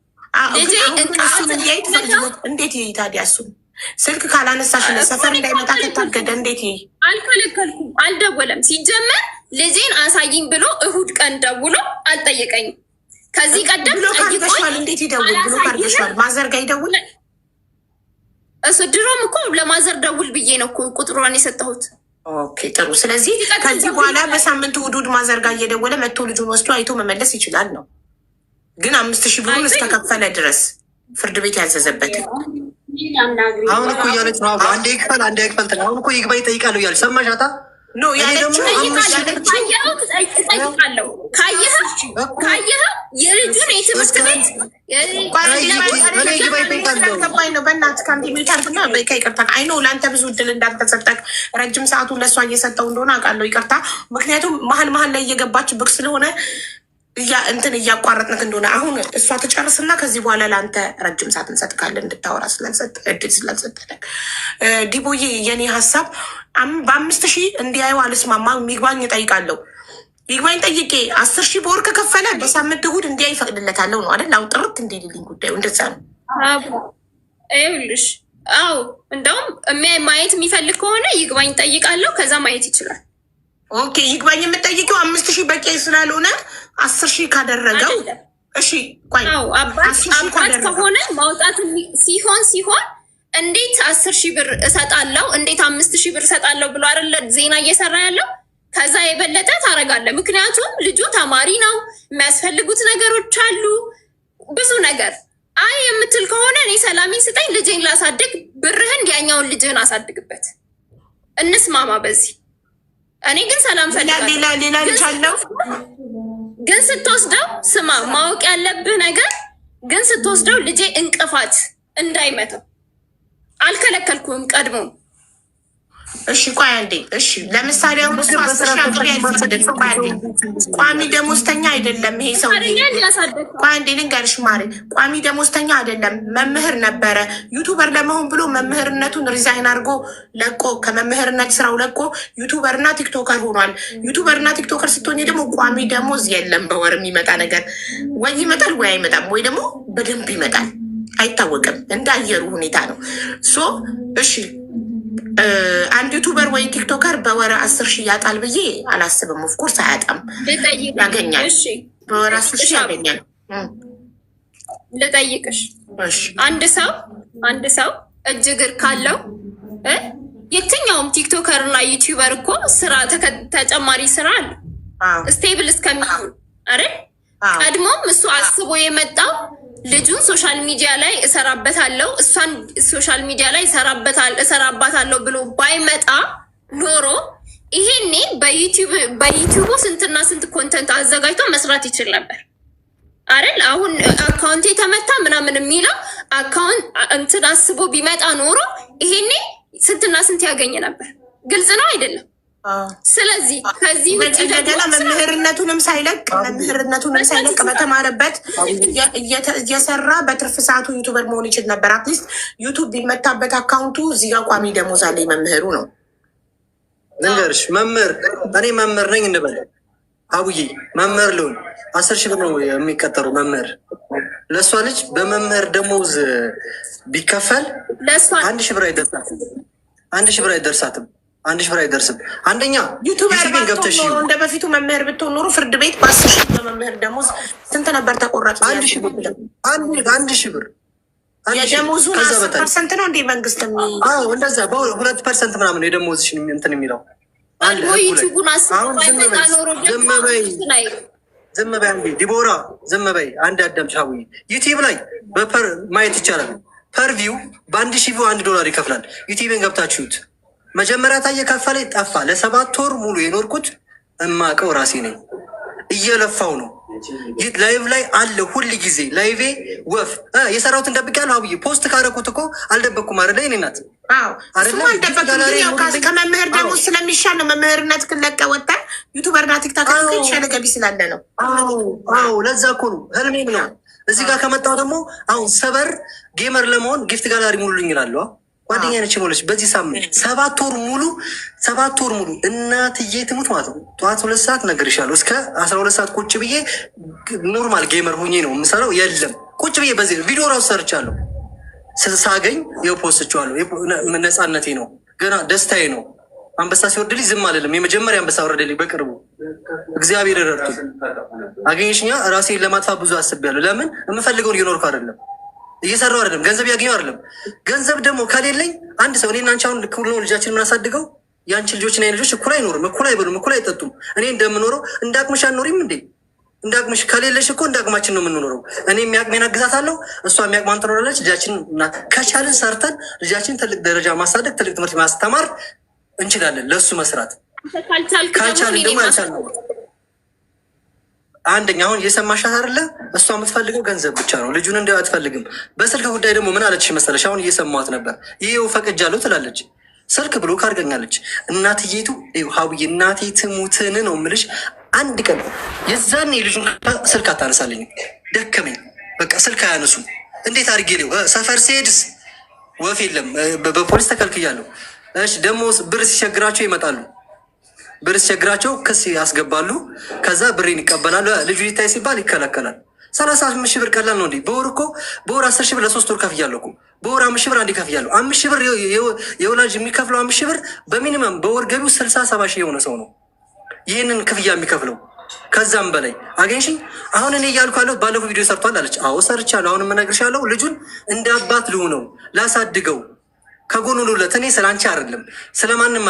Speaker 1: እንዴት ይሄ ታዲያ? እሱ ስልክ ካላነሳሽ ሰፈር እንዳይመጣ ከታገደ እንዴት ይሄ?
Speaker 2: አልከለከልኩም። አልደወለም። ሲጀመር ልጄን አሳይኝ ብሎ እሁድ ቀን ደውሎ አልጠየቀኝም። ከዚህ ቀደም
Speaker 1: ጠይቆኝ እንዴት ይደውል ብሎ ካርገሻል? ማዘር ጋ ይደውል።
Speaker 2: እሱ ድሮም እኮ ለማዘር ደውል ብዬ ነው እኮ ቁጥሯን የሰጠሁት።
Speaker 1: ኦኬ ጥሩ። ስለዚህ ከዚህ በኋላ በሳምንቱ እሑድ ማዘር ጋ እየደወለ መጥቶ ልጁን ወስዶ አይቶ መመለስ ይችላል ነው። ግን 5000 ብሩን እስከከፈለ ድረስ ፍርድ ቤት ያዘዘበት።
Speaker 4: አሁን እኮ እያለች ነው አንዴ ይክፈል አንዴ ይክፈል። አሁን እኮ ይግባኝ እጠይቃለሁ እያለች ሰማሻታ?
Speaker 1: ኖ ያለችው
Speaker 2: እጠይቃለሁ። ካየኸው የልጁን የትምህርት ቤት
Speaker 1: ገባኝ ነው። በእናትህ ከአንድ ሚታርግና ከይቅርታ አይ ነው ለአንተ ብዙ እድል እንዳልተሰጠቅ ረጅም ሰዓቱን ለእሷ እየሰጠው እንደሆነ አውቃለሁ። ይቅርታ። ምክንያቱም መሀል ላይ እየገባች ብቅ ስለሆነ እንትን እያቋረጥንክ እንደሆነ አሁን እሷ ትጨርስና ከዚህ በኋላ ለአንተ ረጅም ሰዓት እንሰጥካለን እንድታወራ እድል ስላልሰጠን። ዲቦዬ የኔ ሀሳብ በ5000 እንዲያዩ አልስማማ። ይግባኝ እጠይቃለሁ። ይግባኝ ጠይቄ 10,000 በወር ከከፈለ በሳምንት እሑድ እንዲያ ይፈቅድለታለሁ ነው አይደል? አሁን ጥርት እንዲልልኝ ጉዳዩ እንደዛ ነው።
Speaker 2: ይኸውልሽ፣ አዎ እንደውም ማየት የሚፈልግ ከሆነ ይግባኝ ጠይቃለሁ። ከዛ ማየት ይችላል።
Speaker 1: ኦኬ ይግባኝ የምጠይቀው 5000 በቂ ስላልሆነ 10,000 ካደረገው እሺ። ቆይ
Speaker 2: አባት ከሆነ ማውጣት ሲሆን እንዴት 10,000 ብር እሰጣለሁ እንዴት 5,000 ብር እሰጣለሁ ብሎ አይደለ ዜና እየሰራ ያለው? ከዛ የበለጠ ታደርጋለህ። ምክንያቱም ልጁ ተማሪ ነው፣ የሚያስፈልጉት ነገሮች አሉ፣ ብዙ ነገር። አይ የምትል ከሆነ እኔ ሰላሜን ስጠኝ፣ ልጄን ላሳድግ፣ ብርህን ያኛውን ልጅህን አሳድግበት፣ እንስማማ በዚህ። እኔ ግን ሰላም ፈልጋለሁ።
Speaker 1: ሌላ ልጅ አለው
Speaker 2: ግን ስትወስደው ስማ፣ ማወቅ ያለብህ ነገር ግን ስትወስደው ልጄ እንቅፋት እንዳይመታው አልከለከልኩም ቀድሞ።
Speaker 1: እሺ ቆይ አንዴ። እሺ ለምሳሌ አሁን እሱ 10,000 አቅሪ አይፈቅድም። ቋሚ ደሞዝተኛ አይደለም ይሄ ሰው። ቆይ አንዴ ልንገርሽ ማሪ፣ ቋሚ ደሞዝተኛ አይደለም፣ መምህር ነበረ። ዩቱበር ለመሆን ብሎ መምህርነቱን ሪዛይን አድርጎ ለቆ ከመምህርነት ስራው ለቆ ዩቱበር እና ቲክቶከር ሆኗል። ዩቱበር እና ቲክቶከር ስትሆኝ ደግሞ ቋሚ ደሞዝ የለም። በወር የሚመጣ ነገር ወይ ይመጣል ወይ አይመጣም፣ ወይ ደግሞ በደንብ ይመጣል፣ አይታወቅም። እንደ አየሩ ሁኔታ ነው። ሶ እሺ አንድ ዩቱበር ወይ ቲክቶከር በወር 10,000 ያጣል ብዬ አላስብም። ኦፍኮርስ አያጣም፣ ያገኛል። በወር 10,000 ያገኛል።
Speaker 2: ልጠይቅሽ፣ አንድ ሰው እጅ እግር ካለው የትኛውም ቲክቶከር እና ዩቲዩበር እኮ ስራ ተጨማሪ ስራ አለ ስቴብል እስከሚሆን አይደል? ቀድሞም እሱ አስቦ የመጣው ልጁን ሶሻል ሚዲያ ላይ እሰራበታለሁ፣ እሷን ሶሻል ሚዲያ ላይ እሰራባታለሁ ብሎ ባይመጣ ኖሮ ይሄኔ በዩቲዩቡ ስንትና ስንት ኮንተንት አዘጋጅቶ መስራት ይችል ነበር አይደል? አሁን አካውንት የተመታ ምናምን የሚለው አካውንት እንትን አስቦ ቢመጣ ኖሮ ይሄኔ ስንትና ስንት ያገኘ ነበር። ግልጽ ነው አይደለም? ስለዚህ ከዚህ ውጭ
Speaker 1: እንደገና መምህርነቱንም ሳይለቅ በተማረበት እየሰራ በትርፍ ሰዓቱ ዩቱበር መሆን ይችል ነበር። አትሊስት ዩቱብ ቢመታበት አካውንቱ እዚህ ጋር ቋሚ ደሞዝ አለኝ መምህሩ ነው።
Speaker 4: ልንገርሽ እኔ መምህር ነኝ እንበል አቡዬ መምህር ልሆን 10,000 ብር ነው የሚቀጠሩ መምህር። ለእሷ ልጅ በመምህር ደሞዝ ቢከፈል 1,000 ብር አይደርሳትም። 1,000 ብር አይደርሳትም። 1,000 ብር አይደርስም። አንደኛ
Speaker 1: ዩቱበር ገብተሽ እንደ በፊቱ መምህር ብትሆን ኖሮ ፍርድ ቤት በ10,000 በመምህር ደሞዝ ስንት ነበር ተቆራጭ?
Speaker 4: 1,000 ብር
Speaker 1: የደሞዙን 10% ነው እንዴ መንግስት
Speaker 4: እንደዛ በ2% ምናምን የደሞዝሽን እንትን የሚለው ዝም በይ አንዴ ዲቦራ፣ ዝም በይ አንድ አዳምጪ። ዩቲዩብ ላይ በፐር ማየት ይቻላል። ፐርቪው በ1,000 $1 ይከፍላል። ዩቲዩብን ገብታችሁት መጀመሪያ ታየ ከፈለ ጠፋ። ለ7 ወር ሙሉ የኖርኩት እማቀው ራሴ ነኝ። እየለፋው ነው። ላይቭ ላይ አለ ሁል ጊዜ ላይቬ ወፍ የሰራሁትን ደብቄያለሁ። አብዬ ፖስት ካረኩት እኮ አልደበኩም አይደለ? እኔ ናት
Speaker 1: ከመምህር ደግሞ ስለሚሻል ነው። መምህርነት ክለቀ ወጣ ዩቱበርና ቲክታክ የተሻለ ገቢ ስላለ ነው።
Speaker 4: አዎ ለዛ እኮ ነው ህልሜም ነው። እዚህ ጋር ከመጣሁ ደግሞ አሁን ሰበር ጌመር ለመሆን ጊፍት ጋላሪ ሙሉልኝ እላለሁ። ጓደኛ ነች ሞለች። በዚህ ሳምንት 7 ወር ሙሉ እናትዬ ትሙት ማለት ነው። ጠዋት 2 ሰዓት እነግርሻለሁ እስከ 12 ሰዓት ቁጭ ብዬ ኖርማል ጌመር ሁኜ ነው የምሰራው። የለም ቁጭ ብዬ በዚህ ቪዲዮ ራሱ ሰርቻለሁ። ሳገኝ የፖስትቸዋለሁ። ነፃነቴ ነው፣ ገና ደስታዬ ነው። አንበሳ ሲወርድልኝ ዝም አልልም። የመጀመሪያ አንበሳ ወረደልኝ በቅርቡ እግዚአብሔር ረድቶ አገኘሽኛ። ራሴን ለማጥፋት ብዙ አስቤያለሁ። ለምን የምፈልገውን እየኖርኩ አይደለም፣ እየሰራው አይደለም፣ ገንዘብ ያገኘው አይደለም። ገንዘብ ደግሞ ከሌለኝ አንድ ሰው እኔና አንቺ አሁን እኩል ነው ልጃችን የምናሳድገው። የአንቺ ልጆች እና ልጆች እኩል አይኖርም፣ እኩል አይበሉም፣ እኩል አይጠጡም። እኔ እንደምኖረው እንደ አቅምሽ አኖሪም እንዴ? እንደ አቅምሽ ከሌለሽ እኮ እንደ አቅማችን ነው የምንኖረው። እኔ የሚያቅሜን አግዛታለሁ፣ እሷ የሚያቅማን ትኖራለች። ልጃችን ከቻልን ሰርተን ልጃችን ትልቅ ደረጃ ማሳደግ፣ ትልቅ ትምህርት ማስተማር እንችላለን። ለእሱ መስራት ካልቻልን ደግሞ ያልቻልነው አንደኛ አሁን እየሰማሻት አይደለ? እሷ የምትፈልገው ገንዘብ ብቻ ነው። ልጁን እንዲ አትፈልግም። በስልክ ጉዳይ ደግሞ ምን አለች መሰለሽ? አሁን እየሰማት ነበር። ይሄው ፈቅጃለሁ ትላለች። ስልክ ብሎ ካርገኛለች። እናትዬቱ ሀቡዬ እናቴ ትሙትን ነው የምልሽ። አንድ ቀን የዛኔ ልጁን ስልክ አታነሳልኝ። ደከመኝ በቃ ስልክ አያነሱም። እንዴት አድርጌ ሌው ሰፈር ሲሄድስ ወፍ የለም። በፖሊስ ተከልክያለሁ። እሺ ደግሞ ብር ሲቸግራቸው ይመጣሉ። ብር ሲቸግራቸው ክስ ያስገባሉ። ከዛ ብሬን ይቀበላሉ። ልጁ ሊታይ ሲባል ይከለከላል። 35,000 ብር ቀላል ነው እንዴ? በወር እኮ በወር 10,000 ብር ለ3 ወር ከፍያለሁ እኮ። በወር 5,000 ብር አንዴ ከፍያለሁ። 5,000 ብር የወላጅ የሚከፍለው 5,000 ብር በሚኒመም በወር ገቢው 60-70 የሆነ ሰው ነው ይህንን ክፍያ የሚከፍለው። ከዛም በላይ አገኝሽኝ። አሁን እኔ እያልኩ ያለሁት ባለፈው ቪዲዮ ሰርቷል አለች። አዎ ሰርቻለሁ። አሁን የምነግርሻለሁ ልጁን እንደ አባት ልሁነው፣ ላሳድገው፣ ከጎኑ ልውለት። እኔ ስለ አንቺ አይደለም ስለማንም